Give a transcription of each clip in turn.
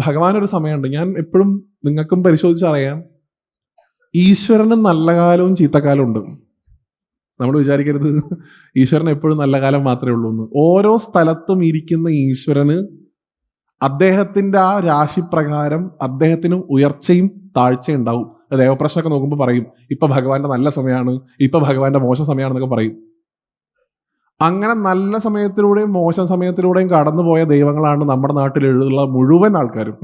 ഭഗവാനൊരു സമയമുണ്ട്. ഞാൻ എപ്പോഴും നിങ്ങൾക്കും പരിശോധിച്ചറിയാം, ഈശ്വരന് നല്ല കാലവും ചീത്തക്കാലവും ഉണ്ട്. നമ്മൾ വിചാരിക്കരുത് ഈശ്വരന് എപ്പോഴും നല്ല കാലം മാത്രമേ ഉള്ളൂ എന്ന്. ഓരോ സ്ഥലത്തും ഇരിക്കുന്ന ഈശ്വരന് അദ്ദേഹത്തിന്റെ ആ രാശിപ്രകാരം അദ്ദേഹത്തിന് ഉയർച്ചയും താഴ്ചയും ഉണ്ടാവും. ദേവപ്രശ്നമൊക്കെ നോക്കുമ്പോൾ പറയും, ഇപ്പൊ ഭഗവാന്റെ നല്ല സമയമാണ്, ഇപ്പൊ ഭഗവാന്റെ മോശം സമയമാണെന്നൊക്കെ പറയും. അങ്ങനെ നല്ല സമയത്തിലൂടെയും മോശം സമയത്തിലൂടെയും കടന്നുപോയ ദൈവങ്ങളാണ് നമ്മുടെ നാട്ടിലുള്ള മുഴുവൻ ആൾക്കാരും,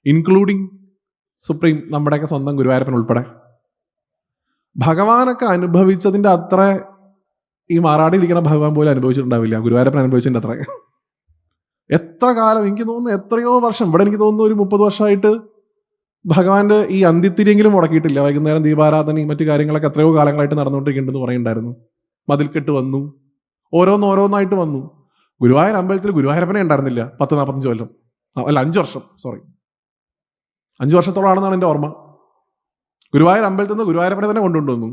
ഇൻക്ലൂഡിങ് സുപ്രീം നമ്മുടെയൊക്കെ സ്വന്തം ഗുരുവായൂരപ്പൻ ഉൾപ്പെടെ. ഭഗവാനൊക്കെ അനുഭവിച്ചതിന്റെ അത്ര ഈ മാറാടിയിരിക്കണ ഭഗവാൻ പോലും അനുഭവിച്ചിട്ടുണ്ടാവില്ല, ഗുരുവായൂരപ്പൻ അനുഭവിച്ചതിന്റെ അത്ര. എത്ര കാലം, എനിക്ക് തോന്നുന്നു എത്രയോ വർഷം, ഇവിടെ എനിക്ക് തോന്നുന്നു ഒരു 30 വർഷമായിട്ട് ഭഗവാന്റെ ഈ അന്ത്യത്തിരിയെങ്കിലും മുടക്കിയിട്ടില്ല. വൈകുന്നേരം ദീപാരാധനയും മറ്റു കാര്യങ്ങളൊക്കെ എത്രയോ കാലങ്ങളായിട്ട് നടന്നുകൊണ്ടിരിക്കുന്നുണ്ടെന്ന് പറയുന്നുണ്ടായിരുന്നു. മതിൽക്കെട്ട് വന്നു, ഓരോന്നായിട്ട് വന്നു. ഗുരുവായൂർ അമ്പലത്തിൽ ഗുരുവായൂരപ്പനെ ഉണ്ടായിരുന്നില്ല 10-45 കൊല്ലം, അല്ല 5 വർഷം, 5 വർഷത്തോളമാണെന്നാണ് എൻ്റെ ഓർമ്മ. ഗുരുവായൂർ അമ്പലത്തിൽ നിന്ന് ഗുരുവായൂരപ്പനെ തന്നെ കൊണ്ടുവന്നു.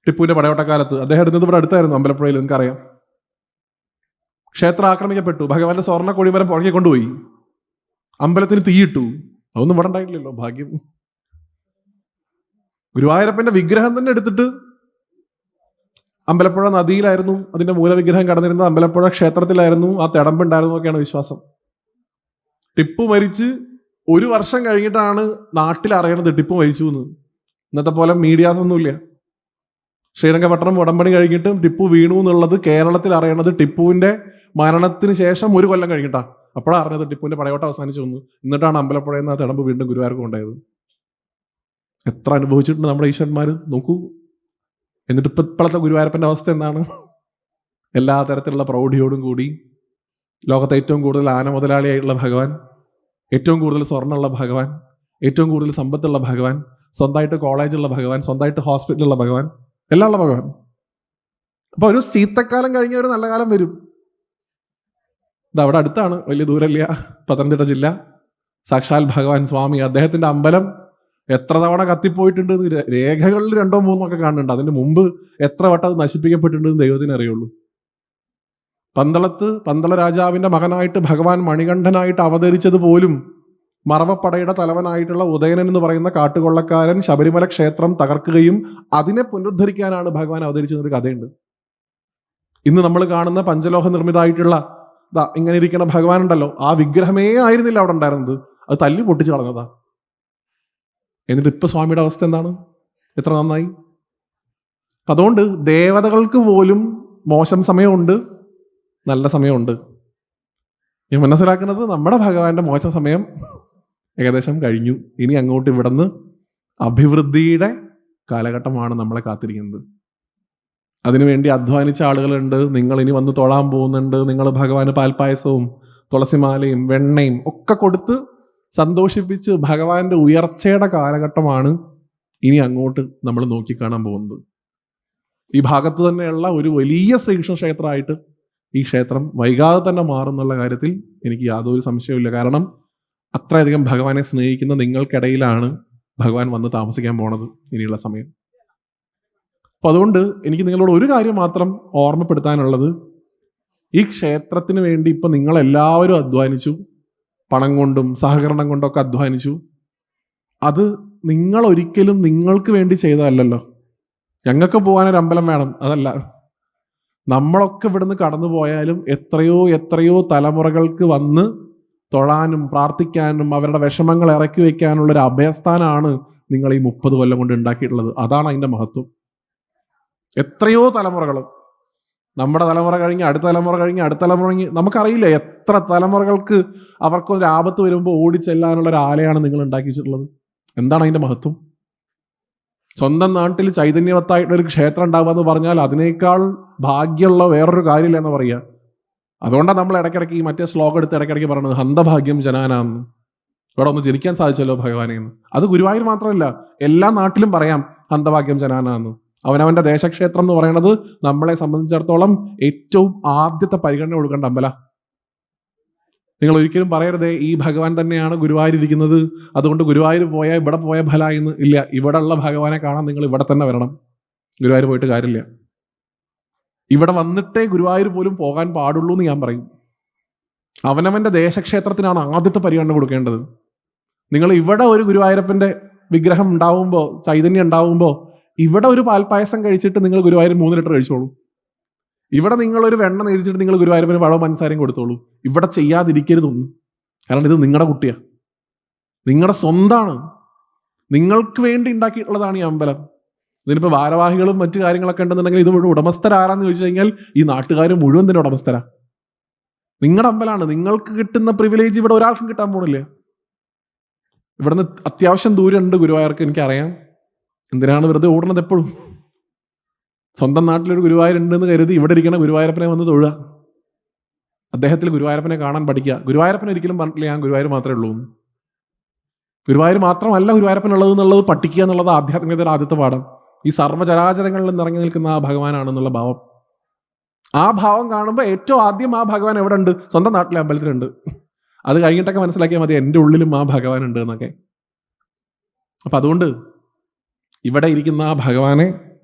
ടിപ്പുവിന്റെ പടയോട്ടക്കാലത്ത് അദ്ദേഹം ഇരുന്നത് ഇവിടെ അടുത്തായിരുന്നു, അമ്പലപ്പുഴയിൽ, നിങ്ങൾക്കറിയാം. ക്ഷേത്രം ആക്രമിക്കപ്പെട്ടു, ഭഗവാന്റെ സ്വർണ്ണ കൊടിമരം പുറകെ കൊണ്ടുപോയി, അമ്പലത്തിന് തീയിട്ടു. അതൊന്നും ഇവിടെ ഉണ്ടായിട്ടില്ലല്ലോ, ഭാഗ്യം. ഗുരുവായൂരപ്പന്റെ വിഗ്രഹം തന്നെ എടുത്തിട്ട് അമ്പലപ്പുഴ നദിയിലായിരുന്നു അതിന്റെ മൂലവിഗ്രഹം കടന്നിരുന്നത്, അമ്പലപ്പുഴ ക്ഷേത്രത്തിലായിരുന്നു, ആ തിടമ്പുണ്ടായിരുന്നു എന്നൊക്കെയാണ് വിശ്വാസം. ടിപ്പു മരിച്ച് 1 വർഷം കഴിഞ്ഞിട്ടാണ് നാട്ടിൽ അറിയണത് ടിപ്പു മരിച്ചു എന്ന്. ഇന്നത്തെ പോലെ മീഡിയാസ് ഒന്നുമില്ല. ശ്രീരംഗപട്ടണം ഉടമ്പടി കഴിഞ്ഞിട്ടും ടിപ്പു വീണു എന്നുള്ളത് കേരളത്തിൽ അറിയണത് ടിപ്പുവിന്റെ മരണത്തിന് ശേഷം 1 കൊല്ലം കഴിഞ്ഞിട്ടാ. അപ്പോഴാണ് അറിഞ്ഞത് ടിപ്പുവിന്റെ പടയോട്ടം അവസാനിച്ചു വന്നു. എന്നിട്ടാണ് അമ്പലപ്പുഴയിൽ നിന്ന് ആ തിടമ്പ് വീണ്ടും ഗുരുവായൂർക്ക് ഉണ്ടായത്. എത്ര അനുഭവിച്ചിട്ടുണ്ട് നമ്മുടെ ഈശ്വരന്മാർ നോക്കൂ. എന്നിട്ട് ഇപ്പോഴത്തെ ഗുരുവായൂരപ്പന്റെ അവസ്ഥ എന്താണ്? എല്ലാ തരത്തിലുള്ള പ്രൗഢിയോടും കൂടി ലോകത്തെ ഏറ്റവും കൂടുതൽ ആന മുതലാളിയായിട്ടുള്ള ഭഗവാൻ, ഏറ്റവും കൂടുതൽ സ്വർണ്ണമുള്ള ഭഗവാൻ, ഏറ്റവും കൂടുതൽ സമ്പത്തുള്ള ഭഗവാൻ, സ്വന്തമായിട്ട് കോളേജുള്ള ഭഗവാൻ, സ്വന്തമായിട്ട് ഹോസ്പിറ്റലുള്ള ഭഗവാൻ, എല്ലാം ഉള്ള ഭഗവാൻ. അപ്പൊ ഒരു ചീത്തക്കാലം കഴിഞ്ഞ ഒരു നല്ല കാലം വരും. ഇത് അവിടെ അടുത്താണ്, വലിയ ദൂരമില്ല, പത്തനംതിട്ട ജില്ല. സാക്ഷാൽ ഭഗവാൻ സ്വാമി, അദ്ദേഹത്തിന്റെ അമ്പലം എത്ര തവണ കത്തിപ്പോയിട്ടുണ്ട് രേഖകളിൽ 2-3 ഒക്കെ കാണുന്നുണ്ട്. അതിന് മുമ്പ് എത്ര വട്ടം അത് നശിപ്പിക്കപ്പെട്ടിട്ടുണ്ടെന്ന് ദൈവത്തിന് അറിയുള്ളൂ. പന്തള രാജാവിന്റെ മകനായിട്ട് ഭഗവാൻ മണികണ്ഠനായിട്ട് അവതരിച്ചത് പോലും മറവപ്പടയുടെ തലവനായിട്ടുള്ള ഉദയനൻ എന്ന് പറയുന്ന കാട്ടുകൊള്ളക്കാരൻ ശബരിമല ക്ഷേത്രം തകർക്കുകയും അതിനെ പുനരുദ്ധരിക്കാനാണ് ഭഗവാൻ അവതരിച്ചെന്നൊരു കഥയുണ്ട്. ഇന്ന് നമ്മൾ കാണുന്ന പഞ്ചലോഹ നിർമ്മിതമായിട്ടുള്ള ഇങ്ങനെ ഇരിക്കുന്ന ഭഗവാൻ ഉണ്ടല്ലോ, ആ വിഗ്രഹമേ ആയിരുന്നില്ല അവിടെ ഉണ്ടായിരുന്നത്, അത് തല്ലി പൊട്ടിച്ച് കളഞ്ഞതാ. എന്നിട്ട് ഇപ്പൊ സ്വാമിയുടെ അവസ്ഥ എന്താണ്? എത്ര നന്നായി. അതുകൊണ്ട് ദേവതകൾക്ക് പോലും മോശം സമയമുണ്ട്, നല്ല സമയമുണ്ട്. ഞാൻ മനസ്സിലാക്കുന്നത് നമ്മുടെ ഭഗവാന്റെ മോശം സമയം ഏകദേശം കഴിഞ്ഞു. ഇനി അങ്ങോട്ട് ഇവിടുന്ന് അഭിവൃദ്ധിയുടെ കാലഘട്ടമാണ് നമ്മളെ കാത്തിരിക്കുന്നത്. അതിനുവേണ്ടി അധ്വാനിച്ച ആളുകളുണ്ട്. നിങ്ങൾ ഇനി വന്ന് തൊഴാൻ പോകുന്നുണ്ട്. നിങ്ങൾ ഭഗവാന് പാൽപ്പായസവും തുളസിമാലയും വെണ്ണയും ഒക്കെ കൊടുത്ത് സന്തോഷിപ്പിച്ച് ഭഗവാന്റെ ഉയർച്ചയുടെ കാലഘട്ടമാണ് ഇനി അങ്ങോട്ട് നമ്മൾ നോക്കിക്കാണാൻ പോകുന്നത്. ഈ ഭാഗത്ത് തന്നെയുള്ള ഒരു വലിയ ശ്രീകൃഷ്ണ ക്ഷേത്രമായിട്ട് ഈ ക്ഷേത്രം വൈകാതെ തന്നെ മാറുന്നുള്ള കാര്യത്തിൽ എനിക്ക് യാതൊരു സംശയവുമില്ല. കാരണം അത്രയധികം ഭഗവാനെ സ്നേഹിക്കുന്ന നിങ്ങൾക്കിടയിലാണ് ഭഗവാൻ വന്ന് താമസിക്കാൻ പോണത് ഇനിയുള്ള സമയം. അപ്പൊ അതുകൊണ്ട് എനിക്ക് നിങ്ങളോട് ഒരു കാര്യം മാത്രം ഓർമ്മപ്പെടുത്താനുള്ളത്, ഈ ക്ഷേത്രത്തിന് വേണ്ടി ഇപ്പൊ നിങ്ങളെല്ലാവരും അധ്വാനിച്ചു, പണം കൊണ്ടും സഹകരണം കൊണ്ടൊക്കെ അധ്വാനിച്ചു. അത് നിങ്ങൾ ഒരിക്കലും നിങ്ങൾക്ക് വേണ്ടി ചെയ്തതല്ലല്ലോ. ഞങ്ങൾക്ക് പോകാനൊരു അമ്പലം വേണം, അതല്ല. നമ്മളൊക്കെ ഇവിടുന്ന് കടന്നു പോയാലും എത്രയോ തലമുറകൾക്ക് വന്ന് തൊഴാനും പ്രാർത്ഥിക്കാനും അവരുടെ വിഷമങ്ങൾ ഇറക്കി വെക്കാനുള്ളൊരു അഭയസ്ഥാനാണ് നിങ്ങൾ ഈ 30 കൊല്ലം കൊണ്ട് ഉണ്ടാക്കിയിട്ടുള്ളത്. അതാണ് അതിൻ്റെ മഹത്വം. എത്രയോ തലമുറകൾ, നമ്മുടെ തലമുറ കഴിഞ്ഞ് അടുത്ത തലമുറ കഴിഞ്ഞ് അടുത്ത തലമുറ കഴിഞ്ഞ്, നമുക്കറിയില്ല എത്ര തലമുറകൾക്ക് അവർക്കൊരു ആപത്ത് വരുമ്പോൾ ഓടിച്ചെല്ലാനുള്ള ഒരു ആലയാണ് നിങ്ങൾ ഉണ്ടാക്കി വെച്ചിട്ടുള്ളത്. എന്താണ് അതിൻ്റെ മഹത്വം? സ്വന്തം നാട്ടിൽ ചൈതന്യവത്തായിട്ടൊരു ക്ഷേത്രം ഉണ്ടാവുക എന്ന് പറഞ്ഞാൽ അതിനേക്കാൾ ഭാഗ്യമുള്ള വേറൊരു കാര്യമില്ല എന്ന് പറയുക. അതുകൊണ്ടാണ് നമ്മൾ ഇടയ്ക്കിടയ്ക്ക് ഈ മറ്റേ ശ്ലോകം എടുത്ത് ഇടയ്ക്കിടയ്ക്ക് പറയുന്നത് ഹന്തഭാഗ്യം ജനാനാന്ന്. ഇവിടെ ഒന്ന് ജനിക്കാൻ സാധിച്ചല്ലോ ഭഗവാനെന്ന്. അത് ഗുരുവായൂർ മാത്രമല്ല, എല്ലാ നാട്ടിലും പറയാം ഹന്തഭാഗ്യം ജനാനാന്ന്. അവനവന്റെ ദേശക്ഷേത്രം എന്ന് പറയുന്നത് നമ്മളെ സംബന്ധിച്ചിടത്തോളം ഏറ്റവും ആദ്യത്തെ പരിഗണന കൊടുക്കേണ്ട അമ്പല. നിങ്ങൾ ഒരിക്കലും പറയരുതേ ഈ ഭഗവാൻ തന്നെയാണ് ഗുരുവായൂർ ഇരിക്കുന്നത്, അതുകൊണ്ട് ഗുരുവായൂർ പോയാൽ ഇവിടെ പോയ ഫലായിന്ന്. ഇല്ല, ഇവിടെ ഉള്ള ഭഗവാനെ കാണാൻ നിങ്ങൾ ഇവിടെ തന്നെ വരണം. ഗുരുവായൂർ പോയിട്ട് കാര്യമില്ല. ഇവിടെ വന്നിട്ടേ ഗുരുവായൂർ പോലും പോകാൻ പാടുള്ളൂ എന്ന് ഞാൻ പറയും. അവനവൻ്റെ ദേശക്ഷേത്രത്തിനാണ് ആദ്യത്തെ പരിഗണന കൊടുക്കേണ്ടത്. നിങ്ങൾ ഇവിടെ ഒരു ഗുരുവായൂരപ്പൻ്റെ വിഗ്രഹം ഉണ്ടാവുമ്പോൾ, ചൈതന്യം ഉണ്ടാവുമ്പോൾ, ഇവിടെ ഒരു പാൽപ്പായസം കഴിച്ചിട്ട് നിങ്ങൾ ഗുരുവായൂർ 3 ലിറ്റർ കഴിച്ചോളൂ. ഇവിടെ നിങ്ങളൊരു വെണ്ണ നേതിച്ചിട്ട് നിങ്ങൾ ഗുരുവായൂരപ്പന് പഴവും പഞ്ചസാരയും കൊടുത്തോളൂ. ഇവിടെ ചെയ്യാതിരിക്കരുതൊന്നും. കാരണം ഇത് നിങ്ങളുടെ കുട്ടിയാണ്, നിങ്ങളുടെ സ്വന്തമാണ്, നിങ്ങൾക്ക് വേണ്ടി ഉണ്ടാക്കിയിട്ടുള്ളതാണ് ഈ അമ്പലം. ഇതിനിപ്പോൾ ഭാരവാഹികളും മറ്റു കാര്യങ്ങളൊക്കെ ഉണ്ടെന്നുണ്ടെങ്കിൽ ഇത് മുഴുവൻ ഉടമസ്ഥരാരാന്ന് ചോദിച്ചു കഴിഞ്ഞാൽ ഈ നാട്ടുകാർ മുഴുവൻ തന്നെ ഉടമസ്ഥരാ. നിങ്ങളുടെ അമ്പലമാണ്, നിങ്ങൾക്ക് കിട്ടുന്ന പ്രിവിലേജ് ഇവിടെ ഒരാൾക്കും കിട്ടാൻ പോണില്ല. ഇവിടുന്ന് അത്യാവശ്യം ദൂരമുണ്ട് ഗുരുവായൂർക്ക്, എനിക്കറിയാം. എന്തിനാണ് വെറുതെ ഓടുന്നത് എപ്പോഴും? സ്വന്തം നാട്ടിലൊരു ഗുരുവായൂരുണ്ടെന്ന് കരുതി ഇവിടെ ഇരിക്കണ ഗുരുവായൂരപ്പനെ വന്ന് തൊഴുക, അദ്ദേഹത്തിൽ ഗുരുവായൂരപ്പനെ കാണാൻ പഠിക്കുക. ഗുരുവായൂരപ്പനെ ഒരിക്കലും പറഞ്ഞിട്ടില്ല ഞാൻ ഗുരുവായൂർ മാത്രമേ ഉള്ളൂ. ഗുരുവായൂർ മാത്രമല്ല ഗുരുവായൂരപ്പനുള്ളത് എന്നുള്ളത് പഠിക്കുക എന്നുള്ളത് ആധ്യാത്മികതയുടെ ആദ്യത്തെ പാഠം. ഈ സർവ്വചരാചരങ്ങളിൽ നിന്ന് ഇറങ്ങി നിൽക്കുന്ന ആ ഭഗവാനാണെന്നുള്ള ഭാവം, ആ ഭാവം കാണുമ്പോൾ ഏറ്റവും ആദ്യം ആ ഭഗവാൻ എവിടെ ഉണ്ട്? സ്വന്തം നാട്ടിലെ അമ്പലത്തിലുണ്ട്. അത് കഴിഞ്ഞിട്ടൊക്കെ മനസ്സിലാക്കിയാൽ മതി എൻ്റെ ഉള്ളിലും ആ ഭഗവാൻ ഉണ്ട് എന്നൊക്കെ. അപ്പം അതുകൊണ്ട് ഇവിടെ ഇരിക്കുന്ന ആ ഭഗവാനെ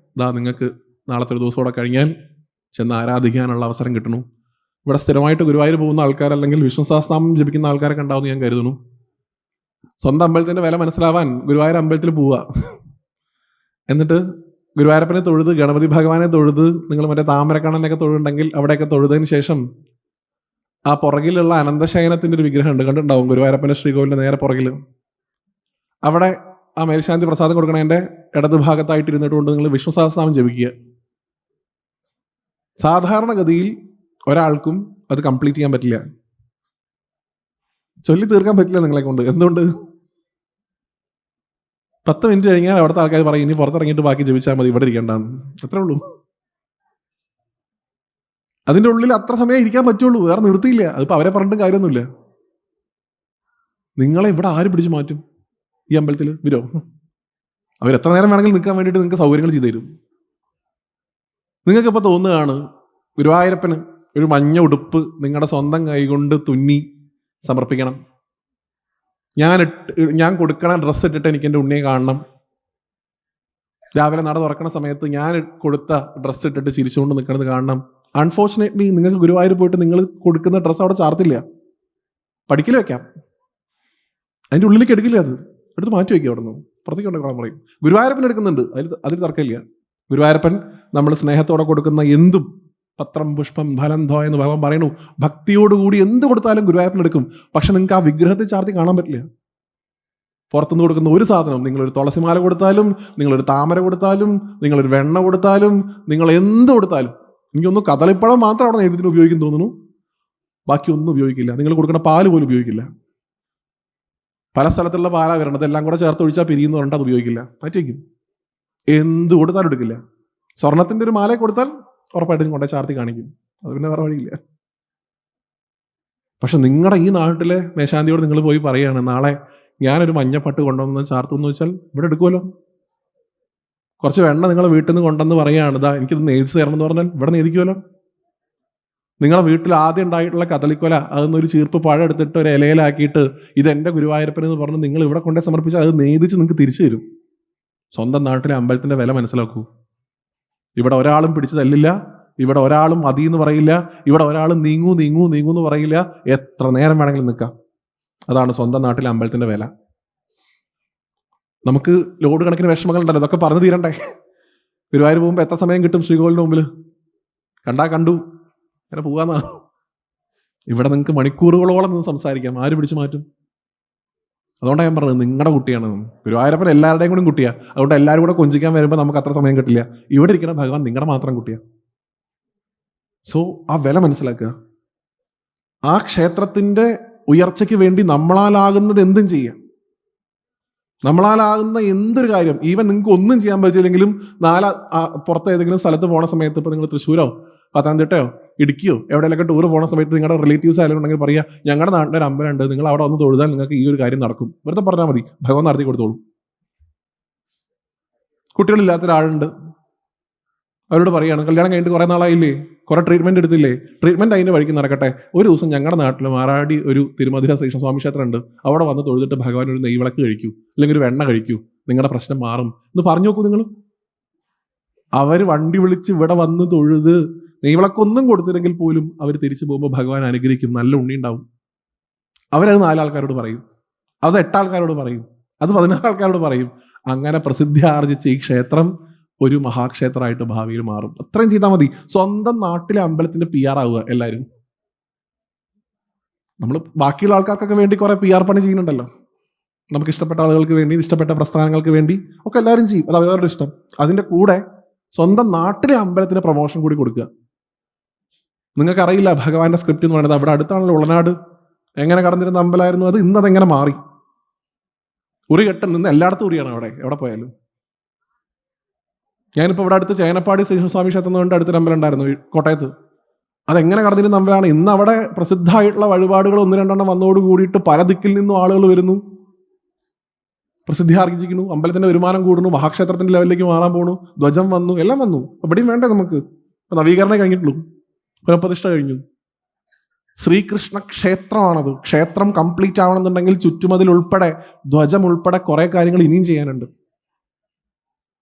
നിങ്ങൾക്ക് നാളത്തെ ഒരു ദിവസം കൂടെ കഴിഞ്ഞാൽ ചെന്ന് ആരാധിക്കാനുള്ള അവസരം കിട്ടണു. ഇവിടെ സ്ഥിരമായിട്ട് ഗുരുവായൂർ പോകുന്ന ആൾക്കാർ, അല്ലെങ്കിൽ വിഷ്ണു സഹസ്രനാമം ജപിക്കുന്ന ആൾക്കാരൊക്കെ ഉണ്ടാവുമെന്ന് ഞാൻ കരുതുന്നു. സ്വന്തം അമ്പലത്തിൻ്റെ വില മനസ്സിലാവാൻ ഗുരുവായൂർ അമ്പലത്തിൽ പോവുക, എന്നിട്ട് ഗുരുവായൂരപ്പനെ തൊഴുത്, ഗണപതി ഭഗവാനെ തൊഴുത്, നിങ്ങൾ മറ്റേ താമരക്കണ്ണനൊക്കെ തൊഴുണ്ടെങ്കിൽ അവിടെയൊക്കെ തൊഴുതതിന് ശേഷം ആ പുറകിലുള്ള അനന്തശയനത്തിൻ്റെ ഒരു വിഗ്രഹം ഉണ്ട്, കണ്ടിട്ടുണ്ടാവും ഗുരുവായൂരപ്പൻ്റെ ശ്രീകോവിലിൻ്റെ നേരെ പുറകിൽ. അവിടെ ആ മേൽശാന്തി പ്രസാദം കൊടുക്കണതിൻ്റെ ഇടത് ഭാഗത്തായിട്ട് ഇരുന്നിട്ടുകൊണ്ട് നിങ്ങൾ വിഷ്ണു സഹസ്രനാമം ജപിക്കുക. സാധാരണഗതിയിൽ ഒരാൾക്കും അത് കംപ്ലീറ്റ് ചെയ്യാൻ പറ്റില്ല, ചൊല്ലി തീർക്കാൻ പറ്റില്ല നിങ്ങളെ കൊണ്ട്. എന്തുകൊണ്ട്? 10 മിനിറ്റ് കഴിഞ്ഞാൽ അവിടുത്തെ ആൾക്കാർ പറയും ഇനി പുറത്തിറങ്ങിയിട്ട് ബാക്കി ജപിച്ചാൽ മതി, ഇവിടെ ഇരിക്കേണ്ടെന്ന്. അത്രേ ഉള്ളൂ. അതിൻ്റെ ഉള്ളിൽ അത്ര സമയം ഇരിക്കാൻ പറ്റുള്ളൂ, വേറെ നിർത്തിയില്ല. അതിപ്പോൾ അവരെ പറഞ്ഞിട്ടും കാര്യമൊന്നുമില്ല. നിങ്ങളെ ഇവിടെ ആര് പിടിച്ചു മാറ്റും? ഈ അമ്പലത്തിൽ വരോ? അവരെത്ര നേരം വേണമെങ്കിലും നിൽക്കാൻ വേണ്ടിയിട്ട് നിങ്ങൾക്ക് സൗകര്യങ്ങൾ ചെയ്തു തരും. നിങ്ങൾക്കിപ്പോൾ തോന്നുകയാണ് ഗുരുവായൂരപ്പന് ഒരു മഞ്ഞ ഉടുപ്പ് നിങ്ങളുടെ സ്വന്തം കൈകൊണ്ട് തുന്നി സമർപ്പിക്കണം, ഞാൻ കൊടുക്കണ ഡ്രസ്സ് ഇട്ടിട്ട് എനിക്ക് എൻ്റെ ഉണ്ണിയെ കാണണം, രാവിലെ നട തുറക്കണ സമയത്ത് ഞാൻ കൊടുത്ത ഡ്രസ്സ് ഇട്ടിട്ട് ചിരിച്ചുകൊണ്ട് നിൽക്കണത് കാണണം. അൺഫോർച്ചുനേറ്റ്ലി നിങ്ങൾക്ക് ഗുരുവായൂർ പോയിട്ട് നിങ്ങൾ കൊടുക്കുന്ന ഡ്രസ്സ് അവിടെ ചാർത്തില്ല, പഠിക്കൽ വെക്കാം, അതിൻ്റെ ഉള്ളിലേക്ക് എടുക്കില്ല, അത് എടുത്ത് മാറ്റി വയ്ക്കുക, അവിടെ നിന്ന് പുറത്തേക്ക് കൊണ്ടുപോകാൻ പറയും. ഗുരുവായൂരപ്പൻ എടുക്കുന്നുണ്ട്, അതിൽ തർക്കമില്ല. ഗുരുവായൂരപ്പൻ നമ്മൾ സ്നേഹത്തോടെ കൊടുക്കുന്ന എന്തും, പത്രം പുഷ്പം ഫലം ധോ എന്ന് ഭഗവാൻ പറയണു, ഭക്തിയോടുകൂടി എന്ത് കൊടുത്താലും ഗുരുവായൂരപ്പൻ എടുക്കും. പക്ഷെ നിങ്ങൾക്ക് ആ വിഗ്രഹത്തിൽ ചാർത്തി കാണാൻ പറ്റില്ല. പുറത്തുനിന്ന് കൊടുക്കുന്ന ഒരു സാധനം, നിങ്ങളൊരു തുളസിമാല കൊടുത്താലും, നിങ്ങളൊരു താമര കൊടുത്താലും, നിങ്ങളൊരു വെണ്ണ കൊടുത്താലും, നിങ്ങൾ എന്ത് കൊടുത്താലും, എനിക്കൊന്നും കദളിപ്പഴം മാത്രം അവിടെ നേതൃത്വത്തിന് ഉപയോഗിക്കും തോന്നുന്നു, ബാക്കി ഒന്നും ഉപയോഗിക്കില്ല. നിങ്ങൾ കൊടുക്കുന്ന പാല് പോലും ഉപയോഗിക്കില്ല. പല സ്ഥലത്തുള്ള പാലാ വരണം, അതെല്ലാം കൂടെ ചേർത്ത് ഒഴിച്ചാൽ പിരിയെന്ന് പറഞ്ഞിട്ട് അത് ഉപയോഗിക്കില്ല, മാറ്റി വയ്ക്കും. എന്ത് കൊടുത്താലും എടുക്കില്ല. സ്വർണത്തിൻ്റെ ഒരു മാല കൊടുത്താൽ ഉറപ്പായിട്ടും കൊണ്ടേ ചാർത്തി കാണിക്കും, അത് പിന്നെ വേറെ വഴിയില്ല. പക്ഷെ നിങ്ങളുടെ ഈ നാട്ടിലെ മേശാന്തിയോട് നിങ്ങൾ പോയി പറയുകയാണ് നാളെ ഞാനൊരു മഞ്ഞപ്പട്ട് കൊണ്ടുവന്ന് ചാർത്തുമെന്ന് വെച്ചാൽ ഇവിടെ എടുക്കുമല്ലോ. കുറച്ച് വെണ്ണ നിങ്ങളെ വീട്ടിൽ നിന്ന് കൊണ്ടുവന്ന് പറയുകയാണ് ഇതാ എനിക്കിത് നേതിച്ച് തരണം എന്ന് പറഞ്ഞാൽ ഇവിടെ നേദിക്കുമല്ലോ. നിങ്ങളെ വീട്ടിൽ ആദ്യം ഉണ്ടായിട്ടുള്ള കദളിക്കൊല അതൊന്നൊരു ചീർപ്പ് പഴം എടുത്തിട്ട് ഒരു ഇലയിലാക്കിയിട്ട് ഇത് എൻ്റെ ഗുരുവായൂരപ്പനെന്ന് പറഞ്ഞ് നിങ്ങൾ ഇവിടെ കൊണ്ടേ സമർപ്പിച്ചാൽ അത് നേദിച്ച് നിങ്ങൾക്ക് തിരിച്ചു തരും. സ്വന്തം നാട്ടിലെ അമ്പലത്തിൻ്റെ വില മനസ്സിലാക്കൂ. ഇവിടെ ഒരാളും പിടിച്ചു തല്ലില്ല, ഇവിടെ ഒരാളും മതിയെന്ന് പറയില്ല, ഇവിടെ ഒരാളും നീങ്ങൂ എന്ന് പറയില്ല. എത്ര നേരം വേണമെങ്കിലും നിൽക്കാം. അതാണ് സ്വന്തം നാട്ടിലെ അമ്പലത്തിൻ്റെ വില. നമുക്ക് ലോഡ് കണക്കിന് വിഷമങ്ങൾ ഉണ്ടല്ലോ, അതൊക്കെ പറഞ്ഞു തീരണ്ടേ? ഗുരുവായൂർ പോകുമ്പോൾ എത്ര സമയം കിട്ടും ശ്രീകോവിലിൻ്റെ മുമ്പിൽ? കണ്ടു അങ്ങനെ പോകാന്നാ. ഇവിടെ നിങ്ങൾക്ക് മണിക്കൂറുകളോളം നിന്ന് സംസാരിക്കാം, ആര് പിടിച്ചു മാറ്റും? അതുകൊണ്ടാണ് ഞാൻ പറഞ്ഞത് നിങ്ങളുടെ കുട്ടിയാണ് ഗുരുവായൂരപ്പൻ, എല്ലാവരുടെയും കൂടെ കുട്ടിയാണ്. അതുകൊണ്ട് എല്ലാവരും കൂടെ കൊഞ്ചിക്കാൻ വരുമ്പോൾ നമുക്ക് അത്ര സമയം കിട്ടില്ല. ഇവിടെ ഇരിക്കുന്ന ഭഗവാൻ നിങ്ങളുടെ മാത്രം കുട്ടിയാണ്. സോ ആ വില മനസ്സിലാക്കുക. ആ ക്ഷേത്രത്തിൻ്റെ ഉയർച്ചയ്ക്ക് വേണ്ടി നമ്മളാലാകുന്നത് എന്തും ചെയ്യാം. നമ്മളാലാകുന്ന എന്തൊരു കാര്യം, ഈവൻ നിങ്ങൾക്ക് ഒന്നും ചെയ്യാൻ പറ്റിയില്ലെങ്കിലും പുറത്ത് ഏതെങ്കിലും സ്ഥലത്ത് പോണ സമയത്ത്, ഇപ്പോൾ നിങ്ങൾ തൃശ്ശൂരോ പത്തനംതിട്ടയോ ഇടുക്കിയോ എവിടെയെങ്കിലൊക്കെ ടൂർ പോകുന്ന സമയത്ത് നിങ്ങളുടെ റിലേറ്റീവ്സ് ആയാലും ഉണ്ടെങ്കിൽ പറയുക ഞങ്ങളുടെ നാട്ടിലൊരു അമ്പലമുണ്ട്, നിങ്ങൾ അവിടെ വന്ന് തൊഴുതാൽ നിങ്ങൾക്ക് ഈ ഒരു കാര്യം നടക്കും. വെറുതെ പറഞ്ഞാൽ മതി, ഭഗവാൻ നടത്തി കൊടുത്തോളൂ. കുട്ടികളില്ലാത്ത ഒരാളുണ്ട്, അവരോട് പറയുകയാണ് കല്യാണം കഴിഞ്ഞിട്ട് കുറേ നാളായില്ലേ, കുറേ ട്രീറ്റ്മെൻറ്റ് എടുത്തില്ലേ, ട്രീറ്റ്മെൻറ്റ് അതിൻ്റെ വഴിക്ക് നടക്കട്ടെ. ഒരു ദിവസം ഞങ്ങളുടെ നാട്ടിൽ മാറാടി ഒരു തിരുമധുര ശ്രീകൃഷ്ണ സ്വാമി ക്ഷേത്രം ഉണ്ട്, അവിടെ വന്ന് തൊഴുതിട്ട് ഭഗവാൻ ഒരു നെയ്വിളക്ക് കഴിക്കൂ, അല്ലെങ്കിൽ ഒരു വെണ്ണ കഴിക്കൂ, നിങ്ങളുടെ പ്രശ്നം മാറും എന്ന് പറഞ്ഞു നോക്കൂ. നിങ്ങൾ അവർ വണ്ടി വിളിച്ച് ഇവിടെ വന്ന് തൊഴുത് നെയ്വിളക്കൊന്നും കൊടുത്തില്ലെങ്കിൽ പോലും അവർ തിരിച്ചു പോകുമ്പോൾ ഭഗവാൻ അനുഗ്രഹിക്കും, നല്ല ഉണ്ണി ഉണ്ടാവും. അവരത് 4 ആൾക്കാരോട് പറയും, അത് 8 ആൾക്കാരോട് പറയും, അത് 16 ആൾക്കാരോട് പറയും. അങ്ങനെ പ്രസിദ്ധി ആർജിച്ച ഈ ക്ഷേത്രം ഒരു മഹാക്ഷേത്രമായിട്ട് ഭാവിയിൽ മാറും. അത്രയും ചെയ്താൽ മതി. സ്വന്തം നാട്ടിലെ അമ്പലത്തിന്റെ PR ആവുക എല്ലാവരും. നമ്മൾ ബാക്കിയുള്ള ആൾക്കാർക്കൊക്കെ വേണ്ടി കുറെ PR പണി ചെയ്യുന്നുണ്ടല്ലോ. നമുക്ക് ഇഷ്ടപ്പെട്ട ആളുകൾക്ക് വേണ്ടി, ഇഷ്ടപ്പെട്ട പ്രസ്ഥാനങ്ങൾക്ക് വേണ്ടി ഒക്കെ എല്ലാവരും ചെയ്യും, അത് അവരവരുടെ ഇഷ്ടം. അതിന്റെ കൂടെ സ്വന്തം നാട്ടിലെ അമ്പലത്തിന് പ്രൊമോഷൻ കൂടി കൊടുക്കുക. നിങ്ങൾക്കറിയില്ല ഭഗവാന്റെ സ്ക്രിപ്റ്റ് എന്ന് പറയുന്നത്. അവിടെ അടുത്താണല്ലോ ഉളനാട്. എങ്ങനെ കടന്നിരുന്ന അമ്പലമായിരുന്നു അത്, ഇന്നതെങ്ങനെ മാറി. ഉറികെട്ടൻ നിന്ന് എല്ലായിടത്തും ഉറിയാണ് അവിടെ, എവിടെ പോയാലും. ഞാനിപ്പോൾ ഇവിടെ അടുത്ത് ചേനപ്പാടി ശ്രീകൃഷ്ണസ്വാമി ക്ഷേത്രം എന്ന് പറഞ്ഞിട്ട് അടുത്തൊരു അമ്പലം ഉണ്ടായിരുന്നു കോട്ടയത്ത്. അതെങ്ങനെ കടന്നിരുന്ന അമ്പലമാണ്. ഇന്ന് അവിടെ പ്രസിദ്ധമായിട്ടുള്ള വഴിപാടുകൾ 1-2 വന്നോട് കൂടിയിട്ട് പല ദിക്കിൽ നിന്നും ആളുകൾ വരുന്നു, പ്രസിദ്ധി ആർജിക്കുന്നു, അമ്പലത്തിന്റെ വരുമാനം കൂടുന്നു, മഹാക്ഷേത്രത്തിന്റെ ലെവലിലേക്ക് മാറാൻ പോണു, ധ്വജം വന്നു, എല്ലാം വന്നു. എവിടെയും വേണ്ടേ നമുക്ക്. നവീകരണം കഴിഞ്ഞിട്ടുള്ളൂ, പുനഃപ്രതിഷ്ഠ കഴിഞ്ഞു. ശ്രീകൃഷ്ണ ക്ഷേത്രമാണത്. ക്ഷേത്രം കംപ്ലീറ്റ് ആവണമെന്നുണ്ടെങ്കിൽ ചുറ്റുമതിൽ ഉൾപ്പെടെ, ധ്വജം ഉൾപ്പെടെ കുറെ കാര്യങ്ങൾ ഇനിയും ചെയ്യാനുണ്ട്.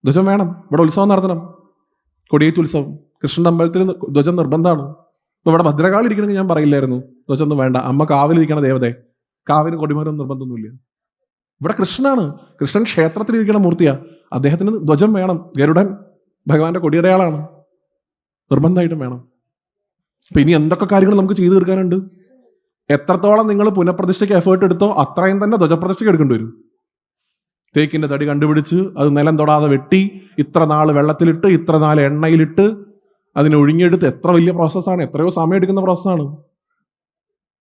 ധ്വജം വേണം. ഇവിടെ ഉത്സവം നടത്തണം, കൊടിയേറ്റ് ഉത്സവം. കൃഷ്ണന്റെ അമ്പലത്തിൽ ധ്വജം നിർബന്ധമാണ്. ഇപ്പൊ ഇവിടെ ഭദ്രകാളി ഇരിക്കണമെങ്കിൽ ഞാൻ പറയില്ലായിരുന്നു ധ്വജം ഒന്നും വേണ്ട, അമ്മ കാവിലിരിക്കണ ദേവതയെ, കാവിന് കൊടിമരം നിർബന്ധമൊന്നുമില്ല. ഇവിടെ കൃഷ്ണനാണ്, കൃഷ്ണൻ ക്ഷേത്രത്തിലിരിക്കണ മൂർത്തിയാ, അദ്ദേഹത്തിന് ധ്വജം വേണം. ഗരുഡൻ ഭഗവാന്റെ കൊടിയടയാളാണ്, നിർബന്ധമായിട്ടും വേണം. അപ്പൊ ഇനി എന്തൊക്കെ കാര്യങ്ങൾ നമുക്ക് ചെയ്തു തീർക്കാനുണ്ട്. എത്രത്തോളം നിങ്ങൾ പുനഃപ്രതിഷ്ഠയ്ക്ക് എഫേർട്ട് എടുത്തോ അത്രയും തന്നെ ധ്വജപ്രതിഷ്ഠയ്ക്ക് എടുക്കേണ്ടി വരും. തേക്കിന്റെ തടി കണ്ടുപിടിച്ച് അത് നിലം തൊടാതെ വെട്ടി, ഇത്ര നാൾ വെള്ളത്തിലിട്ട്, ഇത്ര നാൾ എണ്ണയിലിട്ട്, അതിനെ ഒഴിഞ്ഞെടുത്ത്, എത്ര വലിയ പ്രോസസ്സാണ്, എത്രയോ സമയം എടുക്കുന്ന പ്രോസസ്സാണ്.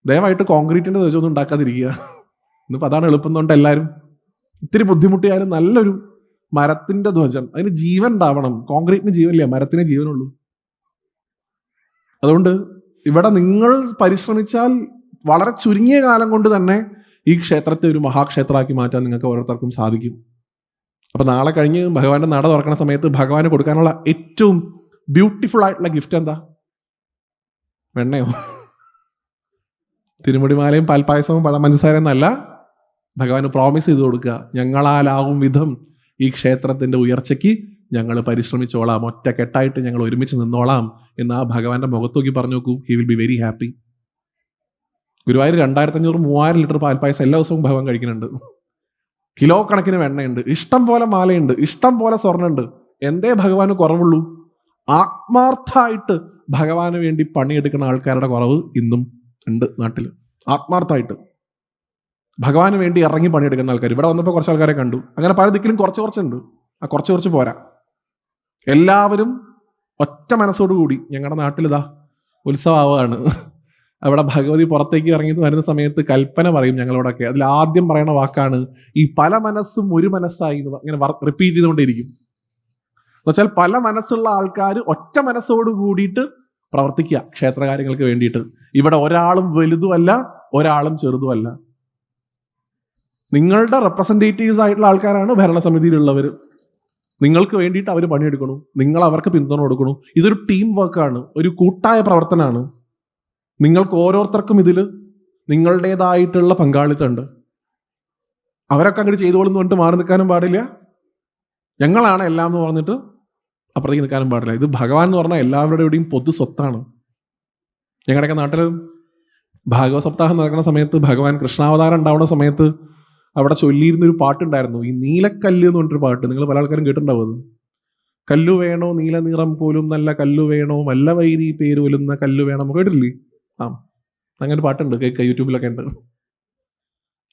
ദയവായിട്ട് കോൺക്രീറ്റിന്റെ ധ്വജമൊന്നും ഉണ്ടാക്കാതിരിക്കുക. ഇന്നിപ്പോൾ അതാണ് എളുപ്പമെന്നുകൊണ്ട് എല്ലാവരും. ഇത്തിരി ബുദ്ധിമുട്ടിയാലും നല്ലൊരു മരത്തിന്റെ ധ്വജം, അതിന് ജീവൻ ഉണ്ടാവണം. കോൺക്രീറ്റിന് ജീവനില്ല, മരത്തിനേ ജീവനുള്ളൂ. അതുകൊണ്ട് ഇവിടെ നിങ്ങൾ പരിശ്രമിച്ചാൽ വളരെ ചുരുങ്ങിയ കാലം കൊണ്ട് തന്നെ ഈ ക്ഷേത്രത്തെ ഒരു മഹാക്ഷേത്രമാക്കി മാറ്റാൻ നിങ്ങൾക്ക് ഓരോരുത്തർക്കും സാധിക്കും. അപ്പൊ നാളെ കഴിഞ്ഞ് ഭഗവാന്റെ നട തുറക്കുന്ന സമയത്ത് ഭഗവാന് കൊടുക്കാനുള്ള ഏറ്റവും ബ്യൂട്ടിഫുൾ ആയിട്ടുള്ള ഗിഫ്റ്റ് എന്താ? വെണ്ണയോ? തിരുമുടിമാലയും പാൽപ്പായസവും പഴമഞ്ചസാരയും എന്നല്ല, ഭഗവാന് പ്രോമിസ് ചെയ്ത് കൊടുക്കുക, ഞങ്ങളാലാവും വിധം ഈ ക്ഷേത്രത്തിന്റെ ഉയർച്ചയ്ക്ക് ഞങ്ങൾ പരിശ്രമിച്ചോളാം, ഒറ്റക്കെട്ടായിട്ട് ഞങ്ങൾ ഒരുമിച്ച് നിന്നോളാം എന്ന് ആ ഭഗവാന്റെ മുഖത്ത് നോക്കി പറഞ്ഞു നോക്കൂ. He will be very happy. Guruvayur 2500-3000 litre പാൽപ്പായസം എല്ലാ ദിവസവും ഭഗവാൻ കഴിക്കുന്നുണ്ട്. കിലോ കണക്കിന് വെണ്ണയുണ്ട്, ഇഷ്ടം പോലെ മാലയുണ്ട്, ഇഷ്ടം പോലെ സ്വർണ്ണമുണ്ട്. എന്തേ ഭഗവാന് കുറവുള്ളൂ? ആത്മാർത്ഥമായിട്ട് ഭഗവാന് വേണ്ടി പണിയെടുക്കുന്ന ആൾക്കാരുടെ കുറവ് ഇന്നും ഉണ്ട് നാട്ടിൽ. ആത്മാർത്ഥമായിട്ട് ഭഗവാന് വേണ്ടി ഇറങ്ങി പണിയെടുക്കുന്ന ആൾക്കാർ. ഇവിടെ വന്നപ്പോൾ കുറച്ച് ആൾക്കാരെ കണ്ടു. അങ്ങനെ പല ദിക്കിലും കുറച്ചുണ്ട്. ആ കുറച്ച് പോരാ. എല്ലാവരും ഒറ്റ മനസ്സോടുകൂടി ഞങ്ങളുടെ നാട്ടിലിതാ ഉത്സവമാവുകയാണ്. അവിടെ ഭഗവതി പുറത്തേക്ക് ഇറങ്ങി വരുന്ന സമയത്ത് കൽപ്പന പറയും ഞങ്ങളോടൊക്കെ. അതിൽ ആദ്യം പറയുന്ന വാക്കാണ് ഈ പല മനസ്സും ഒരു മനസ്സായി എന്ന് ഇങ്ങനെ റിപ്പീറ്റ് ചെയ്തുകൊണ്ടേയിരിക്കും. എന്നുവെച്ചാൽ പല മനസ്സുള്ള ആൾക്കാർ ഒറ്റ മനസ്സോട് കൂടിയിട്ട് പ്രവർത്തിക്കുക ക്ഷേത്രകാര്യങ്ങൾക്ക് വേണ്ടിയിട്ട്. ഇവിടെ ഒരാളും വലുതുമല്ല, ഒരാളും ചെറുതുമല്ല. നിങ്ങളുടെ റെപ്രസെൻറ്റേറ്റീവ്സ് ആയിട്ടുള്ള ആൾക്കാരാണ് ഭരണസമിതിയിലുള്ളവർ. നിങ്ങൾക്ക് വേണ്ടിയിട്ട് അവർ പണിയെടുക്കണം, നിങ്ങൾ അവർക്ക് പിന്തുണ കൊടുക്കണം. ഇതൊരു ടീം വർക്കാണ്, ഒരു കൂട്ടായ പ്രവർത്തനമാണ്. നിങ്ങൾക്ക് ഓരോരുത്തർക്കും ഇതിൽ നിങ്ങളുടേതായിട്ടുള്ള പങ്കാളിത്തമുണ്ട്. അവരൊക്കെ അങ്ങോട്ട് ചെയ്തോളെന്ന് പറഞ്ഞിട്ട് മാറി നിൽക്കാനും പാടില്ല, ഞങ്ങളാണ് എല്ലാം എന്ന് പറഞ്ഞിട്ട് അപ്പുറത്തേക്ക് നിൽക്കാനും പാടില്ല. ഇത് ഭഗവാൻ എന്ന് പറഞ്ഞാൽ എല്ലാവരുടെയും പൊതു സ്വത്താണ്. ഞങ്ങളുടെയൊക്കെ നാട്ടിൽ ഭാഗവത സപ്താഹം നടക്കുന്ന സമയത്ത്, ഭഗവാൻ കൃഷ്ണാവതാരം ഉണ്ടാവുന്ന സമയത്ത് അവിടെ ചൊല്ലിയിരുന്നൊരു പാട്ടുണ്ടായിരുന്നു, ഈ നീലക്കല്ല് എന്ന് പറഞ്ഞിട്ടൊരു പാട്ട്. നിങ്ങൾ പല ആൾക്കാരും കേട്ടിട്ടുണ്ടാവും അത്. കല്ലു വേണോ നീല നിറം പോലും നല്ല കല്ലു വേണോ, മല്ല വൈരി പേര് പോലുന്ന കല്ലു വേണം. കേട്ടില്ലേ? ആ, അങ്ങനെ ഒരു പാട്ടുണ്ട്, കേൾക്കുക, യൂട്യൂബിലൊക്കെ ഉണ്ട്.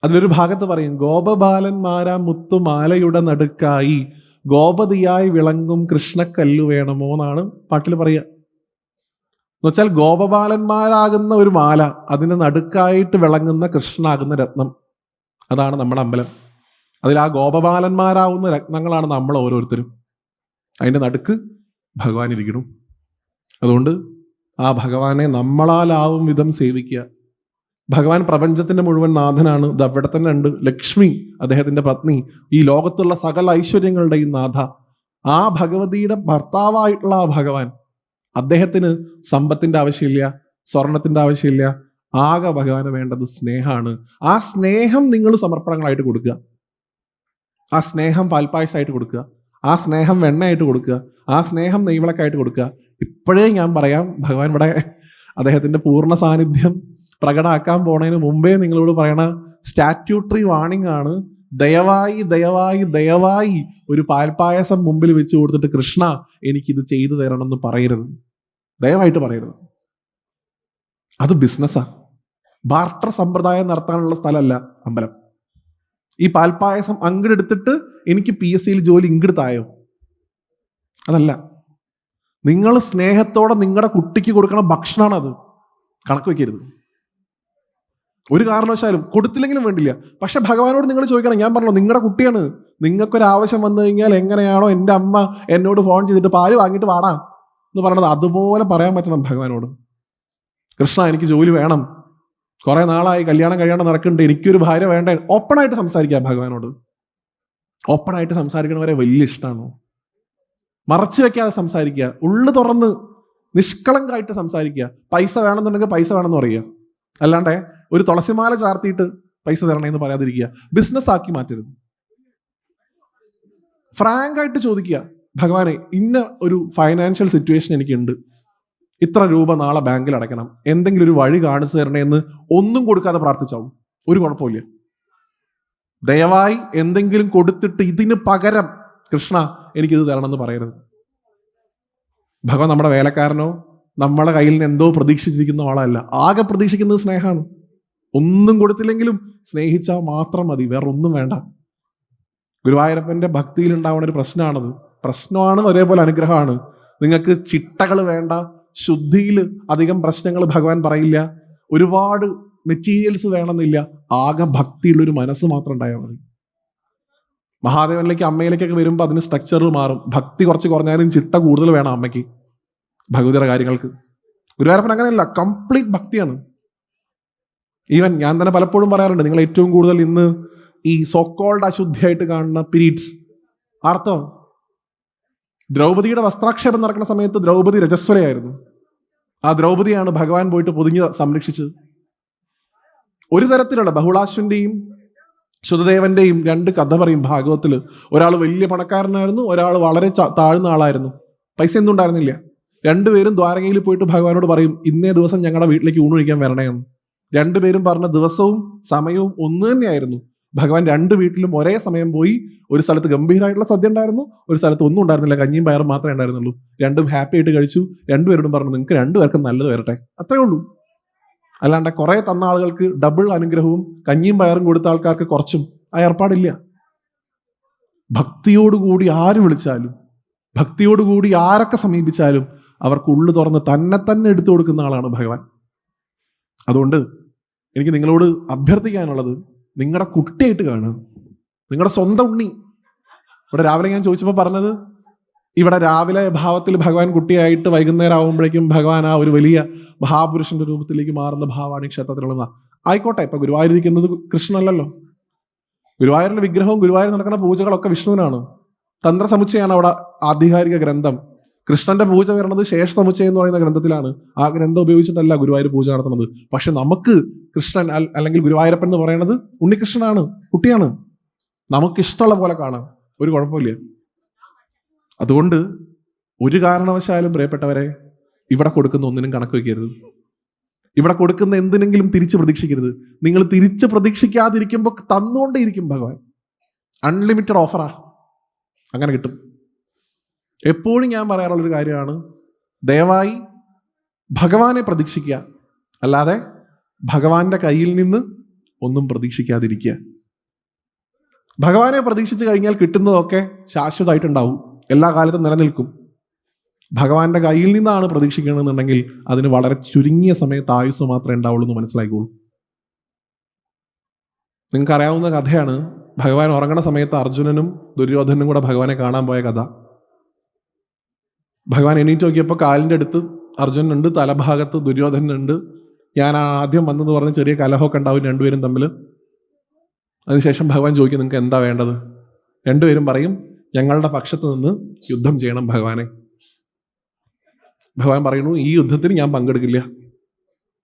അതിലൊരു ഭാഗത്ത് പറയും, ഗോപബാലന്മാരാ മുത്തുമാലയുടെ നടുക്കായി ഗോപതിയായി വിളങ്ങും കൃഷ്ണക്കല്ലു വേണമോ എന്നാണ് പാട്ടിൽ പറയുക. എന്നുവെച്ചാൽ ഗോപബാലന്മാരാകുന്ന ഒരു മാല, അതിന് നടുക്കായിട്ട് വിളങ്ങുന്ന കൃഷ്ണനാകുന്ന രത്നം, അതാണ് നമ്മുടെ അമ്പലം. അതിൽ ആ ഗോപബാലന്മാരാവുന്ന രത്നങ്ങളാണ് നമ്മൾ ഓരോരുത്തരും. അതിൻ്റെ നടുക്ക് ഭഗവാൻ ഇരിക്കണം. അതുകൊണ്ട് ആ ഭഗവാനെ നമ്മളാലാവും വിധം സേവിക്കുക. ഭഗവാൻ പ്രപഞ്ചത്തിന്റെ മുഴുവൻ നാഥനാണ്. ഇത് അവിടെ തന്നെ ഉണ്ട്. ലക്ഷ്മി അദ്ദേഹത്തിന്റെ പത്നി, ഈ ലോകത്തുള്ള സകല ഐശ്വര്യങ്ങളുടെയും നാഥ. ആ ഭഗവതിയുടെ ഭർത്താവായിട്ടുള്ള ആ ഭഗവാൻ, അദ്ദേഹത്തിന് സമ്പത്തിന്റെ ആവശ്യമില്ല, സ്വർണത്തിന്റെ ആവശ്യമില്ല. ആകെ ഭഗവാന് വേണ്ടത് സ്നേഹമാണ്. ആ സ്നേഹം നിങ്ങൾ സമർപ്പണങ്ങളായിട്ട് കൊടുക്കുക, ആ സ്നേഹം പാൽപ്പായസമായിട്ട് കൊടുക്കുക, ആ സ്നേഹം വെണ്ണയായിട്ട് കൊടുക്കുക, ആ സ്നേഹം നെയ്വിളക്കായിട്ട് കൊടുക്കുക. ഇപ്പോഴേ ഞാൻ പറയാം, ഭഗവാൻ ഇവിടെ അദ്ദേഹത്തിന്റെ പൂർണ്ണ സാന്നിധ്യം പ്രകടമാക്കാൻ പോണതിന് മുമ്പേ നിങ്ങളോട് പറയണ സ്റ്റാറ്റ്യൂട്ടറി വാണിംഗ് ആണ്. ദയവായി ദയവായി ദയവായി ഒരു പാൽപ്പായസം മുമ്പിൽ വെച്ച് കൊടുത്തിട്ട് കൃഷ്ണ എനിക്കിത് ചെയ്തു തരണം എന്ന് പറയരുത്. ദയവായിട്ട് പറയരുത്. അത് ബിസിനസ്സാ. ബാർട്ടർ സമ്പ്രദായം നടത്താനുള്ള സ്ഥലമല്ല അമ്പലം. ഈ പാൽപ്പായസം അങ്ങടെടുത്തിട്ട് എനിക്ക് PSC ജോലി ഇങ്ങെടുത്തായോ? അതല്ല. നിങ്ങൾ സ്നേഹത്തോടെ നിങ്ങളുടെ കുട്ടിക്ക് കൊടുക്കണ ഭക്ഷണമാണ് അത്. കണക്ക് വെക്കരുത് ഒരു കാരണവശാലും. കൊടുത്തില്ലെങ്കിലും വേണ്ടില്ല. പക്ഷെ ഭഗവാനോട് നിങ്ങൾ ചോദിക്കണം. ഞാൻ പറഞ്ഞു, നിങ്ങളുടെ കുട്ടിയാണ്. നിങ്ങൾക്കൊരാവശ്യം വന്നു കഴിഞ്ഞാൽ എങ്ങനെയാണോ എൻ്റെ അമ്മ എന്നോട് ഫോൺ ചെയ്തിട്ട് പാല് വാങ്ങിയിട്ട് വാടാ എന്ന് പറയണത്, അതുപോലെ പറയാൻ പറ്റണം ഭഗവാനോട്. കൃഷ്ണ എനിക്ക് ജോലി വേണം, കുറെ നാളായി കല്യാണം കഴിയാണ്ട് നടക്കുന്നുണ്ട്, എനിക്കൊരു ഭാര്യ വേണ്ടേ. ഓപ്പണായിട്ട് സംസാരിക്കാം ഭഗവാനോട്. ഓപ്പണായിട്ട് സംസാരിക്കണവരെ വലിയ ഇഷ്ടമാണോ? മറച്ചു വെക്കാതെ സംസാരിക്കുക, ഉള്ളു തുറന്ന് നിഷ്കളങ്കമായിട്ട് സംസാരിക്കുക. പൈസ വേണമെന്നുണ്ടെങ്കിൽ പൈസ വേണമെന്ന് പറയുക, അല്ലാണ്ട് ഒരു തുളസിമാല ചാർത്തിയിട്ട് പൈസ തരണേന്ന് പറയാതിരിക്കുക. ബിസിനസ് ആക്കി മാറ്റരുത്. ഫ്രാങ്ക് ആയിട്ട് ചോദിക്കുക, ഭഗവാനെ ഇന്ന ഒരു ഫൈനാൻഷ്യൽ സിറ്റുവേഷൻ എനിക്കുണ്ട്, ഇത്ര രൂപ നാളെ ബാങ്കിൽ അടയ്ക്കണം, എന്തെങ്കിലും ഒരു വഴി കാണിച്ചു തരണേ എന്ന് ഒന്നും കൊടുക്കാതെ പ്രാർത്ഥിച്ചാവും, ഒരു കുഴപ്പമില്ല. ദയവായി എന്തെങ്കിലും കൊടുത്തിട്ട് ഇതിന് പകരം കൃഷ്ണ എനിക്കിത് തരണമെന്ന് പറയരുത്. ഭഗവാൻ നമ്മുടെ വേലക്കാരനോ നമ്മളെ കയ്യിൽ നിന്ന് എന്തോ പ്രതീക്ഷിച്ചിരിക്കുന്ന ആളല്ല. ആകെ പ്രതീക്ഷിക്കുന്നത് സ്നേഹമാണ്. ഒന്നും കൊടുത്തില്ലെങ്കിലും സ്നേഹിച്ചാൽ മാത്രം മതി, വേറെ ഒന്നും വേണ്ട. ഗുരുവായൂരപ്പന്റെ ഭക്തിയിൽ ഉണ്ടാവുന്ന ഒരു പ്രശ്നമാണത്. പ്രശ്നമാണ്, ഒരേപോലെ അനുഗ്രഹമാണ്. നിങ്ങൾക്ക് ചിട്ടകൾ വേണ്ട, ശുദ്ധിയിൽ അധികം പ്രശ്നങ്ങൾ ഭഗവാൻ പറയില്ല, ഒരുപാട് മെറ്റീരിയൽസ് വേണമെന്നില്ല. ആകെ ഭക്തിയുള്ളൊരു മനസ്സ് മാത്രം ഉണ്ടായാൽ മതി. മഹാദേവനിലേക്ക് അമ്മയിലേക്കൊക്കെ വരുമ്പോൾ അതിന് സ്ട്രക്ചർ മാറും. ഭക്തി കുറച്ച് കുറഞ്ഞാലും ചിട്ട കൂടുതൽ വേണം അമ്മയ്ക്ക് ഭഗവതിയുടെ കാര്യങ്ങൾക്ക്. ഗുരുവായൂരപ്പൻ അങ്ങനെയല്ല, കംപ്ലീറ്റ് ഭക്തിയാണ്. ഈവൻ ഞാൻ തന്നെ പലപ്പോഴും പറയാറുണ്ട്, നിങ്ങൾ ഏറ്റവും കൂടുതൽ ഇന്ന് ഈ സോക്കോൾഡ് അശുദ്ധിയായിട്ട് കാണുന്ന പീരീഡ്സ് അർത്ഥം, ദ്രൗപദിയുടെ വസ്ത്രാക്ഷേപം നടക്കുന്ന സമയത്ത് ദ്രൗപദി രജസ്വലയായിരുന്നു. ആ ദ്രൗപദിയാണ് ഭഗവാൻ പോയിട്ട് പൊതിഞ്ഞ് സംരക്ഷിച്ചത്. ഒരു തരത്തിലുള്ള ബഹുളാശ്വന്റെയും ശുദ്ധദേവന്റെയും രണ്ട് കഥ പറയും ഭാഗവത്തില്. ഒരാൾ വലിയ പണക്കാരനായിരുന്നു, ഒരാൾ വളരെ താഴ്ന്ന ആളായിരുന്നു. പൈസ ഒന്നും ഉണ്ടായിരുന്നില്ല. രണ്ടുപേരും ദ്വാരകയിൽ പോയിട്ട് ഭഗവാനോട് പറയും, ഇന്നേ ദിവസം ഞങ്ങളുടെ വീട്ടിലേക്ക് ഊണ് കഴിക്കാൻ വരണേന്ന്. രണ്ടുപേരും പറഞ്ഞ ദിവസവും സമയവും ഒന്ന് തന്നെയായിരുന്നു. ഭഗവാൻ രണ്ട് വീട്ടിലും ഒരേ സമയം പോയി. ഒരു സ്ഥലത്ത് ഗംഭീരമായിട്ടുള്ള സദ്യ ഉണ്ടായിരുന്നു, ഒരു സ്ഥലത്ത് ഒന്നും ഉണ്ടായിരുന്നില്ല, കഞ്ഞിയും പയറും മാത്രമേ ഉണ്ടായിരുന്നുള്ളൂ. രണ്ടും ഹാപ്പി ആയിട്ട് കഴിച്ചു. രണ്ടുപേരോടും പറഞ്ഞു, നിങ്ങൾക്ക് രണ്ടുപേർക്കും നല്ലത് വരട്ടെ, അത്രേ ഉള്ളൂ. അല്ലാണ്ട് കുറെ തന്ന ആളുകൾക്ക് ഡബിൾ അനുഗ്രഹവും കഞ്ഞിയും പയറും കൊടുത്ത ആൾക്കാർക്ക് കുറച്ചും ആ ഏർപ്പാടില്ല. ഭക്തിയോടുകൂടി ആര് വിളിച്ചാലും, ഭക്തിയോടുകൂടി ആരൊക്കെ സമീപിച്ചാലും അവർക്ക് ഉള്ളു തുറന്ന് തന്നെ എടുത്തു കൊടുക്കുന്ന ആളാണ് ഭഗവാൻ. അതുകൊണ്ട് എനിക്ക് നിങ്ങളോട് അഭ്യർത്ഥിക്കാനുള്ളത്, നിങ്ങളുടെ കുട്ടിയായിട്ട് കാണുക, നിങ്ങളുടെ സ്വന്തം ഉണ്ണി. ഇവിടെ രാവിലെ ഞാൻ ചോദിച്ചപ്പോൾ പറഞ്ഞത്, ഇവിടെ രാവിലെ ഭാവത്തിൽ ഭഗവാൻ കുട്ടിയായിട്ട് വൈകുന്നേരം ആകുമ്പോഴേക്കും ഭഗവാൻ ആ ഒരു വലിയ മഹാപുരുഷന്റെ രൂപത്തിലേക്ക് മാറുന്ന ഭാവമാണ് ഈ ക്ഷേത്രത്തിലുള്ളത്. ആയിക്കോട്ടെ, ഇപ്പൊ ഗുരുവായൂരിരിക്കുന്നത് കൃഷ്ണനല്ലല്ലോ. ഗുരുവായൂരിലെ വിഗ്രഹവും ഗുരുവായൂർ നടക്കുന്ന പൂജകളൊക്കെ വിഷ്ണുവിനാണ്. തന്ത്രസമുച്ചയാണ് അവിടെ ആധികാരിക ഗ്രന്ഥം. കൃഷ്ണന്റെ പൂജ വരുന്നത് ശേഷ സമുച്ചയം എന്ന് പറയുന്ന ഗ്രന്ഥത്തിലാണ്. ആ ഗ്രന്ഥം ഉപയോഗിച്ചിട്ടല്ല ഗുരുവായൂർ പൂജ നടത്തുന്നത്. പക്ഷെ നമുക്ക് കൃഷ്ണൻ അല്ലെങ്കിൽ ഗുരുവായൂരപ്പൻ എന്ന് പറയുന്നത് ഉണ്ണികൃഷ്ണനാണ്, കുട്ടിയാണ്. നമുക്കിഷ്ടമുള്ള പോലെ കാണാം, ഒരു കുഴപ്പമില്ല. അതുകൊണ്ട് ഒരു കാരണവശാലും പ്രിയപ്പെട്ടവരെ, ഇവിടെ കൊടുക്കുന്ന ഒന്നിനും കണക്ക് വയ്ക്കരുത്. ഇവിടെ കൊടുക്കുന്ന എന്തിനെങ്കിലും തിരിച്ച് പ്രതീക്ഷിക്കരുത്. നിങ്ങൾ തിരിച്ച് പ്രതീക്ഷിക്കാതിരിക്കുമ്പോൾ തന്നുകൊണ്ടേയിരിക്കും ഭഗവാൻ. അൺലിമിറ്റഡ് ഓഫറാ, അങ്ങനെ കിട്ടും. എപ്പോഴും ഞാൻ പറയാറുള്ളൊരു കാര്യമാണ്, ദയവായി ഭഗവാനെ പ്രതീക്ഷിക്കുക, അല്ലാതെ ഭഗവാന്റെ കയ്യിൽ നിന്ന് ഒന്നും പ്രതീക്ഷിക്കാതിരിക്കുക. ഭഗവാനെ പ്രതീക്ഷിച്ച് കഴിഞ്ഞാൽ കിട്ടുന്നതൊക്കെ ശാശ്വതമായിട്ടുണ്ടാവും, എല്ലാ കാലത്തും നിലനിൽക്കും. ഭഗവാന്റെ കയ്യിൽ നിന്നാണ് പ്രതീക്ഷിക്കണമെന്നുണ്ടെങ്കിൽ അതിന് വളരെ ചുരുങ്ങിയ സമയത്ത് ആയുസ് മാത്രമേ ഉണ്ടാവുള്ളൂ എന്ന് മനസ്സിലായിക്കോളൂ. നിങ്ങൾക്ക് അറിയാവുന്ന കഥയാണ്, ഭഗവാൻ ഉറങ്ങണ സമയത്ത് അർജുനനും ദുര്യോധനും കൂടെ ഭഗവാനെ കാണാൻ പോയ കഥ. ഭഗവാൻ എണീറ്റ് നോക്കിയപ്പോൾ കാലിൻ്റെ അടുത്ത് അർജുനുണ്ട്, തലഭാഗത്ത് ദുര്യോധനുണ്ട്. ഞാൻ ആദ്യം വന്നെന്ന് പറഞ്ഞ് ചെറിയ കലഹമൊക്കെ ഉണ്ടാവും രണ്ടുപേരും തമ്മിൽ. അതിനുശേഷം ഭഗവാൻ ചോദിക്കും, നിങ്ങൾക്ക് എന്താ വേണ്ടത്? രണ്ടുപേരും പറയും, ഞങ്ങളുടെ പക്ഷത്ത് നിന്ന് യുദ്ധം ചെയ്യണം ഭഗവാനെ. ഭഗവാൻ പറയുന്നു, ഈ യുദ്ധത്തിന് ഞാൻ പങ്കെടുക്കില്ല,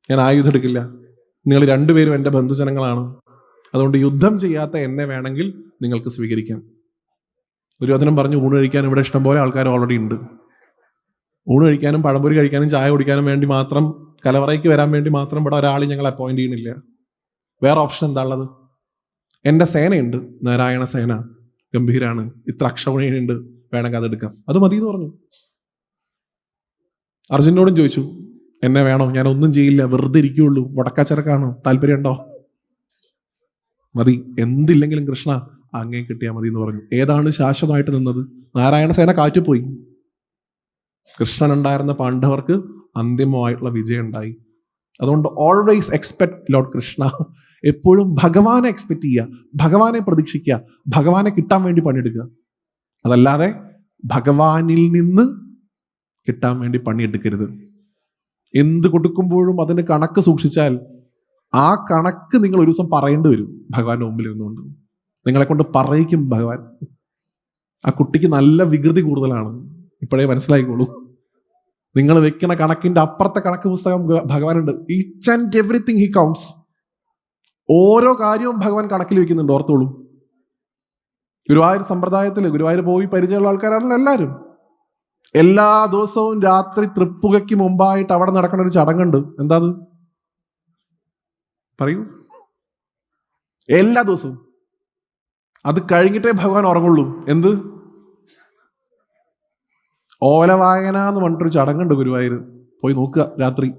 ഞാൻ ആ യുദ്ധം എടുക്കില്ല. നിങ്ങൾ രണ്ടുപേരും എൻ്റെ ബന്ധുജനങ്ങളാണ്, അതുകൊണ്ട് യുദ്ധം ചെയ്യാത്ത എന്നെ വേണമെങ്കിൽ നിങ്ങൾക്ക് സ്വീകരിക്കാം. ദുര്യോധനൻ പറഞ്ഞു, ഊണ് കഴിക്കാൻ ഇവിടെ ഇഷ്ടംപോലെ ആൾക്കാർ ഓൾറെഡി ഉണ്ട്. ഊണ് കഴിക്കാനും പഴംപൊരി കഴിക്കാനും ചായ കുടിക്കാനും വേണ്ടി മാത്രം, കലവറയ്ക്ക് വരാൻ വേണ്ടി മാത്രം ഇവിടെ ഒരാൾ ഞങ്ങൾ അപ്പോയിന്റ് ചെയ്യണില്ല. വേറെ ഓപ്ഷൻ എന്താ ഉള്ളത്? എൻ്റെ സേനയുണ്ട്, നാരായണ സേന, ഗംഭീരാണ്, ഇത്ര അക്ഷൗണിയുണ്ട്, വേണമെങ്കിൽ അതെടുക്കാം, അത് മതി എന്ന് പറഞ്ഞു. അർജുനോടും ചോദിച്ചു, എന്നെ വേണോ? ഞാൻ ഒന്നും ചെയ്യില്ല, വെറുതെ ഇരിക്കുകയുള്ളൂ, മുടക്കാച്ചിറക്കാണോ, താല്പര്യമുണ്ടോ? മതി, എന്തില്ലെങ്കിലും കൃഷ്ണ അങ്ങേ കിട്ടിയാൽ മതി എന്ന് പറഞ്ഞു. ഏതാണ് ശാശ്വതമായിട്ട് നിന്നത്? നാരായണ സേന കാറ്റുപോയി. കൃഷ്ണൻ ഉണ്ടായിരുന്ന പാണ്ഡവർക്ക് അന്തിമമായിട്ടുള്ള വിജയം ഉണ്ടായി. അതുകൊണ്ട് ഓൾവേസ് എക്സ്പെക്ട് ലോർഡ് കൃഷ്ണ. എപ്പോഴും ഭഗവാനെ എക്സ്പെക്ട് ചെയ്യുക, ഭഗവാനെ പ്രതീക്ഷിക്കുക, ഭഗവാനെ കിട്ടാൻ വേണ്ടി പണിയെടുക്കുക. അതല്ലാതെ ഭഗവാനിൽ നിന്ന് കിട്ടാൻ വേണ്ടി പണിയെടുക്കരുത്. എന്ത് കൊടുക്കുമ്പോഴും അതിന് കണക്ക് സൂക്ഷിച്ചാൽ ആ കണക്ക് നിങ്ങൾ ഒരു ദിവസം പറയേണ്ടി വരും ഭഗവാന്റെ മുമ്പിൽ നിന്നുകൊണ്ട്. നിങ്ങളെ കൊണ്ട് പറയിക്കും ഭഗവാൻ. ആ കുട്ടിക്ക് നല്ല വികൃതി കൂടുതലാണ്, ഇപ്പോഴേ മനസ്സിലായിക്കോളൂ. നിങ്ങൾ വെക്കുന്ന കണക്കിന്റെ അപ്പുറത്തെ കണക്ക് പുസ്തകം ഭഗവാനുണ്ട്. Each and everything he counts. ഓരോ കാര്യവും ഭഗവാൻ കണക്കിൽ വെക്കുന്നുണ്ട്, ഓർത്തോളൂ. ഗുരുവായൂർ സമ്പ്രദായത്തിൽ, ഗുരുവായൂർ പോയി പരിചയമുള്ള ആൾക്കാരാണല്ലോ എല്ലാവരും. എല്ലാ ദിവസവും രാത്രി തൃപ്പുകയ്ക്ക് മുമ്പായിട്ട് അവിടെ നടക്കുന്ന ഒരു ചടങ്ങുണ്ട്. എന്താ അത്? പറയൂ. എല്ലാ ദിവസവും അത് കഴിഞ്ഞിട്ടേ ഭഗവാൻ ഉറങ്ങുള്ളൂ. എന്ത്? ഓലവായന എന്ന് പറഞ്ഞിട്ടൊരു ചടങ്ങുണ്ട് ഗുരുവായൂർ, പോയി നോക്കുക രാത്രി.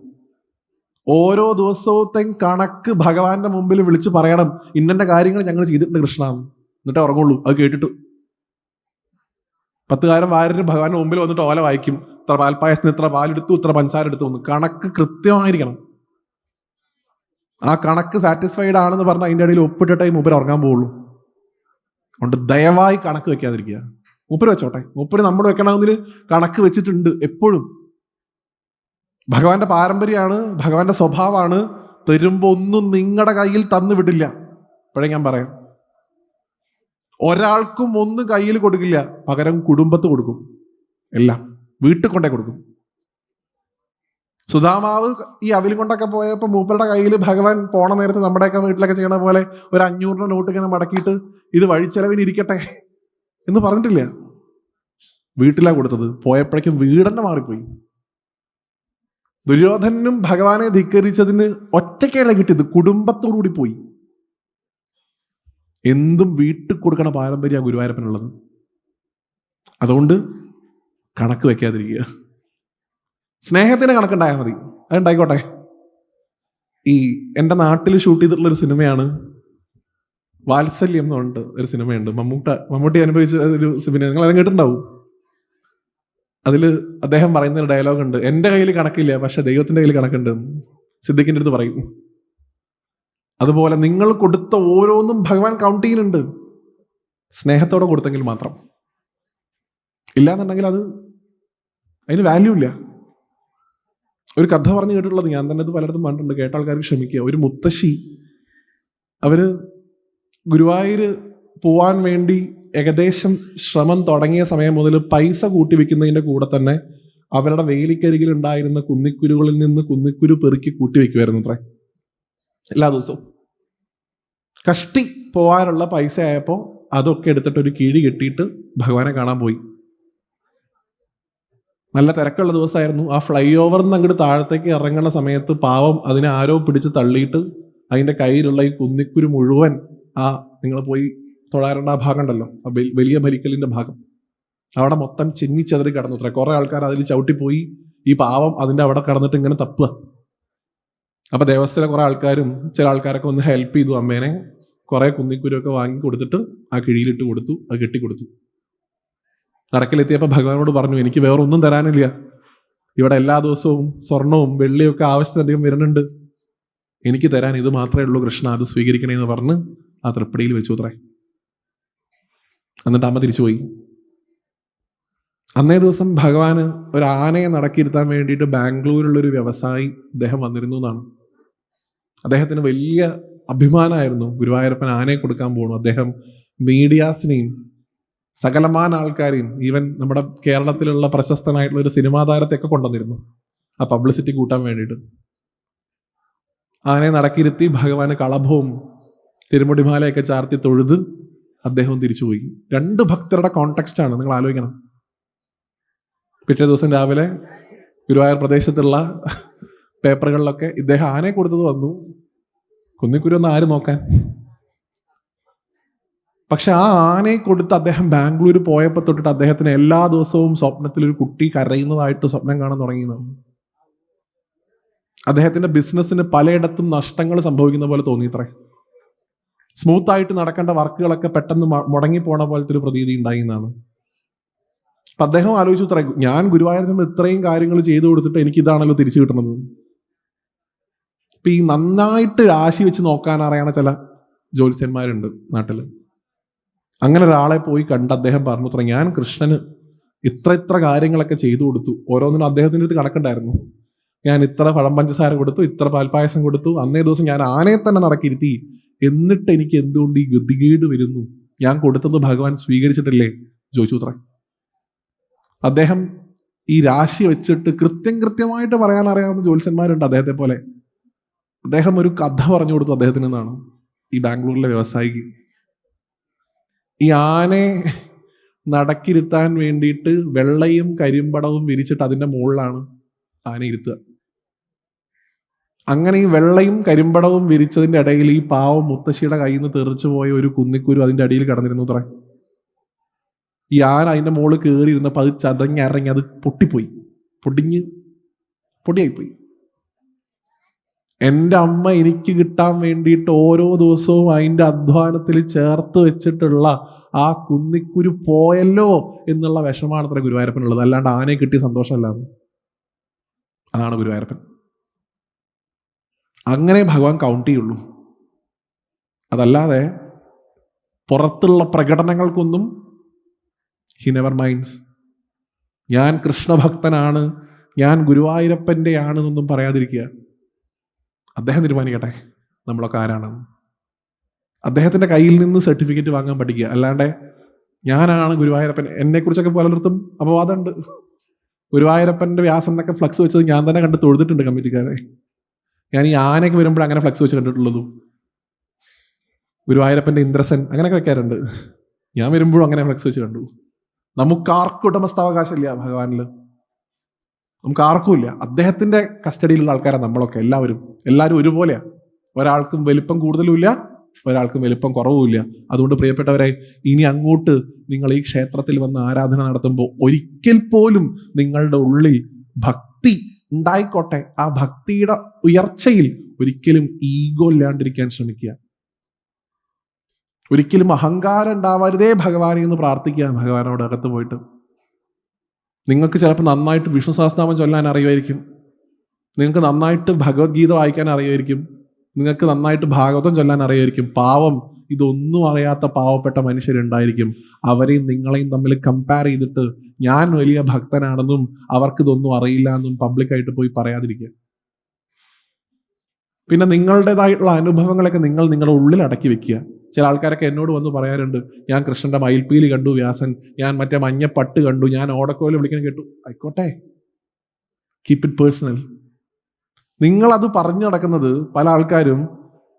ഓരോ ദിവസത്തെയും കണക്ക് ഭഗവാന്റെ മുമ്പിൽ വിളിച്ച് പറയണം, ഇന്നന്റെ കാര്യങ്ങൾ ഞങ്ങൾ ചെയ്തിട്ടുണ്ട് കൃഷ്ണ, എന്നിട്ടേ ഉറങ്ങുള്ളൂ. അത് കേട്ടിട്ട് 10 കാരം വായരന് ഭഗവാന്റെ മുമ്പിൽ വന്നിട്ട് ഓല വായിക്കും, ഇത്ര പാൽപ്പായസത്തിന് ഇത്ര പാലെടുത്തു, ഇത്ര പഞ്ചസാര എടുത്തു വന്നു. കണക്ക് കൃത്യമായിരിക്കണം. ആ കണക്ക് സാറ്റിസ്ഫൈഡ് ആണെന്ന് പറഞ്ഞാൽ അതിൻ്റെ ഇടയിൽ ഒപ്പിട്ടിട്ടേ മൂപ്പര് ഉറങ്ങാൻ പോവുള്ളൂ. അതുകൊണ്ട് ദയവായി കണക്ക് വെക്കാതിരിക്കുക. മൂപ്പര് വെച്ചോട്ടെ, മൂപ്പര് നമ്മൾ വെക്കണമെന്നതിന് കണക്ക് വെച്ചിട്ടുണ്ട് എപ്പോഴും. ഭഗവാന്റെ പാരമ്പര്യമാണ്, ഭഗവാന്റെ സ്വഭാവമാണ്. തരുമ്പോ ഒന്നും നിങ്ങളുടെ കയ്യിൽ തന്നു വിടില്ല. ഇപ്പോഴേ ഞാൻ പറയാം, ഒരാൾക്കും ഒന്നും കയ്യിൽ കൊടുക്കില്ല, പകരം കുടുംബത്ത് കൊടുക്കും. എല്ലാം വീട്ടിൽ കൊണ്ടേ കൊടുക്കും. സുധാമാവ് ഈ അവിലും കൊണ്ടൊക്കെ പോയപ്പോൾ മൂപ്പരുടെ കയ്യിൽ ഭഗവാൻ പോണ നേരത്ത് നമ്മുടെയൊക്കെ വീട്ടിലൊക്കെ ചെയ്യണ പോലെ ഒരു 500 നോട്ട് ഇങ്ങനെ മടക്കിയിട്ട് ഇത് വഴിച്ചെലവിന് ഇരിക്കട്ടെ എന്ന് പറഞ്ഞിട്ടില്ല. വീട്ടിലാ കൊടുത്തത്. പോയപ്പോഴേക്കും വീടന്നെ മാറിപ്പോയി. ദുര്യോധനും ഭഗവാനെ ധിക്കരിച്ചതിന് ഒറ്റയ്ക്കല്ല കിട്ടിയത്, കുടുംബത്തോടുകൂടി പോയി. എന്തും വീട്ടിൽ കൊടുക്കണ പാരമ്പര്യ ഗുരുവായൂരപ്പനുള്ളത്. അതുകൊണ്ട് കണക്ക് വെക്കാതിരിക്കുക. സ്നേഹത്തിന് കണക്കുണ്ടായാൽ മതി, അതുണ്ടായിക്കോട്ടെ. ഈ എൻ്റെ നാട്ടിൽ ഷൂട്ട് ചെയ്തിട്ടുള്ളൊരു സിനിമയാണ് വാത്സല്യം എന്ന് പറഞ്ഞിട്ട് ഒരു സിനിമയുണ്ട്. മമ്മൂട്ടി അനുഭവിച്ച ഒരു സിനിമ, നിങ്ങൾ അതിനെ കേട്ടിട്ടുണ്ടാവും. അതിൽ അദ്ദേഹം പറയുന്ന ഒരു ഡയലോഗ് ഉണ്ട്, എൻ്റെ കയ്യിൽ കണക്കില്ല പക്ഷെ ദൈവത്തിൻ്റെ കയ്യിൽ കണക്കുണ്ട്. സിദ്ദിഖിൻ്റെ അടുത്ത് പറയും. അതുപോലെ നിങ്ങൾ കൊടുത്ത ഓരോന്നും ഭഗവാൻ കൗണ്ട് ചെയ്യുന്നുണ്ട്. സ്നേഹത്തോടെ കൊടുത്തെങ്കിൽ മാത്രം. ഇല്ലാന്നുണ്ടെങ്കിൽ അതിന് വാല്യൂ ഇല്ല. ഒരു കഥ പറഞ്ഞു കേട്ടിട്ടുള്ളത്, ഞാൻ തന്നെ ഇത് പലയിടത്തും പറഞ്ഞിട്ടുണ്ട്, കേട്ട ആൾക്കാർക്ക് ക്ഷമിക്കുക. ഒരു മുത്തശ്ശി, അവര് ഗുരുവായൂർ പോവാൻ വേണ്ടി ഏകദേശം ശ്രമം തുടങ്ങിയ സമയം മുതൽ പൈസ കൂട്ടി വെക്കുന്നതിൻ്റെ കൂടെ തന്നെ അവരുടെ വേലിക്കരികിൽ ഉണ്ടായിരുന്ന കുന്നിക്കുരുകളിൽ നിന്ന് കുന്നിക്കുരു പെറുക്കി കൂട്ടി വെക്കുമായിരുന്നു അത്രേ എല്ലാ ദിവസവും. കഷ്ടി പോകാനുള്ള പൈസ ആയപ്പോൾ അതൊക്കെ എടുത്തിട്ട് ഒരു കിഴി കെട്ടിയിട്ട് ഭഗവാനെ കാണാൻ പോയി. നല്ല തിരക്കുള്ള ദിവസമായിരുന്നു. ആ ഫ്ലൈ ഓവറിൽ നിന്ന് അങ്ങോട്ട് താഴത്തേക്ക് ഇറങ്ങുന്ന സമയത്ത് പാവം അതിനെ ആരോ പിടിച്ച് തള്ളിയിട്ട് അതിൻ്റെ കയ്യിലുള്ള ഈ കുന്നിക്കുരു മുഴുവൻ, നിങ്ങൾ പോയി തൊഴാറുണ്ട് ആ ഭാഗം ഉണ്ടല്ലോ, ആ വലിയ ബലിക്കലിന്റെ ഭാഗം, അവിടെ മൊത്തം ചെന്നിച്ചെതറി കിടന്നു അത്ര. കുറെ ആൾക്കാർ അതിൽ ചവിട്ടിപ്പോയി. ഈ പാവം അതിൻ്റെ അവിടെ കിടന്നിട്ട് ഇങ്ങനെ തപ്പുക. അപ്പൊ ദേവസ്ഥയിലെ കുറെ ആൾക്കാരും ചില ആൾക്കാരൊക്കെ ഒന്ന് ഹെൽപ്പ് ചെയ്തു അമ്മേനെ. കുറെ കുന്നിക്കുരുവൊക്കെ വാങ്ങി കൊടുത്തിട്ട് ആ കിഴിയിലിട്ട് കൊടുത്തു, അത് കെട്ടിക്കൊടുത്തു. നടക്കിലെത്തിയപ്പോൾ ഭഗവാനോട് പറഞ്ഞു, എനിക്ക് വേറെ ഒന്നും തരാനില്ല, ഇവിടെ എല്ലാ ദിവസവും സ്വർണവും വെള്ളിയും ഒക്കെ ആവശ്യത്തിലധികം വരുന്നുണ്ട്, എനിക്ക് തരാൻ ഇത് മാത്രമേ ഉള്ളൂ കൃഷ്ണ, അത് സ്വീകരിക്കണേന്ന് പറഞ്ഞ് ആ തൃപ്പടിയിൽ വെച്ചു അത്രേ. എന്നിട്ട് അമ്മ തിരിച്ചുപോയി. അന്നേ ദിവസം ഭഗവാന് ഒരു ആനയെ നടക്കിയിരുത്താൻ വേണ്ടിയിട്ട് ബാംഗ്ലൂരിലുള്ളൊരു വ്യവസായി അദ്ദേഹം വന്നിരുന്നു എന്നാണ്. അദ്ദേഹത്തിന് വലിയ അഭിമാനമായിരുന്നു, ഗുരുവായൂരപ്പൻ ആനയെ കൊടുക്കാൻ പോകണു. അദ്ദേഹം മീഡിയാസിനെയും സകലമാന ആൾക്കാരെയും, ഈവൻ നമ്മുടെ കേരളത്തിലുള്ള പ്രശസ്തനായിട്ടുള്ള ഒരു സിനിമാ താരത്തെയൊക്കെ കൊണ്ടുവന്നിരുന്നു ആ പബ്ലിസിറ്റി കൂട്ടാൻ വേണ്ടിയിട്ട്. ആനയെ നടക്കിയിരുത്തി ഭഗവാന് കളഭവും തിരുമുടിമാലയൊക്കെ ചാർത്തി തൊഴുത് അദ്ദേഹം തിരിച്ചുപോയി. 2 ഭക്തരുടെ കോണ്ടെക്സ്റ്റ് ആണ്, നിങ്ങൾ ആലോചിക്കണം. പിറ്റേ ദിവസം രാവിലെ ഗുരുവായൂർ പ്രദേശത്തുള്ള പേപ്പറുകളിലൊക്കെ ഇദ്ദേഹം ആനയെ കൊടുത്തത് വന്നു. കുന്നിക്കുരു ഒന്ന് ആര് നോക്കാൻ? പക്ഷെ ആ ആനയെ കൊടുത്ത് അദ്ദേഹം ബാംഗ്ലൂർ പോയപ്പോൾ തൊട്ടിട്ട് അദ്ദേഹത്തിന് എല്ലാ ദിവസവും സ്വപ്നത്തിൽ ഒരു കുട്ടി കരയുന്നതായിട്ട് സ്വപ്നം കാണാൻ തുടങ്ങിയതാണ്. അദ്ദേഹത്തിന്റെ ബിസിനസ്സിന് പലയിടത്തും നഷ്ടങ്ങൾ സംഭവിക്കുന്ന പോലെ തോന്നിയത്രേ. സ്മൂത്തായിട്ട് നടക്കേണ്ട വർക്കുകളൊക്കെ പെട്ടെന്ന് മുടങ്ങിപ്പോണ പോലത്തെ ഒരു പ്രതീതി ഉണ്ടായിരുന്നതാണ്. അപ്പൊ അദ്ദേഹം ആലോചിച്ചു ഇത്ര ഞാൻ ഗുരുവായൂരിൽ ഇത്രയും കാര്യങ്ങൾ ചെയ്തു കൊടുത്തിട്ട് എനിക്ക് ഇതാണല്ലോ തിരിച്ചു കിട്ടുന്നത്. ഇപ്പൊ ഈ നന്നായിട്ട് രാശി വെച്ച് നോക്കാൻ അറിയണ ചില ജ്യോത്സ്യന്മാരുണ്ട് നാട്ടില്. അങ്ങനെ ഒരാളെ പോയി കണ്ട് അദ്ദേഹം പറഞ്ഞു ഇത്ര ഞാൻ കൃഷ്ണന് ഇത്ര കാര്യങ്ങളൊക്കെ ചെയ്തു കൊടുത്തു. ഓരോന്നിനും അദ്ദേഹത്തിൻ്റെ അടുത്ത് കണക്കുണ്ടായിരുന്നു. ഞാൻ ഇത്ര പഴം പഞ്ചസാര കൊടുത്തു, ഇത്ര പാൽപ്പായസം കൊടുത്തു, അന്നേ ദിവസം ഞാൻ ആനയെ തന്നെ നടക്കിരുത്തി, എന്നിട്ട് എനിക്ക് എന്തുകൊണ്ട് ഈ ഗതികേട് വരുന്നു? ഞാൻ കൊടുത്തത് ഭഗവാൻ സ്വീകരിച്ചിട്ടില്ലേ ചോദിച്ചു അത്ര. അദ്ദേഹം ഈ രാശി വെച്ചിട്ട് കൃത്യമായിട്ട് പറയാൻ അറിയാവുന്ന ജ്യോത്സ്യന്മാരുണ്ട് അദ്ദേഹത്തെ പോലെ. അദ്ദേഹം ഒരു കഥ പറഞ്ഞു കൊടുത്തു അദ്ദേഹത്തിന് എന്നാണ് ഈ ബാംഗ്ലൂരിലെ വ്യവസായിക്ക്. ഈ ആനയെ നടക്കിരുത്താൻ വേണ്ടിയിട്ട് വെള്ളയും കരിമ്പടവും വിരിച്ചിട്ട് അതിന്റെ മുകളിലാണ് ആന ഇരുത്തുക. അങ്ങനെ ഈ വെള്ളയും കരിമ്പടവും വിരിച്ചതിന്റെ ഇടയിൽ ഈ പാവം മുത്തശ്ശിയുടെ കയ്യിൽ നിന്ന് തെറിച്ചു പോയ ഒരു കുന്നിക്കുരു അതിന്റെ അടിയിൽ കിടന്നിരുന്നു അത്ര. ഈ ആന അതിന്റെ മുകളിൽ കയറിയിരുന്നപ്പോൾ അത് ചതഞ്ഞിറങ്ങി അത് പൊട്ടിപ്പോയി, പൊടിയായിപ്പോയി. എൻ്റെ അമ്മ എനിക്ക് കിട്ടാൻ വേണ്ടിയിട്ട് ഓരോ ദിവസവും അതിൻ്റെ അധ്വാനത്തിൽ ചേർത്ത് വെച്ചിട്ടുള്ള ആ കുന്നിക്കുരു പോയല്ലോ എന്നുള്ള വിഷമാണ് അത്ര ഗുരുവായൂരപ്പനുള്ളത്. അല്ലാണ്ട് ആനയെ കിട്ടിയ സന്തോഷമല്ലാതെ. അതാണ് ഗുരുവായൂരപ്പൻ. അങ്ങനെ ഭഗവാൻ കൗണ്ട് ചെയ്യുള്ളൂ. അതല്ലാതെ പുറത്തുള്ള പ്രകടനങ്ങൾക്കൊന്നും ഹി നെവർ മൈൻഡ്സ്. ഞാൻ കൃഷ്ണഭക്തനാണ്, ഞാൻ ഗുരുവായൂരപ്പൻ്റെ ആണെന്നൊന്നും പറയാതിരിക്കുക. അദ്ദേഹം തീരുമാനിക്കട്ടെ നമ്മളൊക്കെ ആരാണെന്ന്. അദ്ദേഹത്തിന്റെ കയ്യിൽ നിന്ന് സർട്ടിഫിക്കറ്റ് വാങ്ങാൻ പഠിക്കുക. അല്ലാണ്ട് ഞാനാണ് ഗുരുവായൂരപ്പൻ. എന്നെക്കുറിച്ചൊക്കെ പലയിടത്തും അപവാദമുണ്ട്. ഗുരുവായൂരപ്പന്റെ വ്യാസം എന്നൊക്കെ ഫ്ലക്സ് വെച്ചത് ഞാൻ തന്നെ കണ്ട് തൊഴുതിട്ടുണ്ട് കമ്മിറ്റിക്കാരെ. ഞാൻ ഈ ആനയൊക്കെ വരുമ്പോൾ അങ്ങനെ ഫ്ലക്സ് വെച്ച് കണ്ടിട്ടുള്ളൂ. ഗുരുവായൂരപ്പന്റെ ഇന്ദ്രസൻ അങ്ങനെയൊക്കെ വെക്കാറുണ്ട്. ഞാൻ വരുമ്പോഴും അങ്ങനെ ഫ്ലക്സ് വെച്ച് കണ്ടു. നമുക്കാർക്കും ഉടമസ്ഥാവകാശമില്ല ഭഗവാനിൽ, നമുക്ക് ആർക്കും ഇല്ല. അദ്ദേഹത്തിന്റെ കസ്റ്റഡിയിലുള്ള ആൾക്കാരാണ് നമ്മളൊക്കെ. എല്ലാവരും ഒരുപോലെയാണ്. ഒരാൾക്കും വലിപ്പം കൂടുതലുമില്ല, ഒരാൾക്കും വലിപ്പം കുറവുമില്ല. അതുകൊണ്ട് പ്രിയപ്പെട്ടവരെ, ഇനി അങ്ങോട്ട് നിങ്ങൾ ഈ ക്ഷേത്രത്തിൽ വന്ന് ആരാധന നടത്തുമ്പോൾ ഒരിക്കൽ പോലും നിങ്ങളുടെ ഉള്ളിൽ ഭക്തി ഉണ്ടായിക്കോട്ടെ. ആ ഭക്തിയുടെ ഉയർച്ചയിൽ ഒരിക്കലും ഈഗോ ഇല്ലാണ്ടിരിക്കാൻ ശ്രമിക്കുക. ഒരിക്കലും അഹങ്കാരം ഉണ്ടാവരുതേ ഭഗവാനെ എന്ന് പ്രാർത്ഥിക്കുക. ഭഗവാനോട് അകത്ത് പോയിട്ട് നിങ്ങൾക്ക് ചിലപ്പോൾ നന്നായിട്ട് വിഷ്ണു സഹസ്രനാമം ചൊല്ലാൻ അറിയുമായിരിക്കും, നിങ്ങൾക്ക് നന്നായിട്ട് ഭഗവത്ഗീത വായിക്കാൻ അറിയുമായിരിക്കും, നിങ്ങൾക്ക് നന്നായിട്ട് ഭാഗവതം ചൊല്ലാൻ അറിയുമായിരിക്കും. പാവം ഇതൊന്നും അറിയാത്ത പാവപ്പെട്ട മനുഷ്യരുണ്ടായിരിക്കും. അവരെയും നിങ്ങളെയും തമ്മിൽ കമ്പയർ ചെയ്തിട്ട് ഞാൻ വലിയ ഭക്തനാണെന്നും അവർക്കിതൊന്നും അറിയില്ല എന്നും പബ്ലിക്കായിട്ട് പോയി പറയാതിരിക്കുക. പിന്നെ നിങ്ങളുടേതായിട്ടുള്ള അനുഭവങ്ങളൊക്കെ നിങ്ങൾ നിങ്ങളുടെ ഉള്ളിൽ അടക്കി വെക്കുക. ചില ആൾക്കാരൊക്കെ എന്നോട് വന്ന് പറയാറുണ്ട്, ഞാൻ കൃഷ്ണന്റെ മയിൽപ്പീലി കണ്ടു വ്യാസൻ, ഞാൻ മറ്റേ മഞ്ഞപ്പട്ട് കണ്ടു, ഞാൻ ഓടക്കോല് വിളിക്കാൻ കേട്ടു. ആയിക്കോട്ടെ, കീപ് ഇറ്റ് പേഴ്സണൽ. നിങ്ങളത് പറഞ്ഞു നടക്കുന്നത് പല ആൾക്കാരും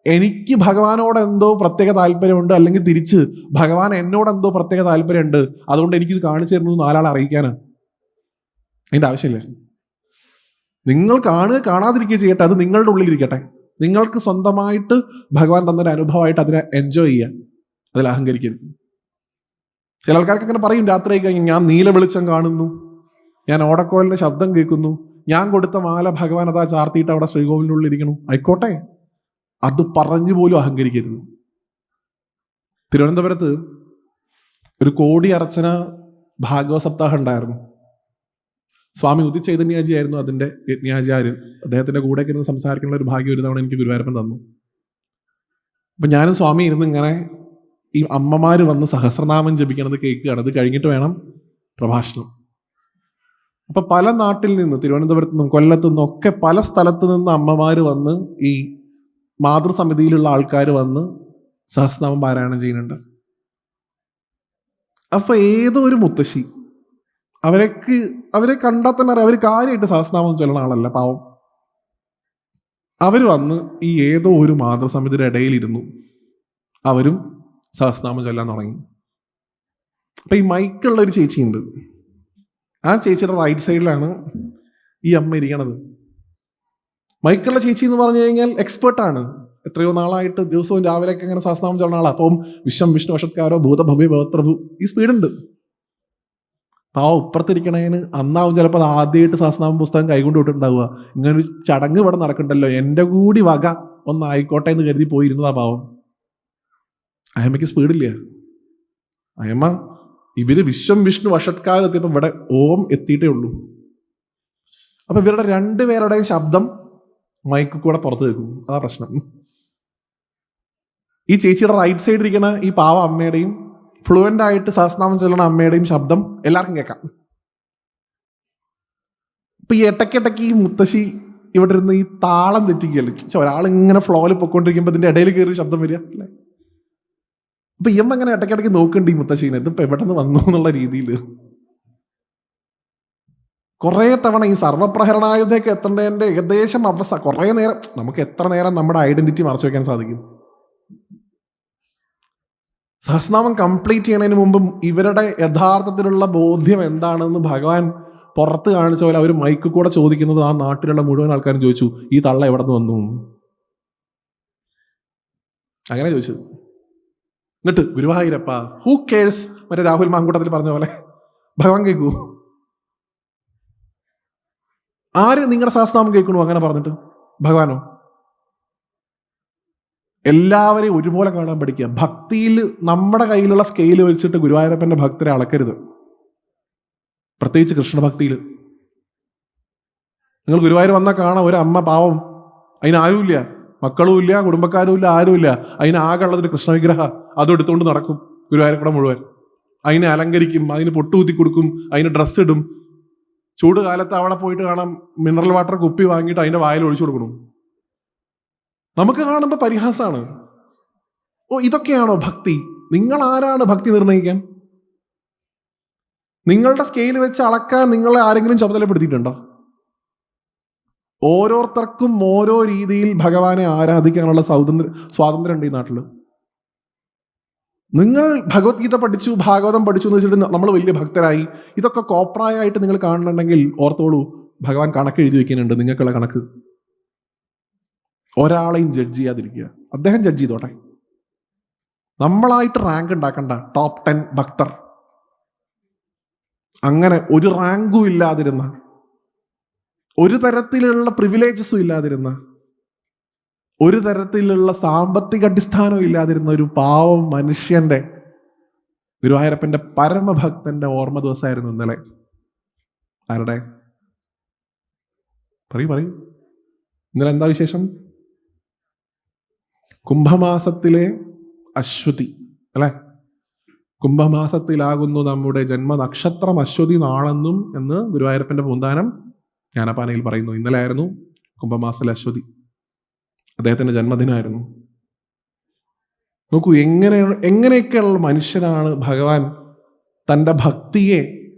എനിക്ക് ഭഗവാനോട് എന്തോ പ്രത്യേക താല്പര്യമുണ്ട്, അല്ലെങ്കിൽ തിരിച്ച് ഭഗവാൻ എന്നോട് എന്തോ പ്രത്യേക താല്പര്യമുണ്ട്, അതുകൊണ്ട് എനിക്കിത് കാണിച്ചു തരുന്നത് നാലാളെ അറിയിക്കാനാണ്. അതിൻ്റെ ആവശ്യമില്ല. നിങ്ങൾ കാണാതിരിക്കുക ചെയ്യട്ടെ, അത് നിങ്ങളുടെ ഉള്ളിൽ ഇരിക്കട്ടെ. നിങ്ങൾക്ക് സ്വന്തമായിട്ട് ഭഗവാൻ തന്നൊരു അനുഭവമായിട്ട് അതിനെ എൻജോയ് ചെയ്യുക, അതിൽ അഹങ്കരിക്കരുത്. ചില ആൾക്കാർക്ക് അങ്ങനെ പറയും, രാത്രി ആയി കഴിഞ്ഞാൽ ഞാൻ നീല വെളിച്ചം കാണുന്നു, ഞാൻ ഓടക്കോലിന്റെ ശബ്ദം കേൾക്കുന്നു, ഞാൻ കൊടുത്ത മാല ഭഗവാൻ അതാ ചാർത്തിയിട്ട് അവിടെ ശ്രീകോവിലിനുള്ളിൽ ഇരിക്കണം. ആയിക്കോട്ടെ, അത് പറഞ്ഞു പോലും അഹങ്കരിക്കരുത്. തിരുവനന്തപുരത്ത് ഒരു കോടി അർച്ചന ഭാഗവത സപ്താഹം ഉണ്ടായിരുന്നു. സ്വാമി ഉദിത് ചൈതന്യജി ആയിരുന്നു അതിന്റെ യജ്ഞാചാര്യൻ. അദ്ദേഹത്തിന്റെ കൂടെ ഇരുന്ന് സംസാരിക്കുന്ന ഒരു ഭാഗ്യം ഒരു തവണ എനിക്ക് ഗുരുവായൂരപ്പൻ തന്നു. അപ്പൊ ഞാനും സ്വാമി ഇരുന്ന് ഇങ്ങനെ ഈ അമ്മമാര് വന്ന് സഹസ്രനാമം ജപിക്കണത് കേൾക്കുകയാണ്. അത് കഴിഞ്ഞിട്ട് വേണം പ്രഭാഷണം. അപ്പൊ പല നാട്ടിൽ നിന്ന്, തിരുവനന്തപുരത്തു നിന്നും കൊല്ലത്തു നിന്നും ഒക്കെ പല സ്ഥലത്തു നിന്ന് അമ്മമാര് വന്ന് ഈ മാതൃസമിതിയിലുള്ള ആൾക്കാർ വന്ന് സഹസ്രനാമം പാരായണം ചെയ്യുന്നുണ്ട്. അപ്പൊ ഏതോ ഒരു മുത്തശ്ശി, അവരെ കണ്ടാൽ തന്നെ അറിയാം അവർ കാര്യമായിട്ട് സഹസ്രനാമം ചൊല്ലുന്ന ആളല്ല, പാവം. അവര് വന്ന് ഈ ഏതോ ഒരു മാതൃസമിതിയുടെ ഇടയിലിരുന്നു, അവരും സഹസ്രനാമം ചൊല്ലാൻ തുടങ്ങി. അപ്പൊ ഈ മൈക്കുള്ള ഒരു ചേച്ചിയുണ്ട്. ആ ചേച്ചിയുടെ റൈറ്റ് സൈഡിലാണ് ഈ അമ്മ ഇരിക്കണത്. മൈക്കുള്ള ചേച്ചി എന്ന് പറഞ്ഞു കഴിഞ്ഞാൽ എക്സ്പേർട്ടാണ്. എത്രയോ നാളായിട്ട് ദിവസവും രാവിലെയൊക്കെ ഇങ്ങനെ സഹസ്രനാമം ചൊല്ലുന്ന ആളാണ്. അപ്പം വിശ്വം വിഷ്ണു വഷത്കാരോ ഭൂതഭവ്യ ഭവത്രഭു ഈ സ്പീഡുണ്ട്. ആ ഇപ്പുറത്തിരിക്കണേന് അന്നാവും ചിലപ്പോൾ അത് ആദ്യമായിട്ട് സഹസ്രനാമം പുസ്തകം കൈകൊണ്ട് വിട്ടുണ്ടാവുക. ഇങ്ങനൊരു ചടങ്ങ് ഇവിടെ നടക്കണ്ടല്ലോ, എൻ്റെ കൂടി വക ഒന്നായിക്കോട്ടെ എന്ന് കരുതി പോയിരുന്നതാ പാവം. അയമ്മയ്ക്ക് സ്പീഡില്ല. അയമ്മ ഇവര് വിശ്വം വിഷ്ണു വഷത്കാരം എത്തിയപ്പോൾ ഇവിടെ ഓം എത്തിയിട്ടേ ഉള്ളൂ. അപ്പൊ ഇവരുടെ രണ്ടുപേരുടെയും ശബ്ദം മൈക്ക് കൂടെ പുറത്ത് കേൾക്കും. അതാ പ്രശ്നം. ഈ ചേച്ചിയുടെ റൈറ്റ് സൈഡിൽ ഇരിക്കുന്ന ഈ പാവ അമ്മയുടെയും ഫ്ലുവൻ്റ് ആയിട്ട് സഹസ്രനാമം ചൊല്ലണ അമ്മയുടെയും ശബ്ദം എല്ലാവർക്കും കേൾക്കാം. ഇപ്പൊ ഈ ഇടയ്ക്കിടയ്ക്ക് ഈ മുത്തശ്ശി ഇവിടെ ഇരുന്ന് ഈ താളം തെറ്റിക്കല്ലേ, ഒരാൾ ഇങ്ങനെ ഫ്ലോയിൽ പൊക്കോണ്ടിരിക്കുമ്പോൾ ഇതിന്റെ ഇടയിൽ കയറി ശബ്ദം വരിക അല്ലേ. അപ്പൊ ഇയമ്മ ഇങ്ങനെ ഇടയ്ക്കിടയ്ക്ക് നോക്കുന്നുണ്ട് ഈ മുത്തശ്ശീനെ, ഇതിപ്പോ എവിടെ നിന്ന് വന്നു എന്നുള്ള രീതിയിൽ. കുറേ തവണ ഈ സർവ്വപ്രഹരണായുധയൊക്കെ എത്തേണ്ടതിന്റെ ഏകദേശം അവസ്ഥ കുറേ നേരം, നമുക്ക് എത്ര നേരം നമ്മുടെ ഐഡന്റിറ്റി മറച്ചു വെക്കാൻ സാധിക്കും? സഹസ്രനാമം കംപ്ലീറ്റ് ചെയ്യണതിന് മുമ്പും ഇവരുടെ യഥാർത്ഥത്തിലുള്ള ബോധ്യം എന്താണെന്ന് ഭഗവാൻ പുറത്ത് കാണിച്ച പോലെ അവർ മൈക്ക് കൂടെ ചോദിക്കുന്നത് ആ നാട്ടിലുള്ള മുഴുവൻ ആൾക്കാരും ചോദിച്ചു, ഈ തള്ള എവിടെ നിന്ന് വന്നു? അങ്ങനെ ചോദിച്ചു. എന്നിട്ട് ഗുരുവായൂരപ്പ ഹൂ കേഴ്സ്, മറ്റേ രാഹുൽ മാങ്കൂട്ടത്തിൽ പറഞ്ഞ പോലെ ഭഗവാൻ കേൾക്കൂ? ആര് നിങ്ങളുടെ സഹസ്രനാമം കേൾക്കണു അങ്ങനെ പറഞ്ഞിട്ട്? ഭഗവാനോ? എല്ലാവരെയും ഒരുപോലെ കാണാൻ പഠിക്കുക. ഭക്തിയിൽ നമ്മുടെ കയ്യിലുള്ള സ്കെയിൽ വെച്ചിട്ട് ഗുരുവായൂരപ്പന്റെ ഭക്തരെ അളക്കരുത്. പ്രത്യേകിച്ച് കൃഷ്ണഭക്തിയിൽ. നിങ്ങൾ ഗുരുവായൂർ വന്നാൽ കാണാം ഒരു അമ്മ പാവം, അതിനാരുമില്ല, മക്കളും ഇല്ല, കുടുംബക്കാരും ഇല്ല, ആരുമില്ല. അതിനാകെ ഉള്ളതൊരു കൃഷ്ണവിഗ്രഹ, അതും എടുത്തുകൊണ്ട് നടക്കും ഗുരുവായൂരക്കൂടെ മുഴുവൻ. അതിനെ അലങ്കരിക്കും, അതിന് പൊട്ടുകുത്തി കൊടുക്കും, അതിന് ഡ്രസ്സ് ഇടും. ചൂട് കാലത്ത് അവിടെ പോയിട്ട് കാണാം മിനറൽ വാട്ടർ കുപ്പി വാങ്ങിയിട്ട് അതിന്റെ വായിൽ ഒഴിച്ചു കൊടുക്കണം. നമുക്ക് കാണുമ്പോൾ പരിഹാസമാണ്. ഓ, ഇതൊക്കെയാണോ ഭക്തി? നിങ്ങൾ ആരാണ് ഭക്തി നിർണ്ണയിക്കാൻ? നിങ്ങളുടെ സ്കെയിൽ വെച്ച് അളക്കാൻ നിങ്ങളെ ആരെങ്കിലും ചുമതലപ്പെടുത്തിയിട്ടുണ്ടോ? ഓരോരുത്തർക്കും ഓരോ രീതിയിൽ ഭഗവാനെ ആരാധിക്കാനുള്ള സ്വാതന്ത്ര്യം ഉണ്ട് ഈ നാട്ടിൽ. നിങ്ങൾ ഭഗവത്ഗീത പഠിച്ചു, ഭാഗവതം പഠിച്ചു എന്ന് വെച്ചിട്ട് നമ്മൾ വലിയ ഭക്തരായി, ഇതൊക്കെ കോപ്രായമായിട്ട് നിങ്ങൾ കാണുന്നുണ്ടെങ്കിൽ ഓർത്തോളൂ, ഭഗവാൻ കണക്ക് എഴുതി വെക്കുന്നുണ്ട്, നിങ്ങൾക്കുള്ള കണക്ക്. ഒരാളെയും ജഡ്ജ് ചെയ്യാതിരിക്കുക. അദ്ദേഹം ജഡ്ജ് ചെയ്തോട്ടെ. നമ്മളായിട്ട് റാങ്ക് ഉണ്ടാക്കണ്ട. ടോപ്പ് 10 ഭക്തർ, അങ്ങനെ ഒരു റാങ്കും ഇല്ലാതിരുന്ന, ഒരു തരത്തിലുള്ള പ്രിവിലേജസും ഇല്ലാതിരുന്ന, ഒരു തരത്തിലുള്ള സാമ്പത്തിക അടിസ്ഥാനവും ഇല്ലാതിരുന്ന ഒരു പാവം മനുഷ്യന്റെ, ഗുരുവായൂരപ്പന്റെ പരമഭക്തന്റെ ഓർമ്മ ദിവസമായിരുന്നു ഇന്നലെ. ആരുടെ? പറയൂ. ഇന്നലെ എന്താ വിശേഷം? കുംഭമാസത്തിലെ അശ്വതി അല്ലെ? കുംഭമാസത്തിലാകുന്നു നമ്മുടെ ജന്മനക്ഷത്രം അശ്വതി നാളെന്നും എന്ന് ഗുരുവായൂരപ്പന്റെ പൂന്താനം ജ്ഞാനപാനയിൽ പറയുന്നു. ഇന്നലെ ആയിരുന്നു കുംഭമാസത്തിലെ അശ്വതി, അദ്ദേഹത്തിന്റെ ജന്മദിനമായിരുന്നു. നോക്കൂ, എങ്ങനെയൊക്കെയുള്ള മനുഷ്യനാണ് ഭഗവാൻ തൻ്റെ ഭക്തിയെ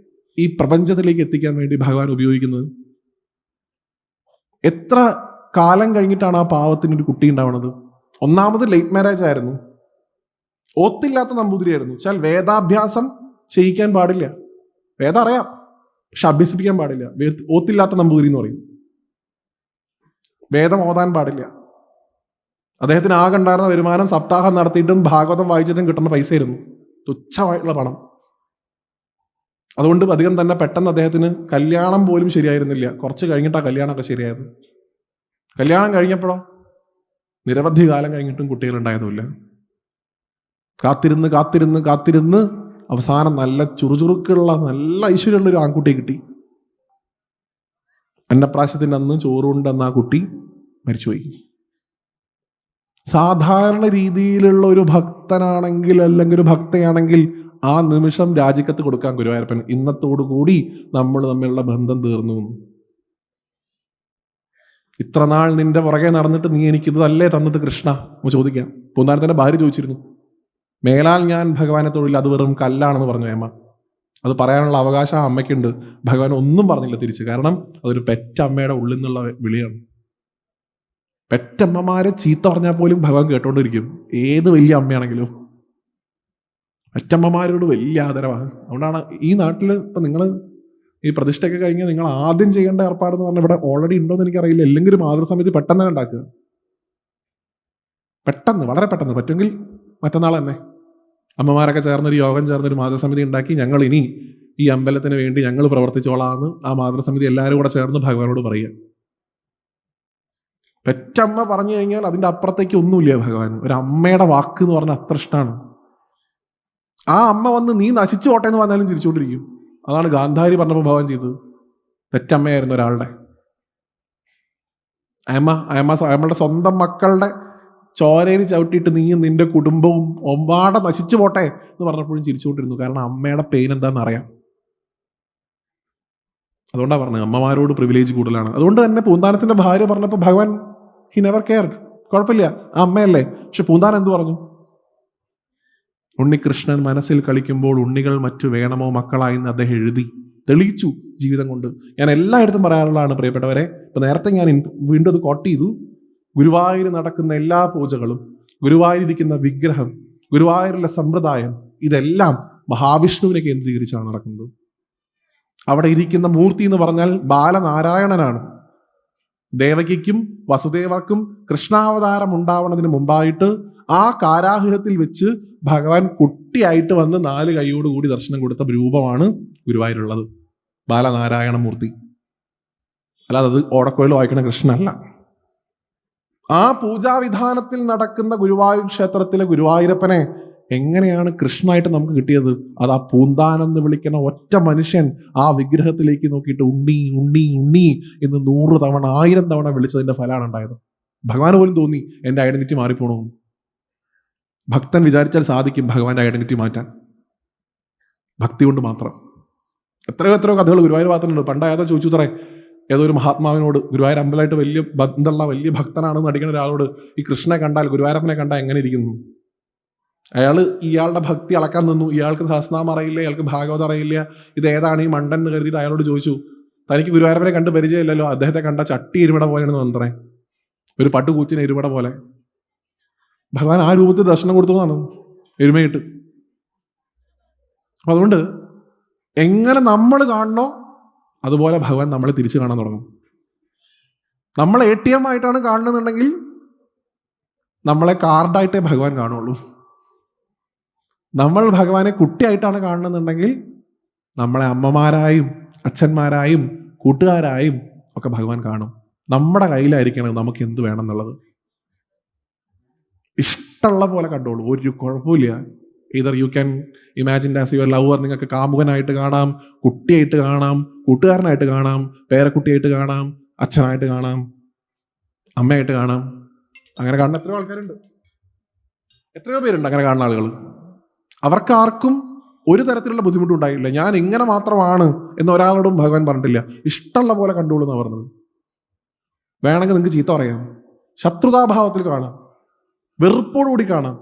ഈ പ്രപഞ്ചത്തിലേക്ക് എത്തിക്കാൻ വേണ്ടി ഭഗവാൻ ഉപയോഗിക്കുന്നത്. എത്ര കാലം കഴിഞ്ഞിട്ടാണ് ആ പാവത്തിനൊരു കുട്ടി ഉണ്ടാവുന്നത്? ഒന്നാമത് ലേറ്റ് മാരേജ് ആയിരുന്നു, ഓത്തില്ലാത്ത നമ്പൂതിരിയായിരുന്നു. വെച്ചാൽ വേദാഭ്യാസം ചെയ്യിക്കാൻ പാടില്ല. വേദം അറിയാം, പക്ഷെ അഭ്യസിപ്പിക്കാൻ പാടില്ല. ഓത്തില്ലാത്ത നമ്പൂതിരി എന്ന് പറയും. വേദം ഓതാൻ പാടില്ല. അദ്ദേഹത്തിന് ആകെ ഉണ്ടായിരുന്ന വരുമാനം സപ്താഹം നടത്തിയിട്ടും ഭാഗവതം വായിച്ചിട്ടും കിട്ടുന്ന പൈസയായിരുന്നു, തുച്ഛമായിട്ടുള്ള പണം. അതുകൊണ്ട് അധികം തന്നെ പെട്ടെന്ന് അദ്ദേഹത്തിന് കല്യാണം പോലും ശരിയായിരുന്നില്ല. കുറച്ച് കഴിഞ്ഞിട്ടാണ് കല്യാണമൊക്കെ ശരിയായത്. കല്യാണം കഴിഞ്ഞപ്പോഴോ നിരവധി കാലം കഴിഞ്ഞിട്ടും കുട്ടികളുണ്ടായതുമില്ല. കാത്തിരുന്ന് അവസാനം നല്ല ചുറുചുറുക്കുള്ള നല്ല ഐശ്വര്യമുള്ള ഒരു ആൺകുട്ടിയെ കിട്ടി. അന്നപ്രാശത്തിന്റെ അന്ന് ചോറുണ്ടെന്ന ആ കുട്ടി മരിച്ചുപോയി. സാധാരണ രീതിയിലുള്ള ഒരു ഭക്തനാണെങ്കിൽ അല്ലെങ്കിൽ ഒരു ഭക്തയാണെങ്കിൽ ആ നിമിഷം രാജിക്കത്ത് കൊടുക്കാൻ ഗുരുവായൂരപ്പൻ, ഇന്നത്തോടുകൂടി നമ്മൾ തമ്മിലുള്ള ബന്ധം തീർന്നു. ഇത്ര നാൾ നിന്റെ പുറകെ നടന്നിട്ട് നീ എനിക്കിതല്ലേ തന്നത് കൃഷ്ണ എന്ന് ചോദിക്കാം. പൂന്താനത്തിന്റെ ഭാര്യ ചോദിച്ചിരുന്നു. മേലാൽ ഞാൻ ഭഗവാനെ തൊഴിൽ, അത് വെറും കല്ലാണെന്ന് പറഞ്ഞു അമ്മ. അത് പറയാനുള്ള അവകാശം ആ അമ്മയ്ക്കുണ്ട്. ഭഗവാൻ ഒന്നും പറഞ്ഞില്ല തിരിച്ച്. കാരണം അതൊരു പെറ്റമ്മയുടെ ഉള്ളിൽ നിന്നുള്ള വിളിയാണ്. പെറ്റമ്മമാരെ ചീത്ത പറഞ്ഞാൽ പോലും ഭഗവാൻ കേട്ടോണ്ടിരിക്കും, ഏത് വലിയ അമ്മയാണെങ്കിലും. പെറ്റമ്മമാരോട് വലിയ ആദരവാണ്. അതുകൊണ്ടാണ് ഈ നാട്ടിൽ ഇപ്പൊ നിങ്ങൾ ഈ പ്രതിഷ്ഠയൊക്കെ കഴിഞ്ഞാൽ നിങ്ങൾ ആദ്യം ചെയ്യേണ്ട ഏർപ്പാടെന്ന് പറഞ്ഞാൽ ഇവിടെ ഓൾറെഡി ഉണ്ടോയെന്ന് എനിക്കറിയില്ല, അല്ലെങ്കിൽ ഒരു മാതൃസമിതി പെട്ടെന്ന് തന്നെ ഉണ്ടാക്കുക. പെട്ടെന്ന്, വളരെ പെട്ടെന്ന്, പറ്റുമെങ്കിൽ മറ്റന്നാൾ തന്നെ അമ്മമാരൊക്കെ ചേർന്നൊരു യോഗം ചേർന്നൊരു മാതൃസമിതി ഉണ്ടാക്കി ഞങ്ങൾ ഇനി ഈ അമ്പലത്തിന് വേണ്ടി ഞങ്ങൾ പ്രവർത്തിച്ചോളാന്ന് ആ മാതൃസമിതി എല്ലാവരും കൂടെ ചേർന്ന് ഭഗവാനോട് പറയുക. പെറ്റമ്മ പറഞ്ഞു കഴിഞ്ഞാൽ അതിൻ്റെ അപ്പുറത്തേക്ക് ഒന്നുമില്ല ഭഗവാൻ. ഒരു അമ്മയുടെ വാക്ക് എന്ന് പറഞ്ഞാൽ അത്ര ഇഷ്ടമാണ്. ആ അമ്മ വന്ന് നീ നശിച്ചു പോട്ടെ എന്ന് പറഞ്ഞാലും ചിരിച്ചുകൊണ്ടിരിക്കും. അതാണ് ഗാന്ധാരി പറഞ്ഞപ്പോൾ ഭഗവാൻ ചെയ്തത്. പെറ്റമ്മയായിരുന്നു ഒരാളുടെ. അമ്മയുടെ സ്വന്തം മക്കളുടെ ചോരയിൽ ചവിട്ടിയിട്ട് നീയും നിന്റെ കുടുംബവും ഒമ്പാടെ നശിച്ചു പോട്ടെ എന്ന് പറഞ്ഞപ്പോഴും ചിരിച്ചുകൊണ്ടിരുന്നു. കാരണം അമ്മയുടെ പെയിൻ എന്താണെന്ന് അറിയാം. അതുകൊണ്ടാണ് പറഞ്ഞത് അമ്മമാരോട് പ്രിവിലേജ് കൂടുതലാണ്. അതുകൊണ്ട് തന്നെ പൂന്താനത്തിന്റെ ഭാര്യ പറഞ്ഞപ്പോൾ ഭഗവാൻ ഹി നെവർ കെയർ. കുഴപ്പമില്ല, ആ അമ്മയല്ലേ. പക്ഷെ പൂന്താനം എന്ത് പറഞ്ഞു? ഉണ്ണികൃഷ്ണൻ മനസ്സിൽ കളിക്കുമ്പോൾ ഉണ്ണികൾ മറ്റു വേണമോ മക്കളായി എന്ന് അദ്ദേഹം എഴുതി തെളിയിച്ചു ജീവിതം കൊണ്ട്. ഞാൻ എല്ലായിടത്തും പറയാറുള്ളതാണ് പ്രിയപ്പെട്ടവരെ. ഇപ്പൊ നേരത്തെ ഞാൻ വീണ്ടും അത് കോട്ട് ചെയ്തു. ഗുരുവായൂർ നടക്കുന്ന എല്ലാ പൂജകളും, ഗുരുവായൂരിരിക്കുന്ന വിഗ്രഹം, ഗുരുവായൂരിലെ സമ്പ്രദായം, ഇതെല്ലാം മഹാവിഷ്ണുവിനെ കേന്ദ്രീകരിച്ചാണ് നടക്കുന്നത്. അവിടെ ഇരിക്കുന്ന മൂർത്തി എന്ന് പറഞ്ഞാൽ ബാലനാരായണനാണ്. ദേവകിക്കും വസുദേവർക്കും കൃഷ്ണാവതാരം ഉണ്ടാവുന്നതിന് മുമ്പായിട്ട് ആ കാരാഗൃഹത്തിൽ വെച്ച് ഭഗവാൻ കുട്ടിയായിട്ട് വന്ന് 4 കൈയോടുകൂടി ദർശനം കൊടുത്ത രൂപമാണ് ഗുരുവായൂരുള്ളത്. ബാലനാരായണ മൂർത്തി. അല്ലാതെ അത് ഓടക്കോയിൽ വായിക്കണ കൃഷ്ണനല്ല. ആ പൂജാവിധാനത്തിൽ നടക്കുന്ന ഗുരുവായൂർ ക്ഷേത്രത്തിലെ ഗുരുവായൂരപ്പനെ എങ്ങനെയാണ് കൃഷ്ണനായിട്ട് നമുക്ക് കിട്ടിയത്? അത് ആ പൂന്താനം എന്ന് വിളിക്കുന്ന ഒറ്റ മനുഷ്യൻ ആ വിഗ്രഹത്തിലേക്ക് നോക്കിയിട്ട് ഉണ്ണി ഉണ്ണി ഉണ്ണി എന്ന് 100 തവണ 1000 തവണ വിളിച്ചതിന്റെ ഫലമാണ് ഉണ്ടായത്. ഭഗവാന് പോലും തോന്നി എൻ്റെ ഐഡന്റിറ്റി മാറിപ്പോണമെന്ന്. ഭക്തൻ വിചാരിച്ചാൽ സാധിക്കും ഭഗവാന്റെ ഐഡന്റിറ്റി മാറ്റാൻ, ഭക്തി കൊണ്ട് മാത്രം. എത്രയോ കഥകൾ ഗുരുവായൂർ ഭാഗത്തുണ്ട്. പണ്ടായതോ ചോദിച്ചു തറേ, ഏതോ ഒരു മഹാത്മാവിനോട്, ഗുരുവായൂർ അമ്പലമായിട്ട് വലിയ ബന്ധമുള്ള വലിയ ഭക്തനാണെന്ന് നടിക്കുന്ന ഒരാളോട്, ഈ കൃഷ്ണനെ കണ്ടാൽ, ഗുരുവായൂരപ്പനെ കണ്ടാൽ എങ്ങനെ ഇരിക്കുന്നു? ഇയാളുടെ ഭക്തി അളക്കാൻ നിന്നു. ഇയാൾക്ക് സഹസ്രനാമം അറിയില്ല, ഇയാൾക്ക് ഭാഗവതം അറിയില്ല, ഇത് ഏതാണ് ഈ മണ്ടൻ എന്ന് കരുതിയിട്ട് അയാളോട് ചോദിച്ചു, തനിക്ക് ഗുരുവായൂരപ്പനെ കണ്ട് പരിചയമില്ലല്ലോ, അദ്ദേഹത്തെ കണ്ട ചട്ടി എരുമട പോലെയാണെന്ന് പറഞ്ഞേ, ഒരു പട്ടുകൂച്ചിന് എരുമട പോലെ. ഭഗവാൻ ആ രൂപത്തിൽ ദർശനം കൊടുത്തതാണ്, എരുമയിട്ട്. അപ്പൊ അതുകൊണ്ട് എങ്ങനെ നമ്മൾ കാണണോ അതുപോലെ ഭഗവാൻ നമ്മളെ തിരിച്ചു കാണാൻ തുടങ്ങും. നമ്മൾ ATM ആയിട്ടാണ് കാണുന്നുണ്ടെങ്കിൽ നമ്മളെ കാർഡായിട്ടേ ഭഗവാൻ കാണുള്ളൂ. നമ്മൾ ഭഗവാനെ കുട്ടിയായിട്ടാണ് കാണുന്നുണ്ടെങ്കിൽ നമ്മളെ അമ്മമാരായും അച്ഛന്മാരായും കൂട്ടുകാരായും ഒക്കെ ഭഗവാൻ കാണും. നമ്മുടെ കയ്യിലായിരിക്കണം നമുക്ക് എന്ത് വേണം എന്നുള്ളത്. ഇഷ്ടമുള്ള പോലെ കണ്ടോളൂ, ഒരു കുഴപ്പമില്ല. either you can imagine as your lover. നിങ്ങൾക്ക് കാമുകനായിട്ട് കാണാം, കുട്ടിയായിട്ട് കാണാം, കൂട്ടുകാരനായിട്ട് കാണാം, പേരക്കുട്ടിയായിട്ട് കാണാം, അച്ഛനായിട്ട് കാണാം, അമ്മയായിട്ട് കാണാം. അങ്ങനെ കാണുന്ന എത്രയോ ആൾക്കാരുണ്ട്, എത്രയോ പേരുണ്ട് അങ്ങനെ കാണുന്ന ആളുകൾ. അവർക്കാർക്കും ഒരു തരത്തിലുള്ള ബുദ്ധിമുട്ടുണ്ടായില്ല. ഞാൻ ഇങ്ങനെ മാത്രമാണ് എന്ന് ഒരാളോടും ഭഗവാൻ പറഞ്ഞിട്ടില്ല. ഇഷ്ടമുള്ള പോലെ കണ്ടോളൂ എന്നാണ് പറഞ്ഞത്. വേണമെങ്കിൽ നിങ്ങൾക്ക് ചീത്ത പറയാം, ശത്രുതാഭാവത്തിൽ കാണാം, വെറുപ്പോടുകൂടി കാണാം.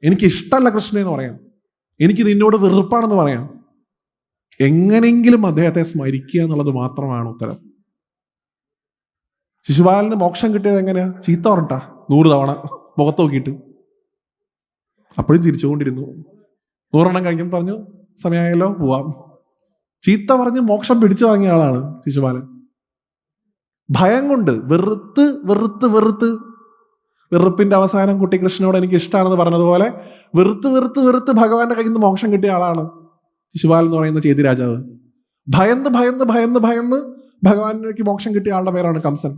എനിക്ക് ഇഷ്ടമല്ല കൃഷ്ണൻ എന്ന് പറയാം, എനിക്ക് നിന്നോട് വെറുപ്പാണെന്ന് പറയാം. എങ്ങനെയെങ്കിലും അദ്ദേഹത്തെ സ്മരിക്കുക എന്നുള്ളത് മാത്രമാണ് ഉത്തരം. ശിശുപാലന് മോക്ഷം കിട്ടിയത് എങ്ങനെയാ? ചീത്ത പറഞ്ഞിട്ടാ 100 തവണ മുഖത്ത് നോക്കിയിട്ട്. അപ്പോഴും ചിരിച്ചുകൊണ്ടിരുന്നു. 100 എണ്ണം കഴിഞ്ഞപ്പോൾ പറഞ്ഞു സമയമായല്ലോ പോവാം. ചീത്ത പറഞ്ഞ് മോക്ഷം പിടിച്ചു വാങ്ങിയ ആളാണ് ശിശുപാലൻ. ഭയം കൊണ്ട് വെറുത്ത് വെറുത്ത് വെറുത്ത്, വെറുപ്പിന്റെ അവസാനം കുട്ടി കൃഷ്ണനോട് എനിക്ക് ഇഷ്ടമാണെന്ന് പറഞ്ഞതുപോലെ വെറുത്ത് വെറുത്ത് വെറുത്ത് ഭഗവാന്റെ കയ്യിൽ നിന്ന് മോക്ഷം കിട്ടിയ ആളാണ് ശിശുപാലൻ എന്ന് പറയുന്ന ചേതി രാജാവ്. ഭയന്ന് ഭയന്ന് ഭയന്ന് ഭയന്ന് ഭഗവാനിലേക്ക് മോക്ഷം കിട്ടിയ ആളുടെ പേരാണ് കംസൻ.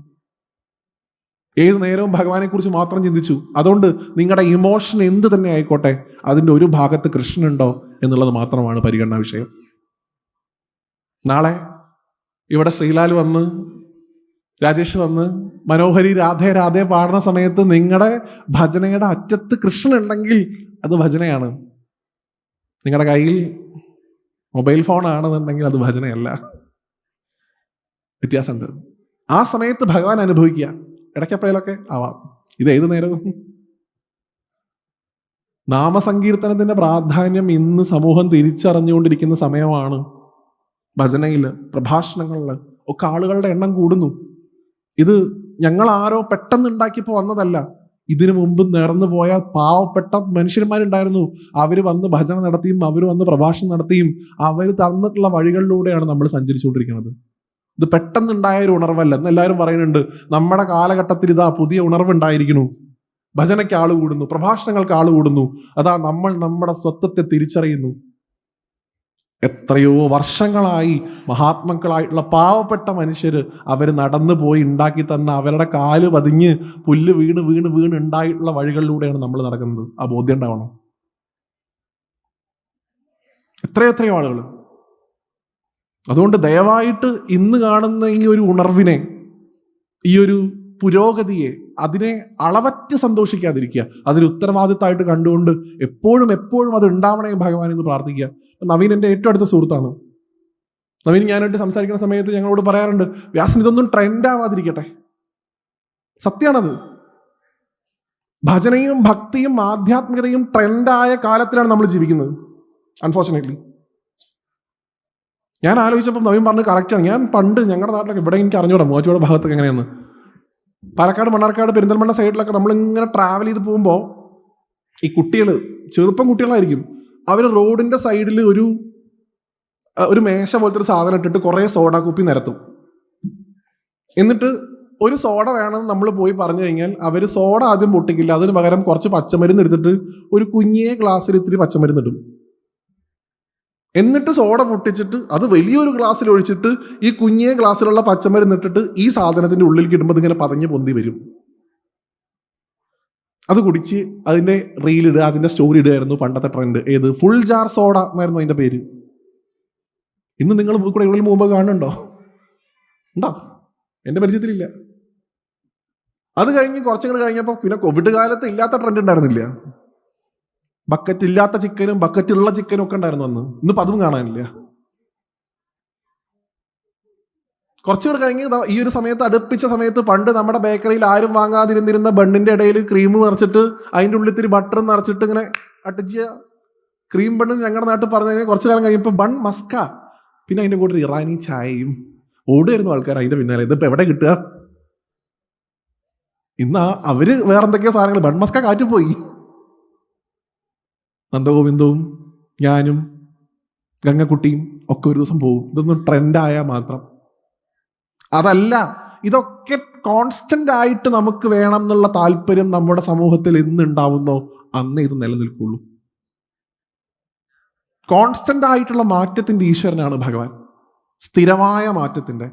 ഏത് നേരവും ഭഗവാനെ കുറിച്ച് മാത്രം ചിന്തിച്ചു. അതുകൊണ്ട് നിങ്ങളുടെ ഇമോഷൻ എന്ത് തന്നെ ആയിക്കോട്ടെ, അതിൻ്റെ ഒരു ഭാഗത്ത് കൃഷ്ണനുണ്ടോ എന്നുള്ളത് മാത്രമാണ് പരിഗണനാ വിഷയം. നാളെ ഇവിടെ ശ്രീലാൽ വന്ന്, രാജേഷ് വന്ന് മനോഹരി രാധേ രാധേ പാടുന്ന സമയത്ത് നിങ്ങളുടെ ഭജനയുടെ അറ്റത്ത് കൃഷ്ണൻ ഉണ്ടെങ്കിൽ അത് ഭജനയാണ്. നിങ്ങളുടെ കയ്യിൽ മൊബൈൽ ഫോൺ ആണെന്നുണ്ടെങ്കിൽ അത് ഭജനയല്ല. വ്യത്യാസമുണ്ട്. ആ സമയത്ത് ഭഗവാൻ അനുഭവിക്കുക. ഇടയ്ക്കെപ്പോഴേലൊക്കെ ആവാം. ഇത് ഏത് നേരവും. നാമസങ്കീർത്തനത്തിന്റെ പ്രാധാന്യം ഇന്ന് സമൂഹം തിരിച്ചറിഞ്ഞുകൊണ്ടിരിക്കുന്ന സമയമാണ്. ഭജനയിൽ, പ്രഭാഷണങ്ങളിൽ ഒക്കെ ആളുകളുടെ എണ്ണം കൂടുന്നു. ഇത് ഞങ്ങൾ ആരോ പെട്ടെന്ന് ഉണ്ടാക്കിയപ്പോൾ വന്നതല്ല. ഇതിനു മുമ്പ് നേർന്നു പോയ പാവപ്പെട്ട മനുഷ്യന്മാരുണ്ടായിരുന്നു. അവർ വന്ന് ഭജന നടത്തിയും അവർ വന്ന് പ്രഭാഷണം നടത്തിയും അവർ തന്നിട്ടുള്ള വഴികളിലൂടെയാണ് നമ്മൾ സഞ്ചരിച്ചുകൊണ്ടിരിക്കുന്നത്. ഇത് പെട്ടെന്നുണ്ടായ ഒരു ഉണർവല്ല. എന്ന് എല്ലാവരും പറയുന്നുണ്ട് നമ്മുടെ കാലഘട്ടത്തിൽ ഇതാ പുതിയ ഉണർവ് ഉണ്ടായിരിക്കുന്നു, ഭജനയ്ക്ക് ആള് കൂടുന്നു, പ്രഭാഷണങ്ങൾക്ക് ആള് കൂടുന്നു, അതാ നമ്മൾ നമ്മുടെ സ്വത്വത്തെ തിരിച്ചറിയുന്നു. എത്രയോ വർഷങ്ങളായി മഹാത്മാക്കളായിട്ടുള്ള പാവപ്പെട്ട മനുഷ്യര് അവർ നടന്നു പോയി ഉണ്ടാക്കി തന്ന അവരുടെ കാല് പതിഞ്ഞ് പുല്ല് വീണ് വീണ് വീണ് ഉണ്ടായിട്ടുള്ള വഴികളിലൂടെയാണ് നമ്മൾ നടക്കുന്നത്. ആ ബോധ്യം ഉണ്ടാവണം. എത്രയോ ആളുകൾ. അതുകൊണ്ട് ദയവായിട്ട് ഇന്ന് കാണുന്ന ഈ ഒരു ഉണർവിനെ, ഈ ഒരു പുരോഗതിയെ, അതിനെ അളവറ്റ് സന്തോഷിക്കാതിരിക്കുക. അതിന് ഉത്തരവാദിത്തമായിട്ട് കണ്ടുകൊണ്ട് എപ്പോഴും അത് ഉണ്ടാവണേ ഭഗവാൻ എന്ന് പ്രാർത്ഥിക്കുക. നവീൻ എൻ്റെ ഏറ്റവും അടുത്ത സുഹൃത്താണ്. നവീൻ ഞാനായിട്ട് സംസാരിക്കുന്ന സമയത്ത് ഞങ്ങളോട് പറയാറുണ്ട്, വ്യാസൻ ഇതൊന്നും ട്രെൻഡ് ആവാതിരിക്കട്ടെ. സത്യമാണത്. ഭജനയും ഭക്തിയും ആധ്യാത്മികതയും ട്രെൻഡായ കാലത്തിലാണ് നമ്മൾ ജീവിക്കുന്നത്. അൺഫോർച്ചുനേറ്റ്ലി ഞാൻ ആലോചിച്ചപ്പോൾ നവീൻ പറഞ്ഞ് കറക്റ്റാണ്. ഞാൻ പണ്ട് ഞങ്ങളുടെ നാട്ടിലൊക്കെ, ഇവിടെ എനിക്ക് അറിഞ്ഞൂടാ മൂവാറ്റുപുഴ ഭാഗത്തൊക്കെ എങ്ങനെയാന്ന്, പാലക്കാട്, മണ്ണാർക്കാട്, പെരിന്തൽമണ്ണ സൈഡിലൊക്കെ നമ്മളിങ്ങനെ ട്രാവൽ ചെയ്ത് പോകുമ്പോൾ ഈ കുട്ടികൾ, ചെറുപ്പം കുട്ടികളായിരിക്കും, അവർ റോഡിന്റെ സൈഡിൽ ഒരു മേശ പോലത്തെ ഒരു സാധനം ഇട്ടിട്ട് കുറേ സോഡ കുപ്പി നിരത്തും. എന്നിട്ട് ഒരു സോഡ വേണമെന്ന് നമ്മൾ പോയി പറഞ്ഞു കഴിഞ്ഞാൽ അവർ സോഡ ആദ്യം പൊട്ടിക്കില്ല, അതിന് പകരം കുറച്ച് പച്ചമരുന്ന് എടുത്തിട്ട് ഒരു കുഞ്ഞേ ഗ്ലാസ്സിൽ ഇത്തിരി പച്ചമരുന്ന് ഇടും. എന്നിട്ട് സോഡ പൊട്ടിച്ചിട്ട് അത് വലിയൊരു ഗ്ലാസ്സിൽ ഒഴിച്ചിട്ട് ഈ കുഞ്ഞേ ഗ്ലാസ്സിലുള്ള പച്ചമരുന്ന് ഇട്ടിട്ട് ഈ സാധനത്തിന്റെ ഉള്ളിലേക്ക് ഇടുമ്പോൾ ഇങ്ങനെ പതഞ്ഞ് പൊന്തി വരും. അത് കുടിച്ച് അതിന്റെ റീലിടുക, അതിന്റെ സ്റ്റോറി ഇടുകയായിരുന്നു പണ്ടത്തെ ട്രെൻഡ്. ഏത്? ഫുൾ ജാർ സോഡ എന്നായിരുന്നു അതിന്റെ പേര്. ഇന്ന് നിങ്ങൾ കൂടെ എവിടെയും മുമ്പ് കാണുന്നുണ്ടോ? ഉണ്ടോ? എന്റെ പരിചയത്തിലില്ല. അത് കഴിഞ്ഞ് കുറച്ചുകൂടെ കഴിഞ്ഞപ്പോൾ പിന്നെ കോവിഡ് കാലത്ത് ഇല്ലാത്ത ട്രെൻഡ് ഉണ്ടായിരുന്നില്ല. ബക്കറ്റ് ഇല്ലാത്ത ചിക്കനും ബക്കറ്റുള്ള ചിക്കനും ഒക്കെ ഉണ്ടായിരുന്നു അന്ന്. ഇന്നിപ്പോൾ അതും കാണാനില്ല. കുറച്ചുകൂടെ കഴിഞ്ഞ് ഈ ഒരു സമയത്ത്, അടുപ്പിച്ച സമയത്ത്, പണ്ട് നമ്മുടെ ബേക്കറിയിൽ ആരും വാങ്ങാതിരുന്നിരുന്ന ബണ്ണിന്റെ ഇടയിൽ ക്രീം നിറച്ചിട്ട് അതിൻ്റെ ഉള്ളിൽ ഇത്തിരി ബട്ടർ നിറച്ചിട്ട് ഇങ്ങനെ അട്ടിച്ച ക്രീം ബണ്ണ് ഞങ്ങളുടെ നാട്ടിൽ പറഞ്ഞു കഴിഞ്ഞാൽ കുറച്ചു കാലം കഴിയുമ്പോൾ ബൺ മസ്ക, പിന്നെ അതിൻ്റെ കൂടെ ഇറാനി ചായയും ഓടുമായിരുന്നു ആൾക്കാർ അതിന്റെ പിന്നാലെ. ഇതിപ്പോൾ എവിടെ കിട്ടുക? ഇന്ന് അവര് വേറെന്തൊക്കെയോ സാധനങ്ങൾ, ബൺ മസ്ക കാറ്റുപോയി. നന്ദഗോവിന്ദവും ഞാനും ഗംഗക്കുട്ടിയും ഒക്കെ ഒരു ദിവസം പോകും. ഇതൊന്നും ട്രെൻഡായാൽ മാത്രം. അതല്ല, ഇതൊക്കെ കോൺസ്റ്റന്റ് ആയിട്ട് നമുക്ക് വേണം എന്നുള്ള താല്പര്യം നമ്മുടെ സമൂഹത്തിൽ എന്ന് ഉണ്ടാവുന്നോ അന്നേ ഇത് നിലനിൽക്കുള്ളൂ. കോൺസ്റ്റന്റ് ആയിട്ടുള്ള മാറ്റത്തിന്റെ ഈശ്വരനാണ് ഭഗവാൻ, സ്ഥിരമായ മാറ്റത്തിന്റെ.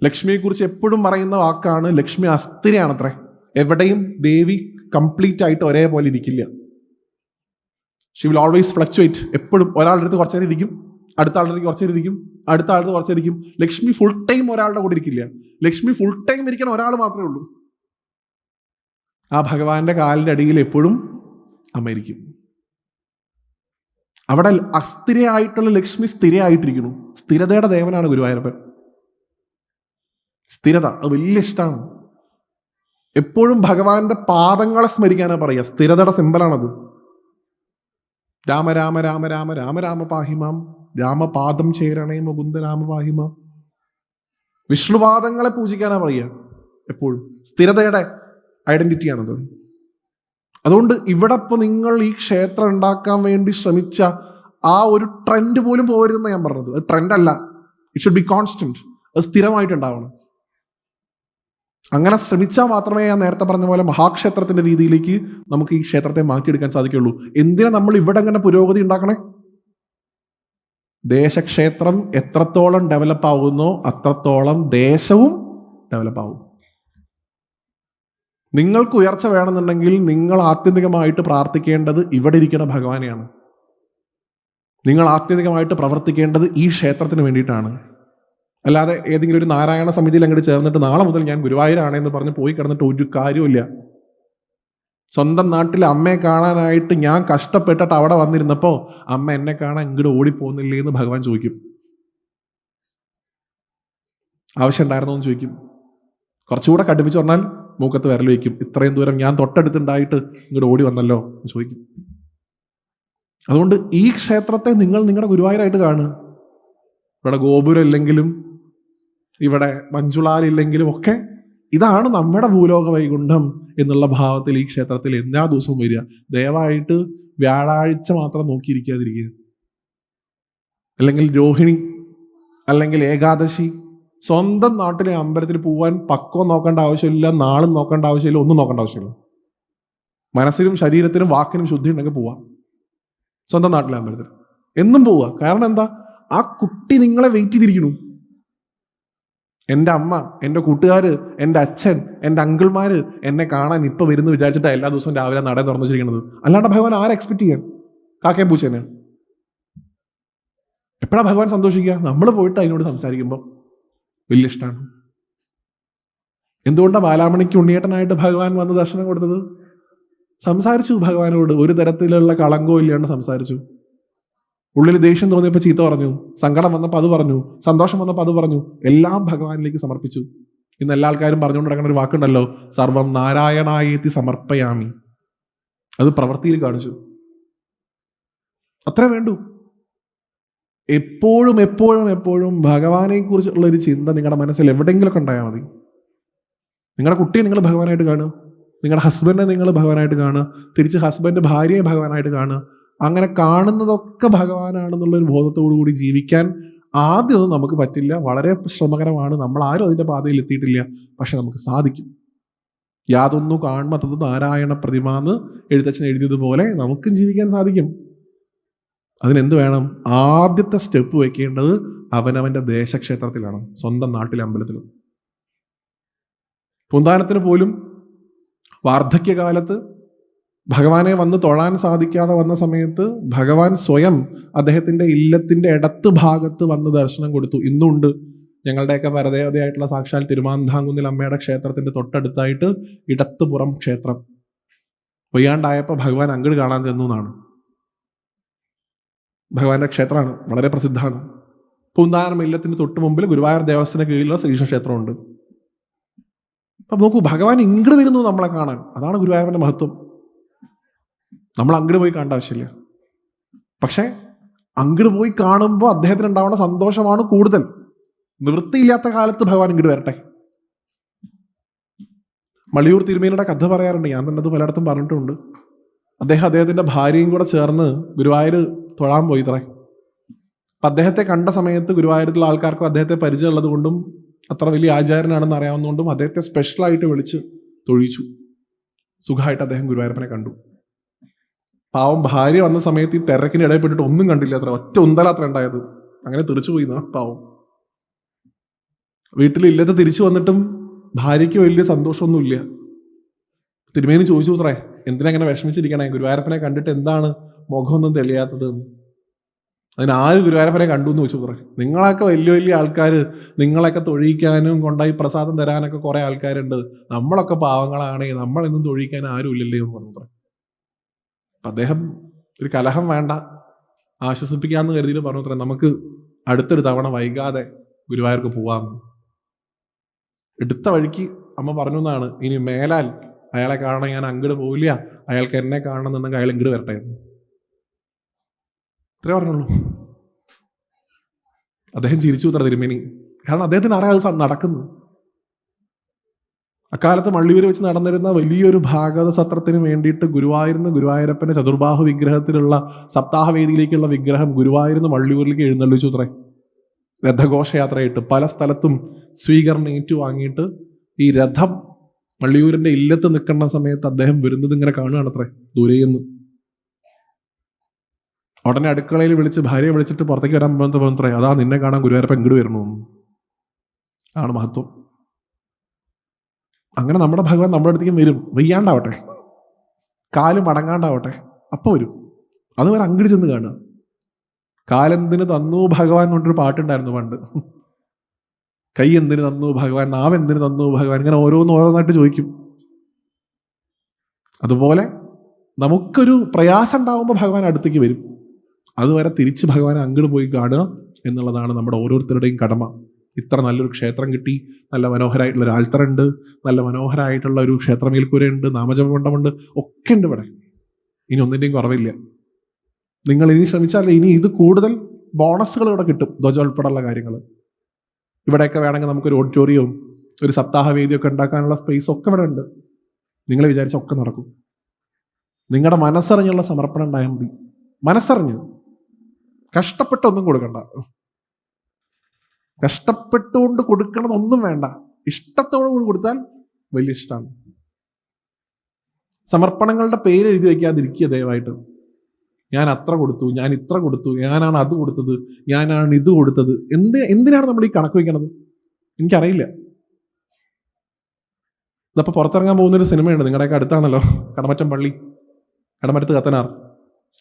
ലക്ഷ്മിയെക്കുറിച്ച് എപ്പോഴും പറയുന്ന വാക്കാണ്, ലക്ഷ്മി അസ്ഥിരയാണത്രേ. എവിടെയും ദേവി കംപ്ലീറ്റ് ആയിട്ട് ഒരേപോലെ ഇരിക്കില്ല. She will always fluctuate. എപ്പോഴും ഒരാളുടെ അടുത്ത് കുറച്ചു നേരം ഇരിക്കും, അടുത്ത ആളുടെ അടുത്ത് കുറച്ചു നേരം ഇരിക്കും, അടുത്ത ആളുടെ കുറച്ചു നേരം ഇരിക്കും. ലക്ഷ്മി ഫുൾ ടൈം ഒരാളുടെ കൂടെ ഇരിക്കില്ല. ലക്ഷ്മി ഫുൾ ടൈം ഇരിക്കാൻ ഒരാൾ മാത്രമേ ഉള്ളൂ. ആ ഭഗവാന്റെ കാലിന്റെ അടിയിൽ എപ്പോഴും അമ്മ ഇരിക്കും. അവിടെ അസ്ഥിരയായിട്ടുള്ള ലക്ഷ്മി സ്ഥിരയായിട്ടിരിക്കുന്നു. സ്ഥിരതയുടെ ദേവനാണ് ഗുരുവായൂരപ്പൻ. സ്ഥിരത അത് വലിയ ഇഷ്ടമാണ്. എപ്പോഴും ഭഗവാന്റെ പാദങ്ങളെ സ്മരിക്കാനാണ് പറയുക. സ്ഥിരതയുടെ സിമ്പലാണത്. രാമ രാമ രാമ രാമ രാമ രാമ പാഹിമാം, രാമപാദം ചേരണേ മുകുന്ദ രാമ പാഹിമാം. വിഷ്ണുപാദങ്ങളെ പൂജിക്കാനാ പറയുക എപ്പോഴും. സ്ഥിരതയുടെ ഐഡന്റിറ്റിയാണത്. അതുകൊണ്ട് ഇവിടെ ഇപ്പൊ നിങ്ങൾ ഈ ക്ഷേത്രം ഉണ്ടാക്കാൻ വേണ്ടി ശ്രമിച്ച ആ ഒരു ട്രെൻഡ് പോലും പോരുതെന്ന് ഞാൻ പറഞ്ഞത്. അത് ട്രെൻഡ് അല്ല, ഇറ്റ് ഷുഡ് ബി കോൺസ്റ്റന്റ്. അത് സ്ഥിരമായിട്ടുണ്ടാവണം. അങ്ങനെ ശ്രമിച്ചാൽ മാത്രമേ ഞാൻ നേരത്തെ പറഞ്ഞ പോലെ മഹാക്ഷേത്രത്തിന്റെ രീതിയിലേക്ക് നമുക്ക് ഈ ക്ഷേത്രത്തെ മാറ്റിയെടുക്കാൻ സാധിക്കുള്ളൂ. എന്തിനാ നമ്മൾ ഇവിടെ അങ്ങനെ പുരോഗതി ഉണ്ടാക്കണേ? ദേശക്ഷേത്രം എത്രത്തോളം ഡെവലപ്പ് ആവുന്നോ അത്രത്തോളം ദേശവും ഡെവലപ്പ് ആവും. നിങ്ങൾക്ക് ഉയർച്ച വേണമെന്നുണ്ടെങ്കിൽ നിങ്ങൾ ആത്യന്തികമായിട്ട് പ്രാർത്ഥിക്കേണ്ടത് ഇവിടെ ഇരിക്കുന്ന ഭഗവാനെയാണ്. നിങ്ങൾ ആത്യന്തികമായിട്ട് പ്രവർത്തിക്കേണ്ടത് ഈ ക്ഷേത്രത്തിന് വേണ്ടിയിട്ടാണ്. അല്ലാതെ ഏതെങ്കിലും ഒരു നാരായണ സമിതിയിൽ അങ്ങോട്ട് ചേർന്നിട്ട് നാളെ മുതൽ ഞാൻ ഗുരുവായൂരാണെന്ന് പറഞ്ഞ് പോയി കിടന്നിട്ട് ഒരു കാര്യമില്ല. സ്വന്തം നാട്ടിൽ അമ്മയെ കാണാനായിട്ട് ഞാൻ കഷ്ടപ്പെട്ടിട്ട് അവിടെ വന്നിരുന്നപ്പോൾ അമ്മ എന്നെ കാണാൻ ഇങ്ങോട്ട് ഓടിപ്പോകുന്നില്ലേ എന്ന് ഭഗവാൻ ചോദിക്കും. ആവശ്യം ഉണ്ടായിരുന്നോ എന്ന് ചോദിക്കും. കുറച്ചുകൂടെ കടുപ്പിച്ച് പറഞ്ഞാൽ മൂക്കത്ത് വിരൽ വയ്ക്കും. ഇത്രയും ദൂരം ഞാൻ തൊട്ടടുത്തുണ്ടായിട്ട് ഇങ്ങോട്ട് ഓടി വന്നല്ലോ എന്ന് ചോദിക്കും. അതുകൊണ്ട് ഈ ക്ഷേത്രത്തെ നിങ്ങൾ നിങ്ങളുടെ ഗുരുവായൂരായിട്ട് കാണുക. ഇവിടെ ഗോപുരം ഇല്ലെങ്കിലും ഇവിടെ മഞ്ജുളാലില്ലെങ്കിലും ഒക്കെ ഇതാണ് നമ്മുടെ ഭൂലോക വൈകുണ്ഠം എന്നുള്ള ഭാവത്തിൽ ഈ ക്ഷേത്രത്തിൽ എല്ലാ ദിവസവും വരിക. ദയവായിട്ട് വ്യാഴാഴ്ച മാത്രം നോക്കിയിരിക്കാതിരിക്കുക, അല്ലെങ്കിൽ രോഹിണി, അല്ലെങ്കിൽ ഏകാദശി. സ്വന്തം നാട്ടിലെ അമ്പലത്തിൽ പോവാൻ പക്വം നോക്കേണ്ട ആവശ്യമില്ല, നാളും നോക്കേണ്ട ആവശ്യമില്ല, ഒന്നും നോക്കേണ്ട ആവശ്യമില്ല. മനസ്സിനും ശരീരത്തിനും വാക്കിനും ശുദ്ധി ഉണ്ടെങ്കിൽ പോവാം സ്വന്തം നാട്ടിലെ അമ്പലത്തിൽ, എന്നും പോവുക. കാരണം എന്താ? ആ കുട്ടി നിങ്ങളെ വെയിറ്റ് ചെയ്തിരിക്കുന്നു. എൻ്റെ അമ്മ, എൻ്റെ കൂട്ടുകാര്, എൻ്റെ അച്ഛൻ, എൻ്റെ അങ്കിൾമാര് എന്നെ കാണാൻ ഇപ്പൊ വരുന്നു വിചാരിച്ചിട്ടാണ് എല്ലാ ദിവസവും രാവിലെ നട തുറന്നു വെച്ചിരിക്കുന്നത്. അല്ലാണ്ട് ഭഗവാൻ ആരെ എക്സ്പെക്ട് ചെയ്യാൻ? കാക്കയും പൂച്ചേനെ. എപ്പോഴാ ഭഗവാൻ സന്തോഷിക്കുക? നമ്മൾ പോയിട്ട് അതിനോട് സംസാരിക്കുമ്പോൾ വലിയ ഇഷ്ടമാണ്. എന്തുകൊണ്ടാണ് ബാലാമണിക്ക് ഉണ്ണിയേട്ടനായിട്ട് ഭഗവാൻ വന്ന് ദർശനം കൊടുത്തത്? സംസാരിച്ചു ഭഗവാനോട്, ഒരു തരത്തിലുള്ള കളങ്കവും ഇല്ലാണ്ട് സംസാരിച്ചു. ഉള്ളിൽ ദേഷ്യം തോന്നിയപ്പോൾ ചീത്ത പറഞ്ഞു, സങ്കടം വന്നപ്പോൾ അത് പറഞ്ഞു, സന്തോഷം വന്നപ്പോൾ അത് പറഞ്ഞു, എല്ലാം ഭഗവാനിലേക്ക് സമർപ്പിച്ചു. ഇന്ന് എല്ലാ ആൾക്കാരും പറഞ്ഞുകൊണ്ട് നടക്കുന്ന ഒരു വാക്കുണ്ടല്ലോ, സർവം നാരായണായേതി സമർപ്പയാമി. അത് പ്രവൃത്തിയിൽ കാണിച്ചു. അത്രേ വേണ്ടൂ. എപ്പോഴും എപ്പോഴും എപ്പോഴും ഭഗവാനെ കുറിച്ചുള്ള ഒരു ചിന്ത നിങ്ങളുടെ മനസ്സിൽ എവിടെയെങ്കിലുമൊക്കെ ഉണ്ടായാൽ മതി. നിങ്ങളുടെ കുട്ടിയെ നിങ്ങൾ ഭഗവാനായിട്ട് കാണുക, നിങ്ങളുടെ ഹസ്ബൻഡിനെ നിങ്ങൾ ഭഗവാനായിട്ട് കാണുക, തിരിച്ച് ഹസ്ബൻഡ് ഭാര്യയെ ഭഗവാനായിട്ട് കാണുക. അങ്ങനെ കാണുന്നതൊക്കെ ഭഗവാനാണെന്നുള്ളൊരു ബോധത്തോടു കൂടി ജീവിക്കാൻ ആദ്യമൊന്നും നമുക്ക് പറ്റില്ല, വളരെ ശ്രമകരമാണ്. നമ്മൾ ആരും അതിൻ്റെ പാതയിൽ എത്തിയിട്ടില്ല, പക്ഷെ നമുക്ക് സാധിക്കും. യാതൊന്നു കാണുന്നത് നാരായണ പ്രതിമാന്ന് എഴുത്തച്ഛൻ എഴുതിയതുപോലെ നമുക്കും ജീവിക്കാൻ സാധിക്കും. അതിനെന്ത് വേണം? ആദ്യത്തെ സ്റ്റെപ്പ് വെക്കേണ്ടത് അവനവൻ്റെ ദേശക്ഷേത്രത്തിലാണ്, സ്വന്തം നാട്ടിലെ അമ്പലത്തിലും. പൂന്താനത്തിന് പോലും വാർദ്ധക്യകാലത്ത് ഭഗവാനെ വന്ന് തൊഴാൻ സാധിക്കാതെ വന്ന സമയത്ത് ഭഗവാൻ സ്വയം അദ്ദേഹത്തിൻ്റെ ഇല്ലത്തിൻ്റെ ഇടത്ത് ഭാഗത്ത് വന്ന് ദർശനം കൊടുത്തു. ഇന്നുണ്ട് ഞങ്ങളുടെയൊക്കെ പരദേവതയായിട്ടുള്ള സാക്ഷാൽ തിരുമാന്താംകുന്നിൽ അമ്മയുടെ ക്ഷേത്രത്തിൻ്റെ തൊട്ടടുത്തായിട്ട് ഇടത്തുപുറം ക്ഷേത്രം. വയ്യാണ്ടായപ്പോൾ ഭഗവാൻ അങ്ങട് കാണാൻ ചെന്നു എന്നാണ്. ഭഗവാന്റെ ക്ഷേത്രമാണ്, വളരെ പ്രസിദ്ധമാണ്. പൂന്താനം ഇല്ലത്തിന് തൊട്ട് മുമ്പിൽ ഗുരുവായൂർ ദേവസ്ഥത്തിന് കീഴിലുള്ള ശ്രീകൃഷ്ണ ക്ഷേത്രമുണ്ട്. അപ്പം നോക്കൂ, ഭഗവാൻ ഇങ്ങട് വരുന്നു നമ്മളെ കാണാൻ. അതാണ് ഗുരുവായൂരിന്റെ മഹത്വം. നമ്മൾ അങ്ങട് പോയി കാണേണ്ട ആവശ്യമില്ല. പക്ഷെ അങ്ങട് പോയി കാണുമ്പോൾ അദ്ദേഹത്തിന് ഉണ്ടാവുന്ന സന്തോഷമാണ് കൂടുതൽ. നിവൃത്തിയില്ലാത്ത കാലത്ത് ഭഗവാൻ ഇങ്ങോട്ട് വരട്ടെ. മള്ളിയൂർ തിരുമേനിയുടെ കഥ പറയാറുണ്ട്, ഞാൻ തന്നെ അത് പലയിടത്തും പറഞ്ഞിട്ടുണ്ട്. അദ്ദേഹത്തിന്റെ ഭാര്യയും കൂടെ ചേർന്ന് ഗുരുവായൂർ തൊഴാൻ പോയി ഇത്രേ. അപ്പം അദ്ദേഹത്തെ കണ്ട സമയത്ത് ഗുരുവായൂരിലുള്ള ആൾക്കാർക്കും അദ്ദേഹത്തെ പരിചയമുള്ളത് കൊണ്ടും അത്ര വലിയ ആചാര്യനാണെന്ന് അറിയാവുന്നതുകൊണ്ടും അദ്ദേഹത്തെ സ്പെഷ്യലായിട്ട് വിളിച്ച് തൊഴിച്ചു. സുഖമായിട്ട് അദ്ദേഹം ഗുരുവായൂരപ്പനെ കണ്ടു. പാവം ഭാര്യ വന്ന സമയത്ത് ഈ തിരക്കിന് ഇടയിൽപ്പെട്ടിട്ട് ഒന്നും കണ്ടില്ല, അത്ര ഒറ്റ ഉന്തലാത്ര ഉണ്ടായത്. അങ്ങനെ തിരിച്ചു പോയി പാവം. വീട്ടിലില്ലത്ത് തിരിച്ചു വന്നിട്ടും ഭാര്യയ്ക്ക് വലിയ സന്തോഷമൊന്നുമില്ല. തിരുമേനി ചോദിച്ചു അത്രേ, എന്തിനാ അങ്ങനെ വിഷമിച്ചിരിക്കണേ? ഗുരുവായൂരപ്പനെ കണ്ടിട്ട് എന്താണ് മുഖമൊന്നും തെളിയാത്തത്? അതിന് ആര് ഗുരുവായൂരപ്പനെ കണ്ടു എന്ന് ചോദിച്ചു അത്രേ. നിങ്ങളൊക്കെ വലിയ വലിയ ആൾക്കാർ, നിങ്ങളൊക്കെ തൊഴിക്കാനും കൊണ്ടായി പ്രസാദം തരാനൊക്കെ കുറെ ആൾക്കാരുണ്ട്, നമ്മളൊക്കെ പാവങ്ങളാണേ, നമ്മളെന്നും തൊഴിക്കാൻ ആരും ഇല്ലല്ലേ എന്ന് പറഞ്ഞു. അദ്ദേഹം ഒരു കലഹം വേണ്ട, ആശ്വസിപ്പിക്കാമെന്ന് കരുതിയിട്ട് പറഞ്ഞു അത്ര, നമുക്ക് അടുത്തൊരു തവണ വൈകാതെ ഗുരുവായൂർക്ക് പോവാം. എടുത്ത വഴിക്ക് അമ്മ പറഞ്ഞു എന്നാണ്, ഇനി മേലാൽ അയാളെ കാണാൻ ഞാൻ അങ്ങോട്ട് പോവില്ല, അയാൾക്ക് എന്നെ കാണണമെന്നുണ്ടെങ്കിൽ അയാൾ ഇങ്ങോട്ട് വരട്ടെ. ഇത്രേ പറഞ്ഞുള്ളൂ. അദ്ദേഹം ചിരിച്ചു ഉത്തര തിരുമേനി. കാരണം അദ്ദേഹത്തിന് അറിയാം അത് നടക്കുന്നു. അക്കാലത്ത് മള്ളിയൂർ വെച്ച് നടന്നിരുന്ന വലിയൊരു ഭാഗവത സത്രത്തിന് വേണ്ടിയിട്ട് ഗുരുവായൂരിന്ന് ഗുരുവായൂരപ്പന്റെ ചതുർബാഹു വിഗ്രഹത്തിലുള്ള സപ്താഹവേദിയിലേക്കുള്ള വിഗ്രഹം ഗുരുവായൂരിന്ന് മള്ളിയൂരിലേക്ക് എഴുന്നള്ളിച്ചു അത്രേ. രഥഘോഷയാത്രയായിട്ട് പല സ്ഥലത്തും സ്വീകരണം ഏറ്റുവാങ്ങിയിട്ട് ഈ രഥം മള്ളിയൂരിന്റെ ഇല്ലത്ത് നിൽക്കുന്ന സമയത്ത് അദ്ദേഹം വരുന്നത് ഇങ്ങനെ കാണുകയാണത്രേ ദൂരെയെന്ന്. ഉടനെ അടുക്കളയിൽ വിളിച്ച് ഭാര്യയെ വിളിച്ചിട്ട് പുറത്തേക്ക് വരാൻ പറഞ്ഞത്രേ, അതാ നിന്നെ കാണാൻ ഗുരുവായൂരപ്പൻ ഇങ്ങോട്ട് വരണു. ആണ് മഹത്വം. അങ്ങനെ നമ്മുടെ ഭഗവാൻ നമ്മുടെ അടുത്തേക്കും വരും. വയ്യാണ്ടാവട്ടെ, കാല് മടങ്ങാണ്ടാവട്ടെ, അപ്പം വരും. അതുവരെ അങ്ങോട്ട് ചെന്ന് കാണുക. കാലെന്തിന് തന്നു ഭഗവാൻ കൊണ്ടൊരു പാട്ടുണ്ടായിരുന്നു പണ്ട്. കൈ എന്തിന് തന്നു ഭഗവാൻ, നാവ് എന്തിന് തന്നു ഭഗവാൻ, ഇങ്ങനെ ഓരോന്നായിട്ട് ചോദിക്കും. അതുപോലെ നമുക്കൊരു പ്രയാസം ഉണ്ടാവുമ്പോൾ ഭഗവാൻ അടുത്തേക്ക് വരും. അതുവരെ തിരിച്ച് ഭഗവാനെ അങ്ങോട്ട് പോയി കാണുക എന്നുള്ളതാണ് നമ്മുടെ ഓരോരുത്തരുടെയും കടമ. ഇത്ര നല്ലൊരു ക്ഷേത്രം കിട്ടി, നല്ല മനോഹരമായിട്ടുള്ള ഒരു ആൽത്തറുണ്ട്, നല്ല മനോഹരമായിട്ടുള്ള ഒരു ക്ഷേത്രമേൽക്കൂരയുണ്ട്, നാമജപമണ്ഡപമുണ്ട്, ഒക്കെ ഉണ്ട് ഇവിടെ. ഇനി ഒന്നിൻ്റെയും കുറവില്ല. നിങ്ങൾ ഇനി ശ്രമിച്ചാൽ ഇനി ഇത് കൂടുതൽ ബോണസുകൾ ഇവിടെ കിട്ടും. ധ്വജ ഉൾപ്പെടെയുള്ള കാര്യങ്ങൾ ഇവിടെയൊക്കെ വേണമെങ്കിൽ നമുക്കൊരു ഓഡിറ്റോറിയവും ഒരു സപ്താഹവേദിയൊക്കെ ഉണ്ടാക്കാനുള്ള സ്പേസ് ഒക്കെ ഇവിടെ ഉണ്ട്. നിങ്ങൾ വിചാരിച്ചൊക്കെ നടക്കും. നിങ്ങളുടെ മനസ്സറിഞ്ഞുള്ള സമർപ്പണം ഉണ്ടായാൽ മതി. മനസ്സറിഞ്ഞ്, കഷ്ടപ്പെട്ടൊന്നും കൊടുക്കണ്ട. കഷ്ടപ്പെട്ടുകൊണ്ട് കൊടുക്കണതൊന്നും വേണ്ട. ഇഷ്ടത്തോടു കൂടി കൊടുത്താൽ വലിയ ഇഷ്ടമാണ്. സമർപ്പണങ്ങളുടെ പേര് എഴുതി വയ്ക്കാതിരിക്കുക ദയവായിട്ട്. ഞാൻ അത്ര കൊടുത്തു, ഞാൻ ഇത്ര കൊടുത്തു, ഞാനാണ് അത് കൊടുത്തത്, ഞാനാണ് ഇത് കൊടുത്തത്. എന്തിനാണ് നമ്മൾ ഈ കണക്ക് വയ്ക്കണത്? എനിക്കറിയില്ല. ഇതപ്പോൾ പുറത്തിറങ്ങാൻ പോകുന്നൊരു സിനിമയുണ്ട്, നിങ്ങളുടെയൊക്കെ അടുത്താണല്ലോ, കടമറ്റം പള്ളി, കടമറ്റത്ത് കത്തനാർ.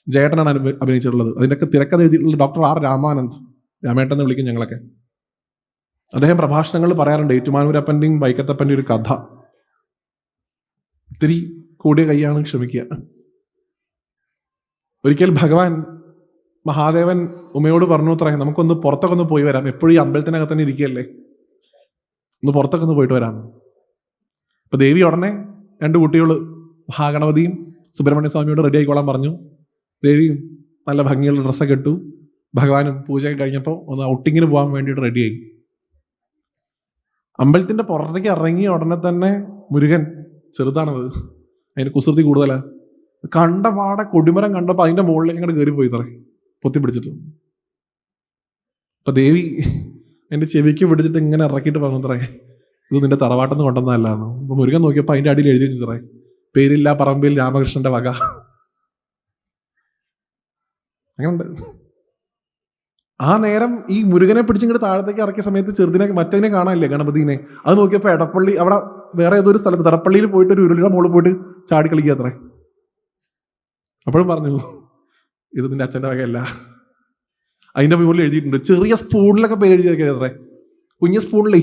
ജയേട്ടനാണ് അഭിനയിച്ചിട്ടുള്ളത്. അതിൻ്റെയൊക്കെ തിരക്കഥ എഴുതിയിട്ടുള്ളത് ഡോക്ടർ ആർ രാമാനന്ദ്, രാമേട്ടൻ എന്ന് വിളിക്കും ഞങ്ങളൊക്കെ. അദ്ദേഹം പ്രഭാഷണങ്ങളിൽ പറയാറുണ്ട് ഏറ്റുമാനൂരപ്പൻ്റെയും വൈക്കത്തപ്പൻ്റെയും ഒരു കഥ. ഇത്തിരി കൂടിയ കൈയാണ്, ക്ഷമിക്കുക. ഒരിക്കൽ ഭഗവാൻ മഹാദേവൻ ഉമയോട് പറഞ്ഞു അത്രേ, നമുക്കൊന്ന് പുറത്തൊക്കെ ഒന്ന് പോയി വരാം, എപ്പോഴും ഈ അമ്പലത്തിനകത്ത് തന്നെ ഇരിക്കുകയല്ലേ, ഒന്ന് പുറത്തൊക്കെ ഒന്ന് പോയിട്ട് വരാം. അപ്പൊ ദേവി ഉടനെ 2 കുട്ടികൾ മഹാഗണപതിയും സുബ്രഹ്മണ്യ സ്വാമിയോട് റെഡി ആയിക്കോളാൻ പറഞ്ഞു. ദേവിയും നല്ല ഭംഗിയുള്ള ഡ്രസ്സൊക്കെ ഇട്ടു. ഭഗവാനും പൂജയൊക്കെ കഴിഞ്ഞപ്പോൾ ഒന്ന് ഔട്ടിങ്ങിന് പോകാൻ വേണ്ടിയിട്ട് റെഡിയായി. അമ്പലത്തിന്റെ പുറത്തേക്ക് ഇറങ്ങിയ ഉടനെ തന്നെ മുരുകൻ, ചെറുതാണത്, അതിന് കുസൃതി കൂടുതലാ, കണ്ട പാടെ കൊടിമരം കണ്ടപ്പോൾ അതിന്റെ മുകളിലേക്ക് ഇങ്ങോട്ട് കയറി പോയി തറേ പൊത്തിപ്പിടിച്ചിട്ട്. അപ്പൊ ദേവി എന്റെ ചെവിക്ക് പിടിച്ചിട്ട് ഇങ്ങനെ ഇറക്കിയിട്ട് പറഞ്ഞു തറേ, ഇത് നിന്റെ തറവാട്ടെന്ന് കൊണ്ടുവന്നതല്ലാന്ന്. അപ്പൊ മുരുകൻ നോക്കിയപ്പോൾ അതിന്റെ അടിയിൽ എഴുതി വെച്ചു തറേ, പേരില്ല പറമ്പിൽ രാമകൃഷ്ണന്റെ വക. അങ്ങനെയുണ്ട്. ആ നേരം ഈ മുരുകനെ പിടിച്ചിങ്ങോട്ട് താഴത്തേക്ക് ഇറക്കിയ സമയത്ത് ചെറുതിനെ, മറ്റതിനെ കാണാനില്ലേ, ഗണപതിനെ. അത് നോക്കിയപ്പോൾ എടപ്പള്ളി, അവിടെ വേറെ ഏതൊരു സ്ഥലത്ത് തടപ്പള്ളിയിൽ പോയിട്ട് ഒരു ഉരുളിയുടെ മുകളിൽ പോയിട്ട് ചാടി കളിക്കുക അത്രേ. അപ്പോഴും പറഞ്ഞു, ഇത് നിന്റെ അച്ഛൻ്റെ വകയല്ല. അതിന്റെ മുകളിൽ എഴുതിയിട്ടുണ്ട്, ചെറിയ സ്പൂണിലൊക്കെ പേര് എഴുതിയൊക്കെ അത്രേ, കുഞ്ഞ സ്പൂണിലേ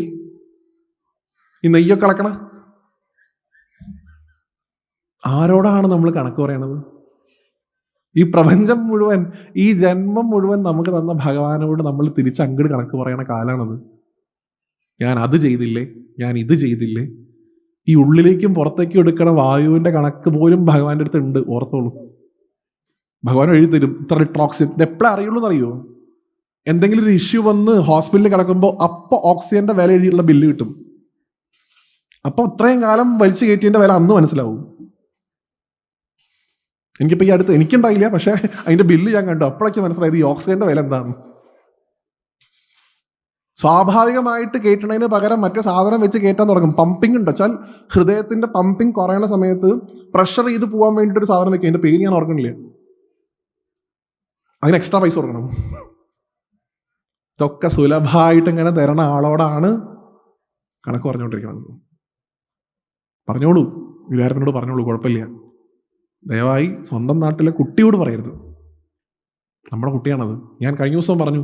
ഈ നെയ്യൊക്കെ കളക്കണ. ആരോടാണ് നമ്മൾ കണക്ക് പറയണത്? ഈ പ്രപഞ്ചം മുഴുവൻ, ഈ ജന്മം മുഴുവൻ നമുക്ക് തന്ന ഭഗവാനോട് നമ്മൾ തിരിച്ചങ്ങട് കണക്ക് പറയണ കാലാണത്. ഞാൻ അത് ചെയ്തില്ലേ, ഞാൻ ഇത് ചെയ്തില്ലേ. ഈ ഉള്ളിലേക്കും പുറത്തേക്കും എടുക്കണ വായുവിന്റെ കണക്ക് പോലും ഭഗവാന്റെ അടുത്ത് ഉണ്ട്, ഓർത്തോളൂ. ഭഗവാൻ എഴുതി തരും, ഇത്ര ലിറ്റർ ഓക്സിജൻ. ഇത് എപ്പോഴും അറിയുള്ളൂ എന്നറിയോ? എന്തെങ്കിലും ഒരു ഇഷ്യൂ വന്ന് ഹോസ്പിറ്റലിൽ കിടക്കുമ്പോൾ അപ്പോൾ ഓക്സിജന്റെ വില എഴുതിയിട്ടുള്ള ബില്ല് കിട്ടും. അപ്പൊ ഇത്രയും കാലം വലിച്ചു കയറ്റിയതിന്റെ വില അന്ന് മനസ്സിലാവും. എനിക്കിപ്പോൾ ഈ അടുത്ത് എനിക്കുണ്ടായില്ല, പക്ഷെ അതിന്റെ ബില്ല് ഞാൻ കണ്ടു, അപ്പോഴൊക്കെ മനസ്സിലായത് ഈ ഓക്സിജന്റെ വില എന്താണ്. സ്വാഭാവികമായിട്ട് കയറ്റണതിന് പകരം മറ്റേ സാധനം വെച്ച് കയറ്റാൻ തുടങ്ങും. പമ്പിങ് ഉണ്ട് വെച്ചാൽ ഹൃദയത്തിന്റെ പമ്പിങ് കുറയണ സമയത്ത് പ്രഷർ ചെയ്ത് പോകാൻ വേണ്ടിയിട്ട് ഒരു സാധനം വെക്കുക. അതിന്റെ പേര് ഞാൻ ഓർക്കണില്ല. അതിന് എക്സ്ട്രാ പൈസ കൊടുക്കണം. ഇതൊക്കെ സുലഭമായിട്ട് ഇങ്ങനെ തരണ ആളോടാണ് കണക്ക് പറഞ്ഞുകൊണ്ടിരിക്കുന്നത്. പറഞ്ഞോളൂ, ഗുരുവായൂരപ്പനോട് പറഞ്ഞോളൂ, കുഴപ്പമില്ല. ദയവായി സ്വന്തം നാട്ടിലെ കുട്ടിയോട് പറയരുത്. നമ്മുടെ കുട്ടിയാണത്. ഞാൻ കഴിഞ്ഞ ദിവസം പറഞ്ഞു,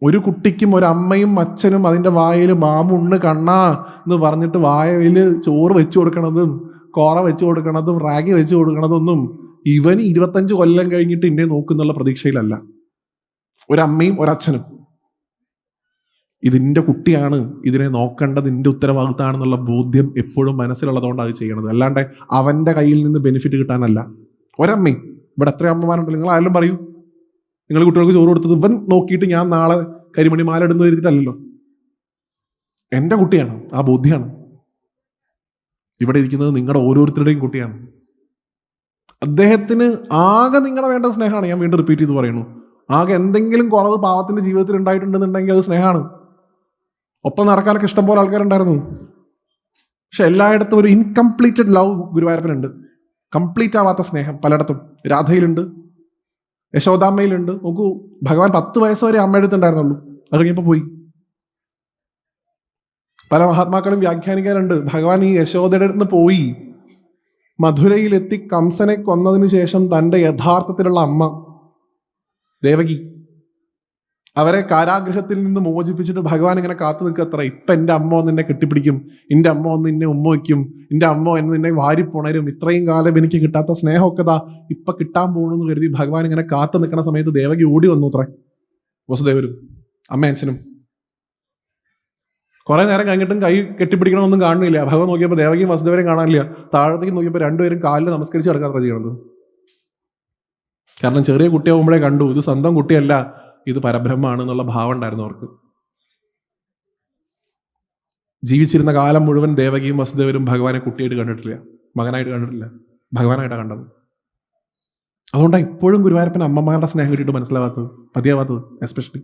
ഒരു കുട്ടിക്കും ഒരമ്മയും അച്ഛനും അതിൻ്റെ വായിൽ മാമുണ്ണ് കണ്ണാ എന്ന് പറഞ്ഞിട്ട് വായയിൽ ചോറ് വെച്ചു കൊടുക്കണതും കോറ വെച്ചു കൊടുക്കണതും റാഗി വെച്ചു കൊടുക്കണതൊന്നും ഇവന് 25 കൊല്ലം കഴിഞ്ഞിട്ട് ഇന്നെ നോക്കുന്നുള്ള പ്രതീക്ഷയിലല്ല. ഒരമ്മയും ഒരച്ഛനും ഇതിൻ്റെ കുട്ടിയാണ്, ഇതിനെ നോക്കേണ്ടത് ഇതിൻ്റെ ഉത്തരവാദിത്തമാണെന്നുള്ള ബോധ്യം എപ്പോഴും മനസ്സിലുള്ളതുകൊണ്ടാണ് അത് ചെയ്യണത്. അല്ലാണ്ട് അവൻ്റെ കയ്യിൽ നിന്ന് ബെനിഫിറ്റ് കിട്ടാനല്ല. ഒരമ്മയും, ഇവിടെ എത്ര അമ്മമാരുണ്ട്, നിങ്ങൾ ആരെങ്കിലും പറയൂ, നിങ്ങൾ കുട്ടികൾക്ക് ചോറ് കൊടുത്തത് ഇവൻ നോക്കിയിട്ട് ഞാൻ നാളെ കരിമണി മാല ഇടുന്ന കരുതിയിട്ടല്ലല്ലോ. എൻ്റെ കുട്ടിയാണ്, ആ ബോധ്യമാണ്. ഇവിടെ ഇരിക്കുന്നത് നിങ്ങളുടെ ഓരോരുത്തരുടെയും കുട്ടിയാണ്. അദ്ദേഹത്തിന് ആകെ നിങ്ങളുടെ വേണ്ട സ്നേഹമാണ്. ഞാൻ വീണ്ടും റിപ്പീറ്റ് ചെയ്ത് പറയുന്നു, ആകെ എന്തെങ്കിലും കുറവ് പാവത്തിന്റെ ജീവിതത്തിൽ ഉണ്ടായിട്ടുണ്ടെന്നുണ്ടെങ്കിൽ അത് സ്നേഹമാണ്. ഒപ്പം നടക്കാനൊക്കെ ഇഷ്ടംപോലെ ആൾക്കാരുണ്ടായിരുന്നു. പക്ഷെ എല്ലായിടത്തും ഒരു ഇൻകംപ്ലീറ്റഡ് ലവ് ഗുരുവായൂരപ്പനുണ്ട്. കംപ്ലീറ്റ് ആവാത്ത സ്നേഹം പലയിടത്തും. രാധയിലുണ്ട്, യശോദാമ്മയിലുണ്ട്. നോക്കൂ, ഭഗവാൻ 10 വയസ്സ് വരെ അമ്മയുടെ അടുത്തുണ്ടായിരുന്നുള്ളൂ, അത് കഴിഞ്ഞപ്പോൾ പോയി. പല മഹാത്മാക്കളും വ്യാഖ്യാനിക്കാറുണ്ട്, ഭഗവാൻ ഈ യശോദയുടെ അടുത്ത് നിന്ന് പോയി മധുരയിലെത്തി കംസനെ കൊന്നതിന് ശേഷം തൻ്റെ യഥാർത്ഥത്തിലുള്ള അമ്മ ദേവകി, അവരെ കാരാഗ്രഹത്തിൽ നിന്ന് മോചിപ്പിച്ചിട്ട് ഭഗവാൻ ഇങ്ങനെ കാത്തു നിൽക്കത്ര. ഇപ്പം എൻ്റെ അമ്മ ഒന്ന് എന്നെ കെട്ടിപ്പിടിക്കും, എൻ്റെ അമ്മ ഒന്ന് നിന്നെ ഉമ്മ വയ്ക്കും, എൻ്റെ അമ്മ എന്ന് നിന്നെ വാരിപ്പുണരും, ഇത്രയും കാലം എനിക്ക് കിട്ടാത്ത സ്നേഹമൊക്കെ ദാ ഇപ്പം കിട്ടാൻ പോകണമെന്ന് കരുതി ഭഗവാൻ ഇങ്ങനെ കാത്തു നിൽക്കുന്ന സമയത്ത് ദേവകി ഓടി വന്നു അത്ര. വസുദേവരും അമ്മ അച്ഛനും കുറെ നേരം കഴിഞ്ഞിട്ടും കൈ കെട്ടിപ്പിടിക്കണമെന്നൊന്നും കാണുന്നില്ല. ഭഗവാൻ നോക്കിയപ്പോൾ ദേവകിയും വസുദേവരെയും കാണാനില്ല. താഴത്തേക്ക് നോക്കിയപ്പോൾ രണ്ടുപേരും കാലിൽ നമസ്കരിച്ച് കിടക്കാത്ര ചെയ്യണത്. കാരണം ചെറിയ കുട്ടിയാകുമ്പോഴേ കണ്ടു ഇത് സ്വന്തം കുട്ടിയല്ല, ഇത് പരബ്രഹ്മാണ് എന്നുള്ള ഭാവം ഉണ്ടായിരുന്നു അവർക്ക്. ജീവിച്ചിരുന്ന കാലം മുഴുവൻ ദേവകിയും വസുദേവരും ഭഗവാനെ കുട്ടിയായിട്ട് കണ്ടിട്ടില്ല, മകനായിട്ട് കണ്ടിട്ടില്ല, ഭഗവാനായിട്ടാണ് കണ്ടത്. അതുകൊണ്ടാണ് ഇപ്പോഴും ഗുരുവായൂരപ്പൻ അമ്മമാരുടെ സ്നേഹം കിട്ടിയിട്ട് മനസ്സിലാവാത്തത്, മതിയാവാത്തത്. എസ്പെഷ്യലി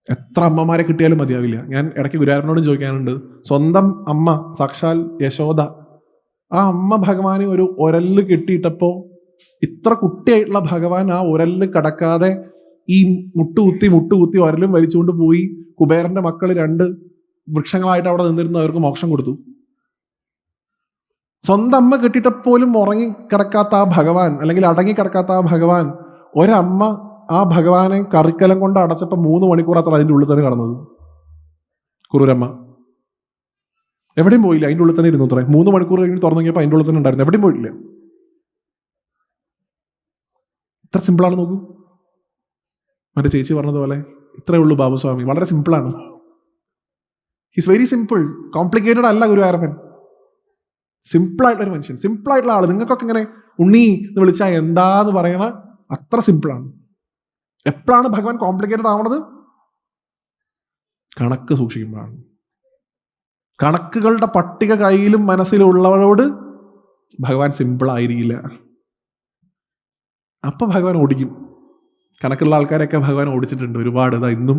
എത്ര അമ്മമാരെ കിട്ടിയാലും മതിയാവില്ല. ഞാൻ ഇടയ്ക്ക് ഗുരുവായൂരപ്പനോട് ചോദിക്കാനുണ്ട്, സ്വന്തം അമ്മ സാക്ഷാൽ യശോദ, ആ അമ്മ ഭഗവാന് ഒരു ഒരല് കെട്ടിയിട്ടപ്പോ ഇത്ര കുട്ടിയായിട്ടുള്ള ഭഗവാൻ ആ ഒരല് കടക്കാതെ ഈ മുട്ടുകുത്തി ഒരലും വലിച്ചുകൊണ്ട് പോയി കുബേരന്റെ മക്കൾ 2 വൃക്ഷങ്ങളായിട്ട് അവിടെ നിന്നിരുന്നു അവർക്ക് മോക്ഷം കൊടുത്തു. സ്വന്തം അമ്മ കെട്ടിയിട്ടപ്പോലും ഉറങ്ങി കിടക്കാത്ത ആ ഭഗവാൻ, അല്ലെങ്കിൽ അടങ്ങി കിടക്കാത്ത ആ ഭഗവാൻ, ഒരമ്മ ആ ഭഗവാനെ കറിക്കലം കൊണ്ട് അടച്ചപ്പോ 3 മണിക്കൂർ അത്ര അതിൻ്റെ ഉള്ളിൽ തന്നെ കടന്നത്. കുറൂരമ്മ എവിടെയും പോയില്ല, അതിൻ്റെ ഉള്ളിൽ തന്നെ ഇരുന്നു. അത്രേ 3 മണിക്കൂർ കഴിഞ്ഞ് തുറന്നു നോക്കിയപ്പോൾ അതിൻ്റെ ഉള്ളിൽ തന്നെ ഉണ്ടായിരുന്നു, എവിടെയും പോയില്ല. ഇത്ര സിമ്പിളാണ് നോക്കൂ. മറ്റേ ചേച്ചി പറഞ്ഞതുപോലെ ഇത്രയേ ഉള്ളൂ ബാബുസ്വാമി, വളരെ സിമ്പിളാണ്. ഹിസ് വെരി സിമ്പിൾ, കോംപ്ലിക്കേറ്റഡ് അല്ല ഗുരുവായൂരപ്പൻ. സിമ്പിളായിട്ടൊരു മനുഷ്യൻ, സിമ്പിളായിട്ടുള്ള ആള്. നിങ്ങൾക്കൊക്കെ ഇങ്ങനെ ഉണ്ണി എന്ന് വിളിച്ചാൽ എന്താന്ന് പറയണ അത്ര സിമ്പിളാണ്. എപ്പോഴാണ് ഭഗവാൻ കോംപ്ലിക്കേറ്റഡ് ആവണത്? കണക്ക് സൂക്ഷിക്കുമ്പോഴാണ്. കണക്കുകളുടെ പട്ടിക കയ്യിലും മനസ്സിലുള്ളവരോട് ഭഗവാൻ സിമ്പിൾ ആയിരിക്കില്ല. അപ്പൊ ഭഗവാൻ ഓടിക്കും. കണക്കുള്ള ആൾക്കാരൊക്കെ ഭഗവാൻ ഓടിച്ചിട്ടുണ്ട് ഒരുപാട്. ഇതാ ഇന്നും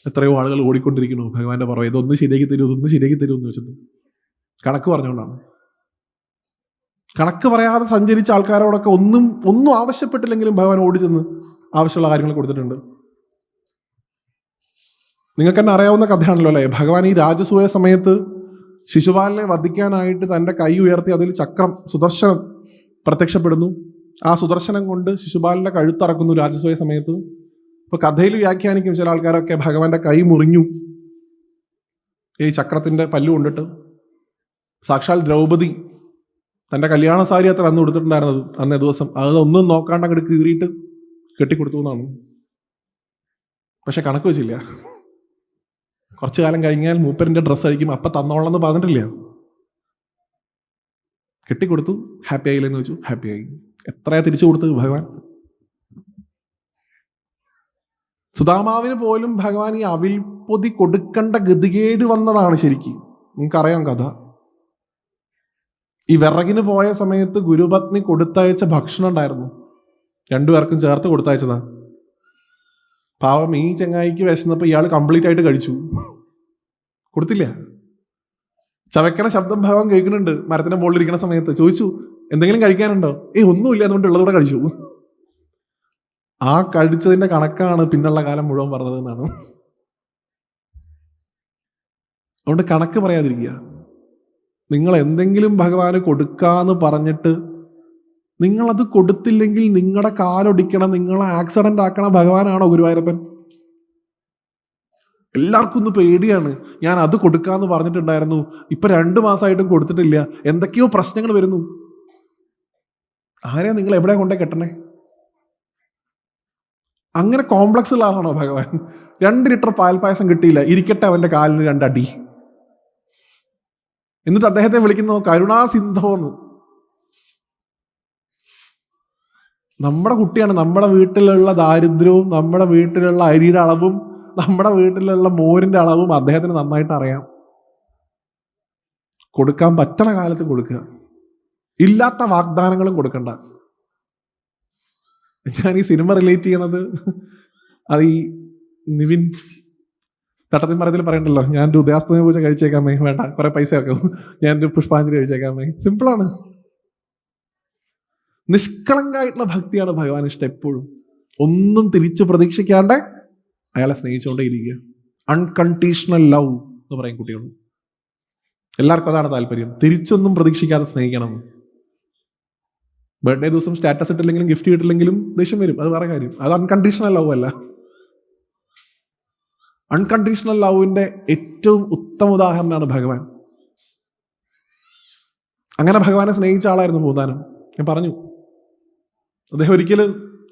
എത്രയോ ആളുകൾ ഓടിക്കൊണ്ടിരിക്കുന്നു ഭഗവാന്റെ പുറമെ, ഇതൊന്ന് ശരിയാക്കി തരൂ, ഇതൊന്ന് ശരിയാക്കി തരൂ എന്ന് വെച്ചിട്ട്. കണക്ക് പറഞ്ഞുകൊണ്ടാണ്. കണക്ക് പറയാതെ സഞ്ചരിച്ച ആൾക്കാരോടൊക്കെ ഒന്നും ആവശ്യപ്പെട്ടില്ലെങ്കിലും ഭഗവാൻ ഓടിച്ചെന്ന് ആവശ്യമുള്ള കാര്യങ്ങൾ കൊടുത്തിട്ടുണ്ട്. നിങ്ങൾക്ക് തന്നെ അറിയാവുന്ന കഥയാണല്ലോ അല്ലേ? ഭഗവാൻ ഈ രാജസൂയ സമയത്ത് ശിശുപാലനെ വധിക്കാനായിട്ട് തൻ്റെ കൈ ഉയർത്തി അതിൽ ചക്രം, സുദർശനം പ്രത്യക്ഷപ്പെടുന്നു. ആ സുദർശനം കൊണ്ട് ശിശുപാലന്റെ കഴുത്തറക്കുന്നു രാജസൂയ സമയത്ത്. ഇപ്പൊ കഥയിൽ വ്യാഖ്യാനിക്കും ചില ആൾക്കാരൊക്കെ ഭഗവാന്റെ കൈ മുറിഞ്ഞു ഈ ചക്രത്തിന്റെ പല്ലു കൊണ്ടിട്ട്. സാക്ഷാൽ ദ്രൗപദി തന്റെ കല്യാണ സാരി അത്ര അന്ന് കൊടുത്തിട്ടുണ്ടായിരുന്നത് അന്നേ ദിവസം, അതൊന്നും നോക്കാണ്ട് അങ്ങോട്ട് കീറിയിട്ട് കെട്ടിക്കൊടുത്തു എന്നാണ്. പക്ഷെ കണക്ക് വെച്ചില്ല. കുറച്ചു കാലം കഴിഞ്ഞാൽ മൂപ്പരിന്റെ ഡ്രസ്സ് അഴിക്കും, അപ്പൊ തന്നോളെന്ന് പറഞ്ഞിട്ടില്ല. കെട്ടിക്കൊടുത്തു, ഹാപ്പി ആയില്ലെന്ന് വെച്ചു, ഹാപ്പി ആയി. എത്രയാ തിരിച്ചു കൊടുത്തത് ഭഗവാൻ? സുദാമാവിന് പോലും ഭഗവാൻ ഈ അവിൽപ്പൊതി കൊടുക്കേണ്ട ഗതികേട് വന്നതാണ് ശരിക്കും. നിങ്ങൾക്കറിയാം കഥ. ഈ വിറകിന് പോയ സമയത്ത് ഗുരുപത്നി കൊടുത്തയച്ച ഭക്ഷണം ഉണ്ടായിരുന്നു, 2 പേർക്കും ചേർത്ത് കൊടുത്തയച്ചതാ. പാവം ഈ ചങ്ങായിക്ക് വിശന്നപ്പോ ഇയാൾ കംപ്ലീറ്റ് ആയിട്ട് കഴിച്ചു, കൊടുത്തില്ല. ചവയ്ക്കണ ശബ്ദം ഭഗവാൻ കേൾക്കുന്നുണ്ട് മരത്തിന്റെ മുകളിൽ ഇരിക്കുന്ന സമയത്ത്. ചോദിച്ചു, എന്തെങ്കിലും കഴിക്കാനുണ്ടോ? ഒന്നുമില്ല, അതുകൊണ്ട് ഉള്ളതുകൂടെ കഴിച്ചു. ആ കഴിച്ചതിന്റെ കണക്കാണ് പിന്നുള്ള കാലം മുഴുവൻ പറഞ്ഞത് എന്നാണ്. അതുകൊണ്ട് കണക്ക് പറയാതിരിക്കുക. നിങ്ങൾ എന്തെങ്കിലും ഭഗവാന് കൊടുക്കാന്ന് പറഞ്ഞിട്ട് നിങ്ങളത് കൊടുത്തില്ലെങ്കിൽ നിങ്ങളുടെ കാലൊടിക്കണം, നിങ്ങളെ ആക്സിഡന്റ് ആക്കണ ഭഗവാനാണോ ഗുരുവായൂരപ്പൻ? എല്ലാവർക്കും ഒന്ന് പേടിയാണ്. ഞാൻ അത് കൊടുക്കാന്ന് പറഞ്ഞിട്ടുണ്ടായിരുന്നു, ഇപ്പൊ 2 മാസമായിട്ടും കൊടുത്തിട്ടില്ല, എന്തൊക്കെയോ പ്രശ്നങ്ങൾ വരുന്നു. ആരെയാ നിങ്ങൾ എവിടെ കൊണ്ടേ കെട്ടണേ? അങ്ങനെ കോംപ്ലക്സ് ഉള്ള ആളാണോ ഭഗവാൻ? 2 ലിറ്റർ പാൽപ്പായസം കിട്ടിയില്ല, ഇരിക്കട്ടെ അവന്റെ കാലിന് 2 അടി. എന്നിട്ട് അദ്ദേഹത്തെ വിളിക്കുന്നു കരുണാസിന്ധോന്ന്. നമ്മുടെ കുട്ടിയാണ്. നമ്മുടെ വീട്ടിലുള്ള ദാരിദ്ര്യവും നമ്മുടെ വീട്ടിലുള്ള അരിയുടെ അളവും നമ്മുടെ വീട്ടിലുള്ള മോരിന്റെ അളവും അദ്ദേഹത്തിന് നന്നായിട്ട് അറിയാം. കൊടുക്കാൻ പറ്റണ കാലത്ത് കൊടുക്കുക, ഇല്ലാത്ത വാഗ്ദാനങ്ങളും കൊടുക്കണ്ട. ഞാൻ ഈ സിനിമ റിലേറ്റ് ചെയ്യണത് അത് ഈ നിവിൻ തട്ടത്തിൻ മരത്തിൽ പറയണ്ടല്ലോ, ഞാനൊരു ഉദയാസ്തമയ പൂജ കഴിച്ചേക്കാമേ, വേണ്ട കുറെ പൈസ വെക്കും, ഞാനൊരു പുഷ്പാഞ്ജലി കഴിച്ചേക്കാമേ. സിമ്പിളാണ്. നിഷ്കളങ്കായിട്ടുള്ള ഭക്തിയാണ് ഭഗവാൻ ഇഷ്ടം. എപ്പോഴും ഒന്നും തിരിച്ചു പ്രതീക്ഷിക്കാണ്ട് അയാളെ സ്നേഹിച്ചുകൊണ്ടേ ഇരിക്കുക. അൺകണ്ടീഷണൽ ലവ് എന്ന് പറയും കുട്ടികൾ. എല്ലാവർക്കും അതാണ് താല്പര്യം, തിരിച്ചൊന്നും പ്രതീക്ഷിക്കാതെ സ്നേഹിക്കണം. ബർത്ത്ഡേ ദിവസം സ്റ്റാറ്റസ് ഇട്ടില്ലെങ്കിലും ഗിഫ്റ്റ് കിട്ടില്ലെങ്കിലും ദേഷ്യം വരും, അത് വേറെ കാര്യം. അത് അൺകണ്ടീഷണൽ ലവ് അല്ല. അൺകണ്ടീഷണൽ ലവിന്റെ ഏറ്റവും ഉത്തമ ഉദാഹരണമാണ് ഭഗവാൻ. അങ്ങനെ ഭഗവാനെ സ്നേഹിച്ച ആളായിരുന്നു പൂന്താനം. ഞാൻ പറഞ്ഞു, അദ്ദേഹം ഒരിക്കലും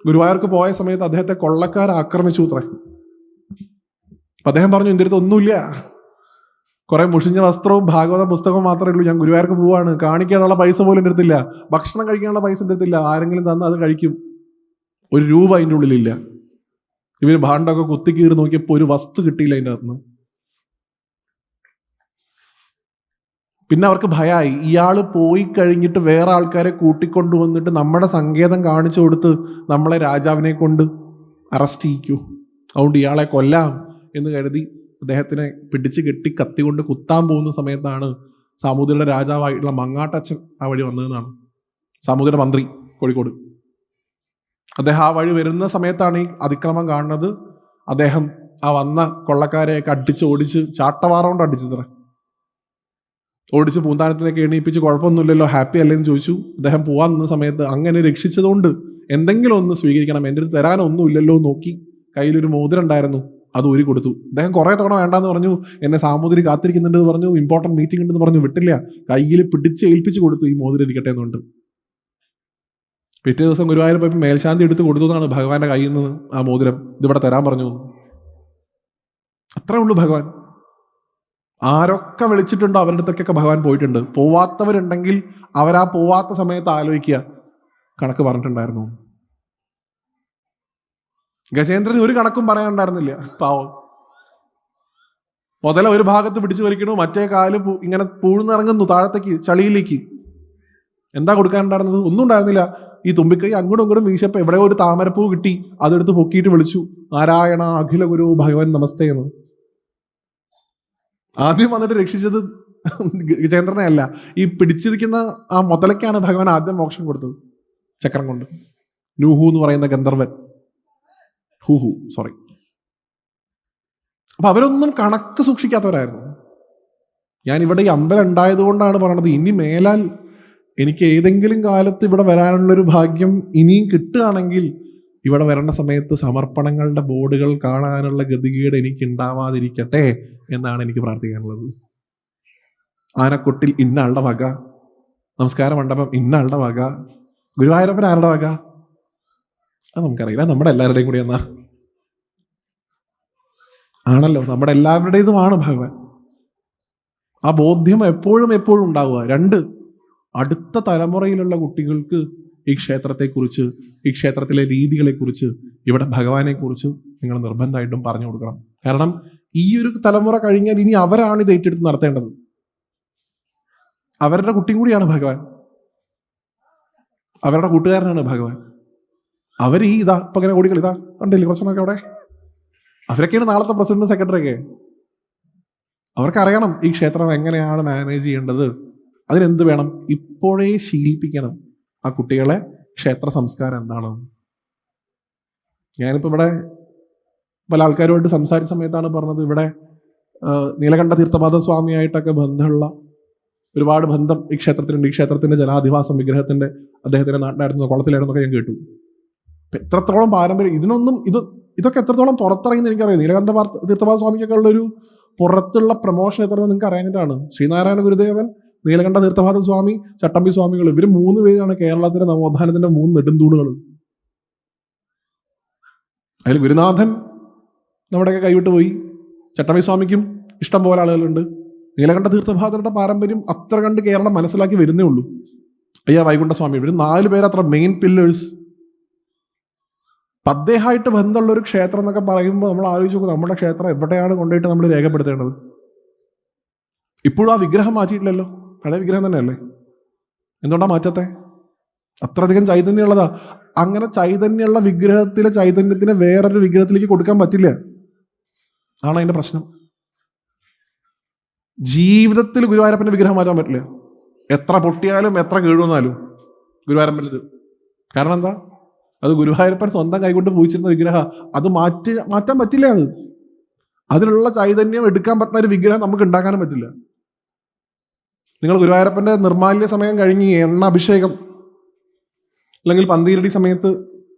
ഗുരുവായൂർക്ക് പോയ സമയത്ത് അദ്ദേഹത്തെ കൊള്ളക്കാർ ആക്രമിച്ചു അത്രേ. അപ്പൊ അദ്ദേഹം പറഞ്ഞു, എൻ്റെ അടുത്ത് ഒന്നുമില്ല, കുറെ മുഷിഞ്ഞ വസ്ത്രവും ഭാഗവത പുസ്തകവും മാത്രമേ ഉള്ളൂ, ഞാൻ ഗുരുവായൂർക്ക് പോവാണ്, കാണിക്കാനുള്ള പൈസ പോലും എൻ്റെ അടുത്തില്ല, ഭക്ഷണം കഴിക്കാനുള്ള പൈസ എൻ്റെ അടുത്തില്ല, ആരെങ്കിലും തന്നാൽ അത് കഴിക്കും, 1 രൂപ അതിൻ്റെ ഉള്ളിലില്ല. ഇവര് ഭാണ്ഡമൊക്കെ കുത്തിക്കീറി നോക്കിയപ്പോൾ ഒരു വസ്തു കിട്ടിയില്ല അതിൻ്റെ അകത്തുനിന്ന്. പിന്നെ അവർക്ക് ഭയമായി, ഇയാൾ പോയി കഴിഞ്ഞിട്ട് വേറെ ആൾക്കാരെ കൂട്ടിക്കൊണ്ടുവന്നിട്ട് നമ്മുടെ സങ്കേതം കാണിച്ചു കൊടുത്ത് നമ്മളെ രാജാവിനെ കൊണ്ട് അറസ്റ്റ് ചെയ്യിക്കൂ, അതുകൊണ്ട് ഇയാളെ കൊല്ലാം എന്ന് കരുതി അദ്ദേഹത്തിനെ പിടിച്ച് കെട്ടി കത്തി കൊണ്ട് കുത്താൻ പോകുന്ന സമയത്താണ് സാമൂതിരിയുടെ രാജാവായിട്ടുള്ള മങ്ങാട്ടച്ഛൻ ആ വഴി വന്നതെന്നാണ്. സാമൂതിരിയുടെ മന്ത്രി കോഴിക്കോട്. അദ്ദേഹം ആ വഴി വരുന്ന സമയത്താണ് ഈ അതിക്രമം കാണുന്നത്. അദ്ദേഹം ആ വന്ന കൊള്ളക്കാരെയൊക്കെ അടിച്ച് ഓടിച്ച് ചാട്ടവാറ കൊണ്ട് അടിച്ചത്ര ഓടിച്ച് പൂന്താനത്തിനൊക്കെ എണീപ്പിച്ച് കുഴപ്പമൊന്നുമില്ലല്ലോ, ഹാപ്പി അല്ലേന്ന് ചോദിച്ചു. അദ്ദേഹം പോകാൻ നിന്ന സമയത്ത് അങ്ങനെ രക്ഷിച്ചതുകൊണ്ട് എന്തെങ്കിലും ഒന്ന് സ്വീകരിക്കണം, എൻ്റെ അടുത്ത് തരാനൊന്നും ഇല്ലല്ലോ നോക്കി കയ്യിലൊരു മോതിരം ഉണ്ടായിരുന്നു, അത് ഊരി കൊടുത്തു. അദ്ദേഹം കുറേ തവണ വേണ്ടാന്ന് പറഞ്ഞു, എന്നെ സാമൂതിരി കാത്തിരിക്കുന്നുണ്ട് പറഞ്ഞു, ഇമ്പോർട്ടൻറ്റ് മീറ്റിംഗ് ഉണ്ടെന്ന് പറഞ്ഞു, വിട്ടില്ല. കയ്യിൽ പിടിച്ച് ഏൽപ്പിച്ച് കൊടുത്തു, ഈ മോതിരം ഇരിക്കട്ടെ എന്നുണ്ട്. പിറ്റേ ദിവസം ഗുരുവായൂർ പോയപ്പോൾ മേൽശാന്തി എടുത്ത് കൊടുത്തു എന്നാണ് ഭഗവാന്റെ കയ്യിൽ നിന്ന് ആ മോതിരം, ഇതിവിടെ തരാൻ പറഞ്ഞു. അത്രേ ഉള്ളൂ ഭഗവാൻ. ആരൊക്കെ വിളിച്ചിട്ടുണ്ടോ അവരുടെ അടുത്തൊക്കെ ഭഗവാൻ പോയിട്ടുണ്ട്. പോവാത്തവരുണ്ടെങ്കിൽ അവരാ പോവാത്ത സമയത്ത് ആലോചിക്കുക, കണക്ക് പറഞ്ഞിട്ടുണ്ടായിരുന്നു. ഗജേന്ദ്രന് ഒരു കണക്കും പറയാനുണ്ടായിരുന്നില്ല, പാവം. മുതല ഒരു ഭാഗത്ത് പിടിച്ചു വലിക്കണു, മറ്റേ കാല് ഇങ്ങനെ പൂഴ്ന്നിറങ്ങുന്നു താഴത്തേക്ക് ചളിയിലേക്ക്. എന്താ കൊടുക്കാനുണ്ടായിരുന്നത്? ഒന്നും ഉണ്ടായിരുന്നില്ല. ഈ തുമ്പിക്കൈ അങ്ങോട്ടും ഇങ്ങോട്ടും വീശപ്പോ എവിടെയോ ഒരു താമരപ്പൂ കിട്ടി, അതെടുത്ത് പൊക്കിയിട്ട് വിളിച്ചു, നാരായണ അഖില ഗുരു ഭഗവാൻ നമസ്തേ എന്ന്. ആദ്യം വന്നിട്ട് രക്ഷിച്ചത് ഗജേന്ദ്രനെ അല്ല, ഈ പിടിച്ചിരിക്കുന്ന ആ മുതലയ്ക്കാണ് ഭഗവാൻ ആദ്യം മോക്ഷം കൊടുത്തത് ചക്രം കൊണ്ട്. നൂഹു എന്ന് പറയുന്ന ഗന്ധർവൻ, സോറി. അപ്പൊ അവരൊന്നും കണക്ക് സൂക്ഷിക്കാത്തവരായിരുന്നു. ഞാൻ ഇവിടെ ഈ അമ്പലം ഉണ്ടായത് കൊണ്ടാണ് പറയണത്, ഇനി മേലാൽ എനിക്ക് ഏതെങ്കിലും കാലത്ത് ഇവിടെ വരാനുള്ളൊരു ഭാഗ്യം ഇനിയും കിട്ടുകയാണെങ്കിൽ ഇവിടെ വരേണ്ട സമയത്ത് സമർപ്പണങ്ങളുടെ ബോർഡുകൾ കാണാനുള്ള ഗതികേട് എനിക്ക് ഉണ്ടാവാതിരിക്കട്ടെ എന്നാണ് എനിക്ക് പ്രാർത്ഥിക്കാനുള്ളത്. ആനക്കൊട്ടിൽ ഇന്ന ആളുടെ വക, നമസ്കാര മണ്ഡപം ഇന്ന ആളുടെ വക, ഗുരുവായൂരപ്പൻ ആരുടെ വക അത് നമുക്കറിയില്ല, നമ്മുടെ എല്ലാവരുടെയും കൂടി എന്നാ ആണല്ലോ, നമ്മുടെ എല്ലാവരുടേതുമാണ് ഭഗവാൻ. ആ ബോധ്യം എപ്പോഴും എപ്പോഴും ഉണ്ടാവുക. രണ്ട്, അടുത്ത തലമുറയിലുള്ള കുട്ടികൾക്ക് ഈ ക്ഷേത്രത്തെക്കുറിച്ച്, ഈ ക്ഷേത്രത്തിലെ രീതികളെക്കുറിച്ച്, ഇവിടെ ഭഗവാനെക്കുറിച്ച് നിങ്ങൾ നിർബന്ധമായിട്ടും പറഞ്ഞു കൊടുക്കണം. കാരണം ഈ ഒരു തലമുറ കഴിഞ്ഞാൽ ഇനി അവരാണ് ഇത് ഏറ്റെടുത്ത് നടത്തേണ്ടത്. അവരുടെ കുട്ടിയും കൂടിയാണ് ഭഗവാൻ, അവരുടെ കൂട്ടുകാരനാണ് ഭഗവാൻ. അവർ ഈ ഇതാ ഇപ്പൊ ഇങ്ങനെ ഓടികൾ ഇതാ കണ്ടില്ലേ കുറച്ചൊക്കെ അവിടെ, അവരൊക്കെയാണ് നാളത്തെ പ്രസിഡന്റ് സെക്രട്ടറി ഒക്കെ. അവർക്കറിയണം ഈ ക്ഷേത്രം എങ്ങനെയാണ് മാനേജ് ചെയ്യേണ്ടത്, അതിനെന്ത് വേണം. ഇപ്പോഴേ ശീലിപ്പിക്കണം ആ കുട്ടികളെ ക്ഷേത്ര സംസ്കാരം എന്താണ്. ഞാനിപ്പോൾ ഇവിടെ പല ആൾക്കാരുമായിട്ട് സംസാരിച്ച സമയത്താണ് പറഞ്ഞത്, ഇവിടെ നീലകണ്ഠ തീർത്ഥപാദ സ്വാമിയായിട്ടൊക്കെ ബന്ധമുള്ള ഒരുപാട് ബന്ധം ഈ ക്ഷേത്രത്തിനുണ്ട്. ഈ ക്ഷേത്രത്തിന്റെ ജലാധിവാസം വിഗ്രഹത്തിന്റെ അദ്ദേഹത്തിന്റെ നാട്ടിലായിരുന്നു, കുളത്തിലായിരുന്നൊക്കെ ഞാൻ കേട്ടു. എത്രത്തോളം പാരമ്പര്യം ഇതിനൊന്നും ഇതൊക്കെ എത്രത്തോളം പുറത്തിറങ്ങുന്ന എനിക്കറിയാം. നീലകണ്ഠ തീർത്ഥപാദ സ്വാമിക്കൊക്കെ ഉള്ളൊരു പുറത്തുള്ള പ്രൊമോഷൻ എത്ര നിങ്ങൾക്ക് അറിയാനായിട്ടാണ്. ശ്രീനാരായണ ഗുരുദേവൻ, നീലകണ്ഠ തീർത്ഥപാദ സ്വാമി, ചട്ടമ്പി സ്വാമികൾ, ഇവർ 3 പേരാണ് കേരളത്തിലെ നവോത്ഥാനത്തിന്റെ 3 നെടുന്തൂണുകൾ. അതിൽ ഗുരുനാഥൻ നമ്മുടെയൊക്കെ കൈവിട്ട് പോയി. ചട്ടമ്പി സ്വാമിക്കും ഇഷ്ടം പോലെ ആളുകളുണ്ട്. നീലകണ്ഠ തീർത്ഥപാദരുടെ പാരമ്പര്യം അത്ര കണ്ട് കേരളം മനസ്സിലാക്കി വരുന്നേ ഉള്ളൂ. അയ്യാ വൈകുണ്ഠ സ്വാമി, ഇവർ 4 പേരത്ര മെയിൻ പില്ലേഴ്സ്. അദ്ദേഹമായിട്ട് ബന്ധമുള്ള ഒരു ക്ഷേത്രം എന്നൊക്കെ പറയുമ്പോൾ നമ്മൾ ആലോചിച്ച് നോക്കും, നമ്മുടെ ക്ഷേത്രം എവിടെയാണ് കൊണ്ടുപോയിട്ട് നമ്മൾ രേഖപ്പെടുത്തേണ്ടത്. ഇപ്പോഴും ആ വിഗ്രഹം മാറ്റിയിട്ടില്ലല്ലോ, പഴയ വിഗ്രഹം തന്നെയല്ലേ. എന്തുകൊണ്ടാ മാറ്റത്തെ? അത്രയധികം ചൈതന്യമുള്ളതാ. അങ്ങനെ ചൈതന്യമുള്ള വിഗ്രഹത്തിലെ ചൈതന്യത്തിനെ വേറൊരു വിഗ്രഹത്തിലേക്ക് കൊടുക്കാൻ പറ്റില്ല, ആണ് അതിന്റെ പ്രശ്നം. ജീവിതത്തിൽ ഗുരുവായൂരപ്പന്റെ വിഗ്രഹം മാറ്റാൻ പറ്റില്ല, എത്ര പൊട്ടിയാലും എത്ര കീഴുവന്നാലും ഗുരുവായൂരപ്പൻ്റെ. കാരണം എന്താ? അത് ഗുരുവായൂരപ്പൻ സ്വന്തം കൈകൊണ്ട് പൂജിച്ചിരുന്ന വിഗ്രഹ, അത് മാറ്റാൻ പറ്റില്ല. അതിനുള്ള ചൈതന്യം എടുക്കാൻ പറ്റുന്ന ഒരു വിഗ്രഹം നമുക്ക് ഉണ്ടാക്കാനും പറ്റില്ല. നിങ്ങൾ ഗുരുവായൂരപ്പന്റെ നിർമാല്യ സമയം കഴിഞ്ഞ് എണ്ണ അഭിഷേകം അല്ലെങ്കിൽ പന്തീരടി സമയത്ത്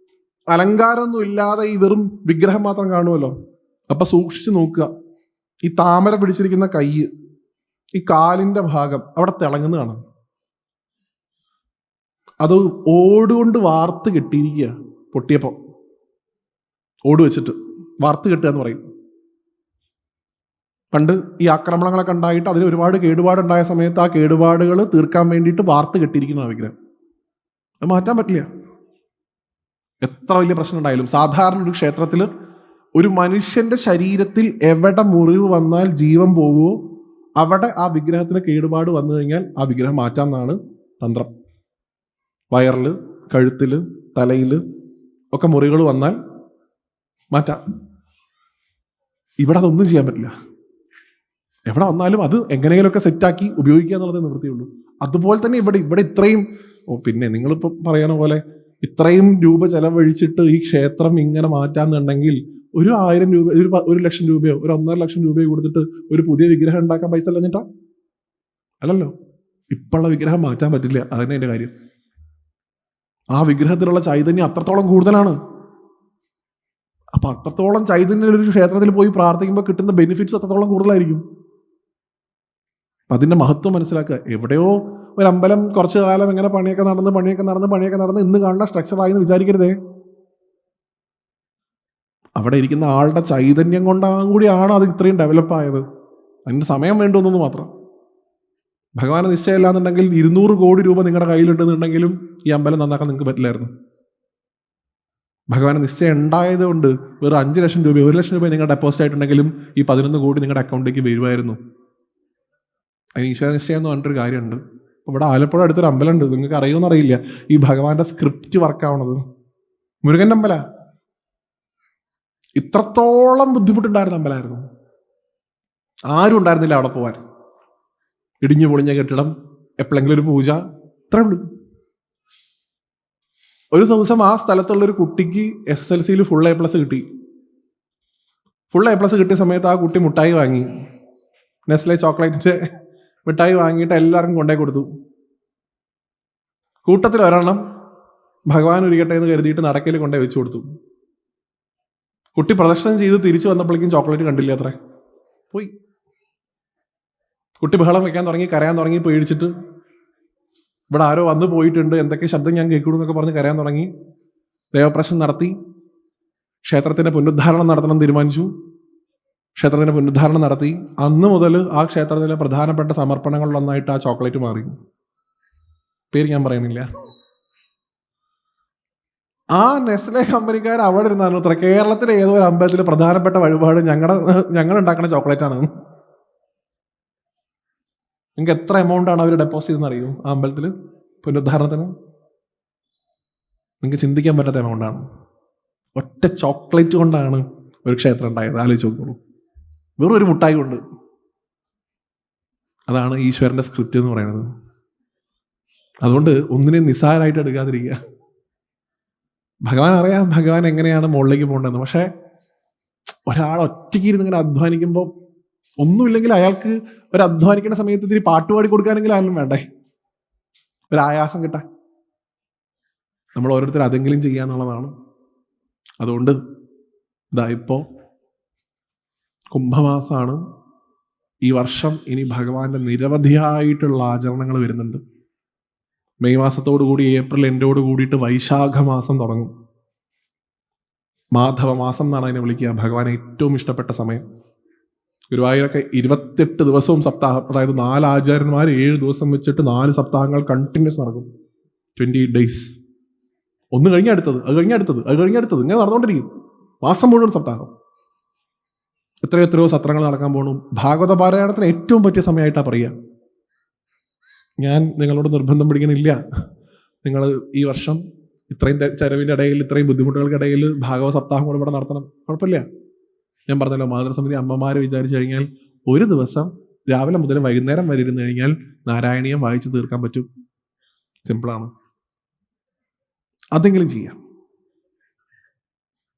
അലങ്കാരമൊന്നും ഇല്ലാതെ ഈ വെറും വിഗ്രഹം മാത്രം കാണുമല്ലോ. അപ്പൊ സൂക്ഷിച്ചു നോക്കുക, ഈ താമര പിടിച്ചിരിക്കുന്ന കൈ, ഈ കാലിന്റെ ഭാഗം അവിടെ തിളങ്ങുന്ന കാണാം. അത് ഓടുകൊണ്ട് വാർത്ത് കെട്ടിയിരിക്കുക. പൊട്ടിയപ്പോ ഓട് വെച്ചിട്ട് വാർത്ത് കെട്ടുക എന്ന് പറയും. പണ്ട് ഈ ആക്രമണങ്ങളൊക്കെ ഉണ്ടായിട്ട് അതിന് ഒരുപാട് കേടുപാടുണ്ടായ സമയത്ത് ആ കേടുപാടുകൾ തീർക്കാൻ വേണ്ടിയിട്ട് വാർത്ത് കെട്ടിയിരിക്കുന്ന ആ വിഗ്രഹം. അത് മാറ്റാൻ പറ്റില്ല, എത്ര വലിയ പ്രശ്നം ഉണ്ടായാലും. സാധാരണ ഒരു ക്ഷേത്രത്തിൽ ഒരു മനുഷ്യന്റെ ശരീരത്തിൽ എവിടെ മുറിവ് വന്നാൽ ജീവൻ പോവുമോ അവിടെ ആ വിഗ്രഹത്തിന് കേടുപാട് വന്നു കഴിഞ്ഞാൽ ആ വിഗ്രഹം മാറ്റാമെന്നാണ് തന്ത്രം. വയറിൽ, കഴുത്തിൽ, തലയിൽ ഒക്കെ മുറികൾ വന്നാൽ മാറ്റാം. ഇവിടെ അതൊന്നും ചെയ്യാൻ പറ്റില്ല. എവിടെ വന്നാലും അത് എങ്ങനെയെങ്കിലുമൊക്കെ സെറ്റാക്കി ഉപയോഗിക്കുക എന്നുള്ളതേ നിവൃത്തിയുള്ളൂ. അതുപോലെ തന്നെ ഇവിടെ ഇത്രയും പിന്നെ നിങ്ങളിപ്പോൾ പറയണ പോലെ ഇത്രയും രൂപ ചെലവഴിച്ചിട്ട് ഈ ക്ഷേത്രം ഇങ്ങനെ മാറ്റാന്നുണ്ടെങ്കിൽ ഒരു 1000 രൂപ, 1,00,000 രൂപയോ 1.5 ലക്ഷം രൂപയോ കൊടുത്തിട്ട് ഒരു പുതിയ വിഗ്രഹം ഉണ്ടാക്കാൻ പൈസ അല്ലഞ്ഞിട്ടാ? അല്ലല്ലോ. ഇപ്പോഴുള്ള വിഗ്രഹം മാറ്റാൻ പറ്റില്ല. അതന്നെ എൻ്റെ കാര്യം. ആ വിഗ്രഹത്തിലുള്ള ചൈതന്യം അത്രത്തോളം കൂടുതലാണ്. അപ്പൊ അത്രത്തോളം ചൈതന്യം ഒരു ക്ഷേത്രത്തിൽ പോയി പ്രാർത്ഥിക്കുമ്പോൾ കിട്ടുന്ന ബെനിഫിറ്റ്സ് അത്രത്തോളം കൂടുതലായിരിക്കും. അതിന്റെ മഹത്വം മനസ്സിലാക്കുക. എവിടെയോ ഒരു അമ്പലം കുറച്ചു കാലം ഇങ്ങനെ പണിയൊക്കെ നടന്ന് ഇന്ന് കാണുന്ന സ്ട്രക്ചറായി എന്ന് വിചാരിക്കരുതേ. അവിടെ ഇരിക്കുന്ന ആളുടെ ചൈതന്യം കൊണ്ടാകും കൂടിയാണ് അത് ഇത്രയും ഡെവലപ്പ് ആയത്. അതിന് സമയം വേണ്ടുമെന്നു മാത്രം. ഭഗവാന് നിശ്ചയമില്ല എന്നുണ്ടെങ്കിൽ 200 കോടി രൂപ നിങ്ങളുടെ കയ്യിലുണ്ടെന്നുണ്ടെങ്കിലും ഈ അമ്പലം നന്നാക്കാൻ നിങ്ങൾക്ക് പറ്റില്ലായിരുന്നു. ഭഗവാന് നിശ്ചയം ഉണ്ടായത് കൊണ്ട് വെറും 5 ലക്ഷം രൂപ 1 ലക്ഷം രൂപ നിങ്ങൾ ഡെപ്പോസിറ്റ് ആയിട്ടുണ്ടെങ്കിലും ഈ 11 കോടി നിങ്ങളുടെ അക്കൗണ്ടിലേക്ക് വരുമായിരുന്നു. അതിന് ഈശ്വര നിശ്ചയം എന്ന് പറഞ്ഞിട്ടൊരു കാര്യമുണ്ട്. ഇവിടെ ആലപ്പുഴ അടുത്തൊരു അമ്പലമുണ്ട്. നിങ്ങൾക്ക് അറിയുമെന്ന് അറിയില്ല. ഈ ഭഗവാന്റെ സ്ക്രിപ്റ്റ് വർക്കാവണത് മുരുകൻ്റെ അമ്പല. ഇത്രത്തോളം ബുദ്ധിമുട്ടുണ്ടായിരുന്ന അമ്പലമായിരുന്നു. ആരും ഉണ്ടായിരുന്നില്ല അവിടെ പോവാൻ. ഇടിഞ്ഞു പൊളിഞ്ഞ കെട്ടിടം, എപ്പോഴെങ്കിലും ഒരു പൂജ, ഇത്രേ ഉള്ളൂ. ഒരു ദിവസം ആ സ്ഥലത്തുള്ള ഒരു കുട്ടിക്ക് SSLC ഫുൾ A+ കിട്ടി. ഫുൾ A+ കിട്ടിയ സമയത്ത് ആ കുട്ടി മിഠായി വാങ്ങി. നെസ്ലെ ചോക്ലേറ്റിന്റെ മിഠായി വാങ്ങിയിട്ട് എല്ലാവർക്കും കൊണ്ടേ കൊടുത്തു. കൂട്ടത്തിൽ ഒരെണ്ണം ഭഗവാൻ ഒരുക്കട്ടെ എന്ന് കരുതിയിട്ട് നടക്കയിൽ കൊണ്ടേ വെച്ചു കൊടുത്തു. കുട്ടി പ്രദർശനം ചെയ്ത് തിരിച്ചു വന്നപ്പോഴേക്കും ചോക്ലേറ്റ് കണ്ടില്ല. അത്രേ പോയി. കുട്ടി ബഹളം വെക്കാൻ തുടങ്ങി, കരയാൻ തുടങ്ങി, പേടിച്ചിട്ട് ഇവിടെ ആരോ വന്നു പോയിട്ടുണ്ട്, എന്തൊക്കെ ശബ്ദം ഞാൻ കേൾക്കണു എന്നൊക്കെ പറഞ്ഞ് കരയാൻ തുടങ്ങി. ദേവപ്രശ്നം നടത്തി. ക്ഷേത്രത്തിന്റെ പുനരുദ്ധാരണം നടത്തണം തീരുമാനിച്ചു. ക്ഷേത്രത്തിന്റെ പുനരുദ്ധാരണം നടത്തി. അന്ന് മുതൽ ആ ക്ഷേത്രത്തിലെ പ്രധാനപ്പെട്ട സമർപ്പണങ്ങളിലൊന്നായിട്ട് ആ ചോക്ലേറ്റ് മാറി. പേര് ഞാൻ പറയുന്നില്ല. ആ നെസ്ലെ കമ്പനിക്കാർ അവിടെ ഇരുന്നാണ് അത്ര കേരളത്തിലെ ഏതോ ഒരു അമ്പലത്തിലെ പ്രധാനപ്പെട്ട വഴിപാട് ഞങ്ങൾ ഉണ്ടാക്കുന്ന ചോക്ലേറ്റ് ആണ്. നിങ്ങൾക്ക് എത്ര എമൗണ്ട് ആണ് അവർ ഡെപ്പോസിറ്റ് ചെയ്തെന്ന് അറിയൂ ആ അമ്പലത്തിൽ പുനരുദ്ധാരണത്തിന്? നിങ്ങൾക്ക് ചിന്തിക്കാൻ പറ്റാത്ത എമൗണ്ടാണ്. ഒറ്റ ചോക്ലേറ്റ് കൊണ്ടാണ് ഒരു ക്ഷേത്രം ഉണ്ടായത്. ആലോചിച്ച് നോക്കുള്ളൂ. വെറും ഒരു മുട്ടായി കൊണ്ട്. അതാണ് ഈശ്വരന്റെ സ്ക്രിപ്റ്റ് എന്ന് പറയുന്നത്. അതുകൊണ്ട് ഒന്നിനെയും നിസ്സാരമായിട്ട് എടുക്കാതിരിക്കുക. ഭഗവാൻ അറിയാം ഭഗവാൻ എങ്ങനെയാണ് മുകളിലേക്ക് പോകേണ്ടതെന്ന്. പക്ഷെ ഒരാൾ ഒറ്റയ്ക്ക് ഇരുന്ന് ഇങ്ങനെ അധ്വാനിക്കുമ്പോൾ ഒന്നുമില്ലെങ്കിൽ അയാൾക്ക് ഒരു അധ്വാനിക്കുന്ന സമയത്ത് ഇത്തിരി പാട്ടുപാടി കൊടുക്കാനെങ്കിലും ആയാലും വേണ്ടേ ഒരായാസം കിട്ടാൻ. നമ്മൾ ഓരോരുത്തർ അതെങ്കിലും ചെയ്യാന്നുള്ളതാണ്. അതുകൊണ്ട് ഇതാ ഇപ്പോൾ കുംഭമാസമാണ്. ഈ വർഷം ഇനി ഭഗവാന്റെ നിരവധിയായിട്ടുള്ള ആചരണങ്ങൾ വരുന്നുണ്ട്. മെയ് മാസത്തോടു കൂടി ഏപ്രിൽ എൻഡോട് കൂടിയിട്ട് വൈശാഖ മാസം തുടങ്ങും. മാധവ മാസം എന്നാണ് അതിനെ വിളിക്കുക. ഭഗവാൻ ഏറ്റവും ഇഷ്ടപ്പെട്ട സമയം. ഗുരുവായൂരൊക്കെ 28 ദിവസവും സപ്താഹം, അതായത് 4 ആചാര്യന്മാർ 7 ദിവസം വെച്ചിട്ട് 4 സപ്താഹങ്ങൾ കണ്ടിന്യൂസ് നടക്കും. 28 days. ഒന്ന് കഴിഞ്ഞ അടുത്തത്, അത് കഴിഞ്ഞടുത്തത്, അത് കഴിഞ്ഞടുത്തത്, ഇങ്ങനെ നടന്നുകൊണ്ടിരിക്കും. മാസം മുഴുവൻ സപ്താഹം. എത്രയോ സത്രങ്ങൾ നടക്കാൻ പോകണു. ഭാഗവത പാരായണത്തിന് ഏറ്റവും പറ്റിയ സമയമായിട്ടാണ് പറയുക. ഞാൻ നിങ്ങളോട് നിർബന്ധം പിടിക്കണില്ല. നിങ്ങൾ ഈ വർഷം ഇത്രയും ചെലവിൻ്റെ ഇടയിൽ, ഇത്രയും ബുദ്ധിമുട്ടുകൾക്കിടയിൽ ഭാഗവത സപ്താഹം കൂടെ ഇവിടെ നടത്തണം. കുഴപ്പമില്ല. ഞാൻ പറഞ്ഞല്ലോ, മാതൃസമിതി അമ്മമാരെ വിചാരിച്ചു കഴിഞ്ഞാൽ ഒരു ദിവസം രാവിലെ മുതൽ വൈകുന്നേരം വരെ ഇരുന്ന് കഴിഞ്ഞാൽ നാരായണീയം വായിച്ച് തീർക്കാൻ പറ്റും. സിമ്പിളാണ്. അതെങ്കിലും ചെയ്യാം.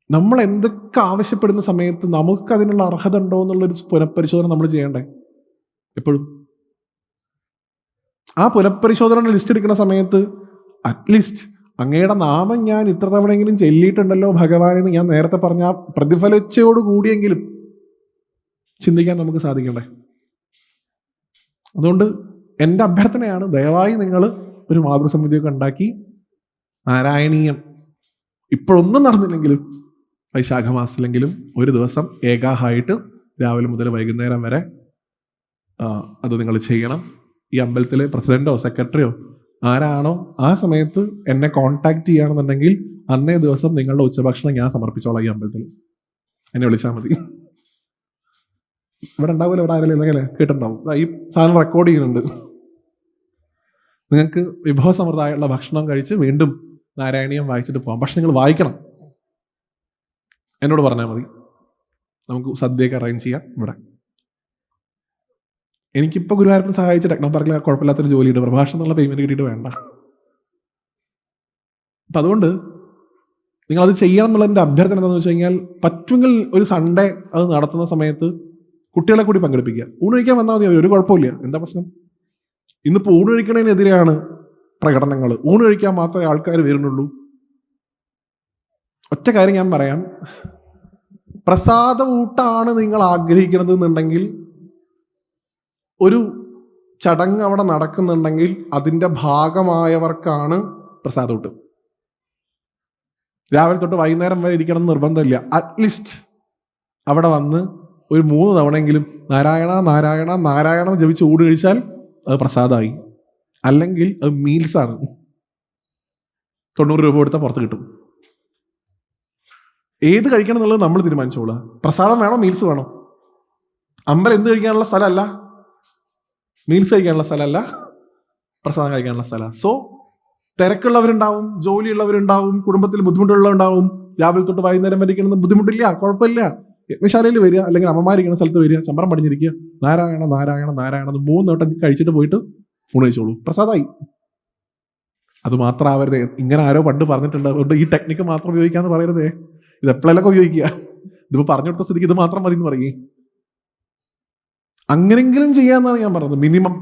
നമ്മൾ എന്തൊക്കെ ആവശ്യപ്പെടുന്ന സമയത്ത് നമുക്ക് അതിനുള്ള അർഹത ഉണ്ടോ എന്നുള്ളൊരു പുനഃപരിശോധന നമ്മൾ ചെയ്യണ്ടേ എപ്പോഴും. ആ പുനഃപരിശോധന ലിസ്റ്റ് എടുക്കുന്ന സമയത്ത് അറ്റ്ലീസ്റ്റ് അങ്ങയുടെ നാമം ഞാൻ ഇത്ര തവണയെങ്കിലും ചെല്ലിയിട്ടുണ്ടല്ലോ ഭഗവാനെന്ന് ഞാൻ നേരത്തെ പറഞ്ഞ പ്രതിഫലിച്ചയോട് കൂടിയെങ്കിലും ചിന്തിക്കാൻ നമുക്ക് സാധിക്കണ്ടേ. അതുകൊണ്ട് എൻ്റെ അഭ്യർത്ഥനയാണ്, ദയവായി നിങ്ങൾ ഒരു മാതൃസമിതിയൊക്കെ ഉണ്ടാക്കി നാരായണീയം ഇപ്പോഴൊന്നും നടന്നില്ലെങ്കിലും വൈശാഖ മാസത്തിലെങ്കിലും ഒരു ദിവസം ഏകാഹായിട്ട് രാവിലെ മുതൽ വൈകുന്നേരം വരെ അത് നിങ്ങൾ ചെയ്യണം. ഈ അമ്പലത്തിലെ പ്രസിഡന്റോ സെക്രട്ടറിയോ ആരാണോ ആ സമയത്ത് എന്നെ കോൺടാക്ട് ചെയ്യുകയാണെന്നുണ്ടെങ്കിൽ അന്നേ ദിവസം നിങ്ങളുടെ ഉച്ചഭക്ഷണം ഞാൻ സമർപ്പിച്ചോളാം. ഈ അമ്പലത്തിൽ എന്നെ വിളിച്ചാൽ മതി. ഇവിടെ ഉണ്ടാവില്ല, ഇവിടെ ആരെങ്കിലും ഇല്ലെങ്കിൽ കേട്ടിട്ടുണ്ടാവും. ഈ സാധനം റെക്കോർഡ് ചെയ്യുന്നുണ്ട്. നിങ്ങൾക്ക് വിഭവസമൃദ്ധമായുള്ള ഭക്ഷണം കഴിച്ച് വീണ്ടും നാരായണീയം വായിച്ചിട്ട് പോകാം. പക്ഷെ നിങ്ങൾ വായിക്കണം. എന്നോട് പറഞ്ഞാൽ മതി, നമുക്ക് സദ്യയൊക്കെ അറേഞ്ച് ചെയ്യാം ഇവിടെ. എനിക്കിപ്പോൾ ഗുരുവായൂരപ്പൻ സഹായിച്ച ടെക്നോ പാർക്കിൽ കുഴപ്പമില്ലാത്തൊരു ജോലിയുണ്ട്, പ്രഭാഷണം എന്നുള്ള പേയ്മെന്റ് കിട്ടിയിട്ട് വേണ്ട. അപ്പം അതുകൊണ്ട് നിങ്ങളത് ചെയ്യണം എന്നുള്ളതിൻ്റെ അഭ്യർത്ഥന എന്താണെന്ന് വെച്ച് കഴിഞ്ഞാൽ, പറ്റുമെങ്കിൽ ഒരു സൺഡേ അത് നടത്തുന്ന സമയത്ത് കുട്ടികളെ കൂടി പങ്കെടുപ്പിക്കുക. ഊണ് കഴിക്കാൻ വന്നാൽ മതി, ഒരു കുഴപ്പമില്ല. എന്താ പ്രശ്നം? ഇന്നിപ്പോൾ ഊണ് കഴിക്കണതിനെതിരെയാണ് പ്രകടനങ്ങൾ. ഊണ് കഴിക്കാൻ മാത്രമേ ആൾക്കാർ വരുന്നുള്ളൂ. ഒറ്റ കാര്യം ഞാൻ പറയാം, പ്രസാദ ഊട്ടാണ് നിങ്ങൾ ആഗ്രഹിക്കുന്നത് എന്നുണ്ടെങ്കിൽ, ഒരു ചടങ്ങ് അവിടെ നടക്കുന്നുണ്ടെങ്കിൽ അതിൻ്റെ ഭാഗമായവർക്കാണ് പ്രസാദ ഊട്ട്. രാവിലെ തൊട്ട് വൈകുന്നേരം വരെ ഇരിക്കണം എന്ന് നിർബന്ധമില്ല. അറ്റ്ലീസ്റ്റ് അവിടെ വന്ന് ഒരു 3 തവണയെങ്കിലും നാരായണ നാരായണ നാരായണ ജപിച്ച് ഊട് കഴിച്ചാൽ അത് പ്രസാദമായി. അല്ലെങ്കിൽ അത് മീൽസാണ്. 90 രൂപ കൊടുത്താൽ പുറത്ത് കിട്ടും. ഏത് കഴിക്കണം എന്നുള്ളത് നമ്മൾ തീരുമാനിച്ചോളാം. പ്രസാദം വേണോ മീൽസ് വേണോ? അമ്പലം എന്ത് കഴിക്കാനുള്ള സ്ഥലമല്ല, മീൽസ് കഴിക്കാനുള്ള സ്ഥലമല്ല, പ്രസാദം കഴിക്കാനുള്ള സ്ഥലമാണ്. സോ തിരക്കുള്ളവരുണ്ടാവും, ജോലിയുള്ളവരുണ്ടാവും, കുടുംബത്തിൽ ബുദ്ധിമുട്ടുള്ളവരുണ്ടാവും. രാവിലെ തൊട്ട് വൈകുന്നേരം വരെ ഇരിക്കണമെന്ന് ബുദ്ധിമുട്ടില്ല, കുഴപ്പമില്ല. യജ്ഞശാലയിൽ വരിക, അല്ലെങ്കിൽ അമ്മമാരിക്കുന്ന സ്ഥലത്ത് വരിക, ചമ്പരം പടിഞ്ഞിരിക്കുക, നാരായണ നാരായണ നാരായണ 3 വട്ടം കഴിച്ചിട്ട് പോയിട്ട് ഫോൺ കഴിച്ചോളൂ, പ്രസാദമായി. അത് മാത്രം ആവരുതേ. ഇങ്ങനെ ആരോ പണ്ട് പറഞ്ഞിട്ടുണ്ട്, അതുകൊണ്ട് ഈ ടെക്നിക്ക് മാത്രം ഉപയോഗിക്കാന്ന് പറയരുതേ. ഇത് എപ്പോഴെല്ലാം ഉപയോഗിക്കുക. ഇതിപ്പോൾ പറഞ്ഞു കൊടുത്ത സ്ഥിതിക്ക് ഇത് മാത്രം മതി എന്ന് പറയേ. അങ്ങനെങ്കിലും ചെയ്യാന്നാണ് ഞാൻ പറഞ്ഞത്. മിനിമം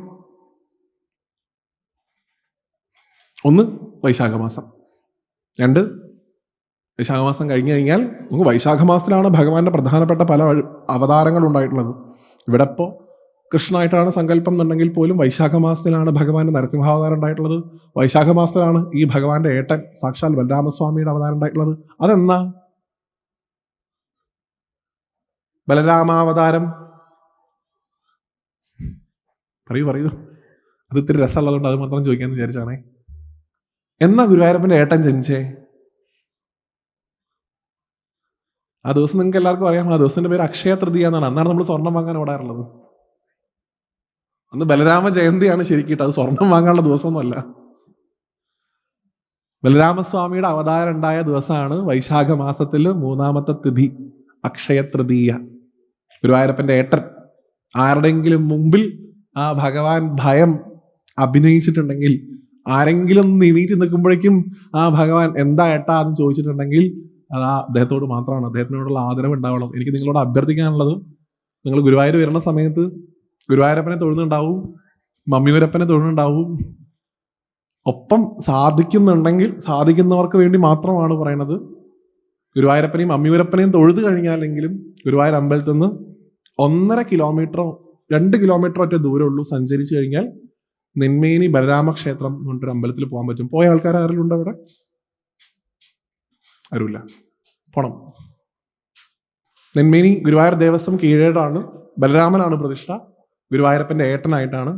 1 വൈശാഖമാസം, 2 വൈശാഖമാസം കഴിഞ്ഞു കഴിഞ്ഞാൽ നമുക്ക് വൈശാഖമാസത്തിലാണ് ഭഗവാന്റെ പ്രധാനപ്പെട്ട പല അവതാരങ്ങൾ ഉണ്ടായിട്ടുള്ളത്. ഇവിടെ ഇപ്പോൾ കൃഷ്ണനായിട്ടാണ് സങ്കല്പം എന്നുണ്ടെങ്കിൽ പോലും വൈശാഖമാസത്തിലാണ് ഭഗവാന്റെ നരസിംഹാവതാരം ഉണ്ടായിട്ടുള്ളത്. വൈശാഖമാസത്തിലാണ് ഈ ഭഗവാന്റെ ഏട്ടൻ സാക്ഷാൽ ബലരാമസ്വാമിയുടെ അവതാരം ഉണ്ടായിട്ടുള്ളത്. അതെന്നാ? ബലരാമാവതാരം പറയൂ. അത് ഇത്തിരി രസമുള്ളതുകൊണ്ട് അത് മാത്രം ചോദിക്കാമെന്ന് വിചാരിച്ചാണേ. എന്നാ ഗുരുവായൂരപ്പന്റെ ഏട്ടൻ ജനിച്ചേ? ആ ദിവസം നിങ്ങൾക്ക് എല്ലാവർക്കും അറിയാം. ആ ദിവസത്തിന്റെ പേര് അക്ഷയ തൃതീയ എന്നാണ്. അന്നാണ് നമ്മൾ സ്വർണം വാങ്ങാൻ ഓടാറുള്ളത്. അന്ന് ബലരാമ ജയന്തിയാണ് ശരിക്കിട്ട്. അത് സ്വർണം വാങ്ങാനുള്ള ദിവസമൊന്നുമല്ല. ബലരാമസ്വാമിയുടെ അവതാരം ഉണ്ടായ ദിവസമാണ് വൈശാഖ മാസത്തിൽ 3ാമത്തെ തിഥി, അക്ഷയ തൃതീയ. ഗുരുവായൂരപ്പന്റെ ഏട്ടൻ ആരുടെങ്കിലും മുമ്പിൽ ആ ഭഗവാൻ ഭയം അഭിനയിച്ചിട്ടുണ്ടെങ്കിൽ, ആരെങ്കിലും എണീറ്റ് നിൽക്കുമ്പോഴേക്കും ആ ഭഗവാൻ എന്താ ഏട്ടാ എന്ന് ചോദിച്ചിട്ടുണ്ടെങ്കിൽ അത് ആ അദ്ദേഹത്തോട് മാത്രമാണ്. അദ്ദേഹത്തിനോടുള്ള ആദരവ് ഉണ്ടാവണം. എനിക്ക് നിങ്ങളോട് അഭ്യർത്ഥിക്കാനുള്ളത്, നിങ്ങൾ ഗുരുവായൂർ വരുന്ന സമയത്ത് ഗുരുവായൂരപ്പനെ തൊഴുന്നുണ്ടാവും, മമ്മിയൂരപ്പനെ തൊഴുന്നുണ്ടാവും. ഒപ്പം സാധിക്കുന്നുണ്ടെങ്കിൽ, സാധിക്കുന്നവർക്ക് വേണ്ടി മാത്രമാണ് പറയണത്, ഗുരുവായൂരപ്പനെയും അമ്മിയൂരപ്പനെയും തൊഴുത് കഴിഞ്ഞാലെങ്കിലും ഗുരുവായൂർ അമ്പലത്തിൽ നിന്ന് 1.5 കിലോമീറ്ററോ 2 കിലോമീറ്ററോ ഒറ്റ ദൂരമുള്ളൂ. സഞ്ചരിച്ചു കഴിഞ്ഞാൽ നെന്മേനി ബലരാമക്ഷേത്രം എന്ന് പറഞ്ഞിട്ടൊരു അമ്പലത്തിൽ പോകാൻ പറ്റും. പോയ ആൾക്കാർ ആരെങ്കിലും ഉണ്ടോ അവിടെ? ആരുമില്ല. പോണം. നെന്മേനി ഗുരുവായൂർ ദേവസ്വം കീഴേടാണ്. ബലരാമനാണ് പ്രതിഷ്ഠ. ഗുരുവായൂരപ്പന്റെ ഏട്ടനായിട്ടാണ്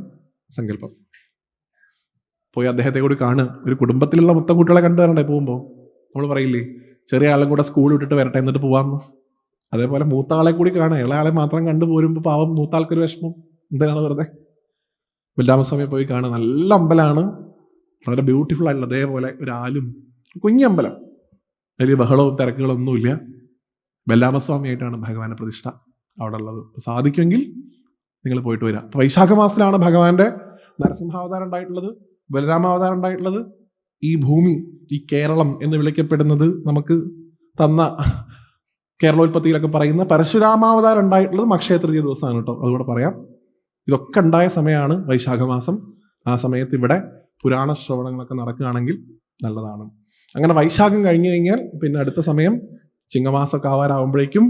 സങ്കല്പം. പോയി അദ്ദേഹത്തെ കൂടി കാണുക. ഒരു കുടുംബത്തിലുള്ള മൊത്തം കുട്ടികളെ കണ്ടു വരണ്ടേ പോകുമ്പോൾ? നമ്മൾ പറയില്ലേ, ചെറിയ ആളും കൂടെ സ്കൂൾ വിട്ടിട്ട് വരട്ടെ എന്നിട്ട് പോവാമെന്ന്. അതേപോലെ മൂത്ത ആളെ കൂടി കാണുക. ഇളയാളെ മാത്രം കണ്ടു പോരുമ്പോൾ പാവം മൂത്ത ആൾക്കൊരു വിഷമം. എന്തിനാണ് വെറുതെ? ബലരാമസ്വാമിയെ പോയി കാണുക. നല്ല അമ്പലമാണ്, വളരെ ബ്യൂട്ടിഫുൾ ആയിട്ടുള്ള. അതേപോലെ ഒരു ആലും കുഞ്ഞമ്പലം, വലിയ ബഹളവും തിരക്കുകളൊന്നുമില്ല. ബലരാമസ്വാമിയായിട്ടാണ് ഭഗവാന്റെ പ്രതിഷ്ഠ അവിടെ ഉള്ളത്. സാധിക്കുമെങ്കിൽ നിങ്ങൾ പോയിട്ട് വരിക. വൈശാഖ മാസത്തിലാണ് ഭഗവാന്റെ നരസിംഹാവതാരം ഉണ്ടായിട്ടുള്ളത്, ബലരാമാവതാരം ഉണ്ടായിട്ടുള്ളത്. ഈ ഭൂമി, ഈ കേരളം എന്ന് വിളിക്കപ്പെടുന്നത് നമുക്ക് തന്ന കേരളോൽപ്പത്തിയിലൊക്കെ പറയുന്ന പരശുരാമാവതാരം ഉണ്ടായിട്ടുള്ളത് അക്ഷയ തൃതീയ ദിവസമാണ് കേട്ടോ. അതുകൂടെ പറയാം. ഇതൊക്കെ ഉണ്ടായ സമയമാണ് വൈശാഖ മാസം. ആ സമയത്ത് ഇവിടെ പുരാണ ശ്രവണങ്ങളൊക്കെ നടക്കുകയാണെങ്കിൽ നല്ലതാണ്. അങ്ങനെ വൈശാഖം കഴിഞ്ഞു കഴിഞ്ഞാൽ പിന്നെ അടുത്ത സമയം ചിങ്ങമാസമൊക്കെ ആവാറാവുമ്പോഴേക്കും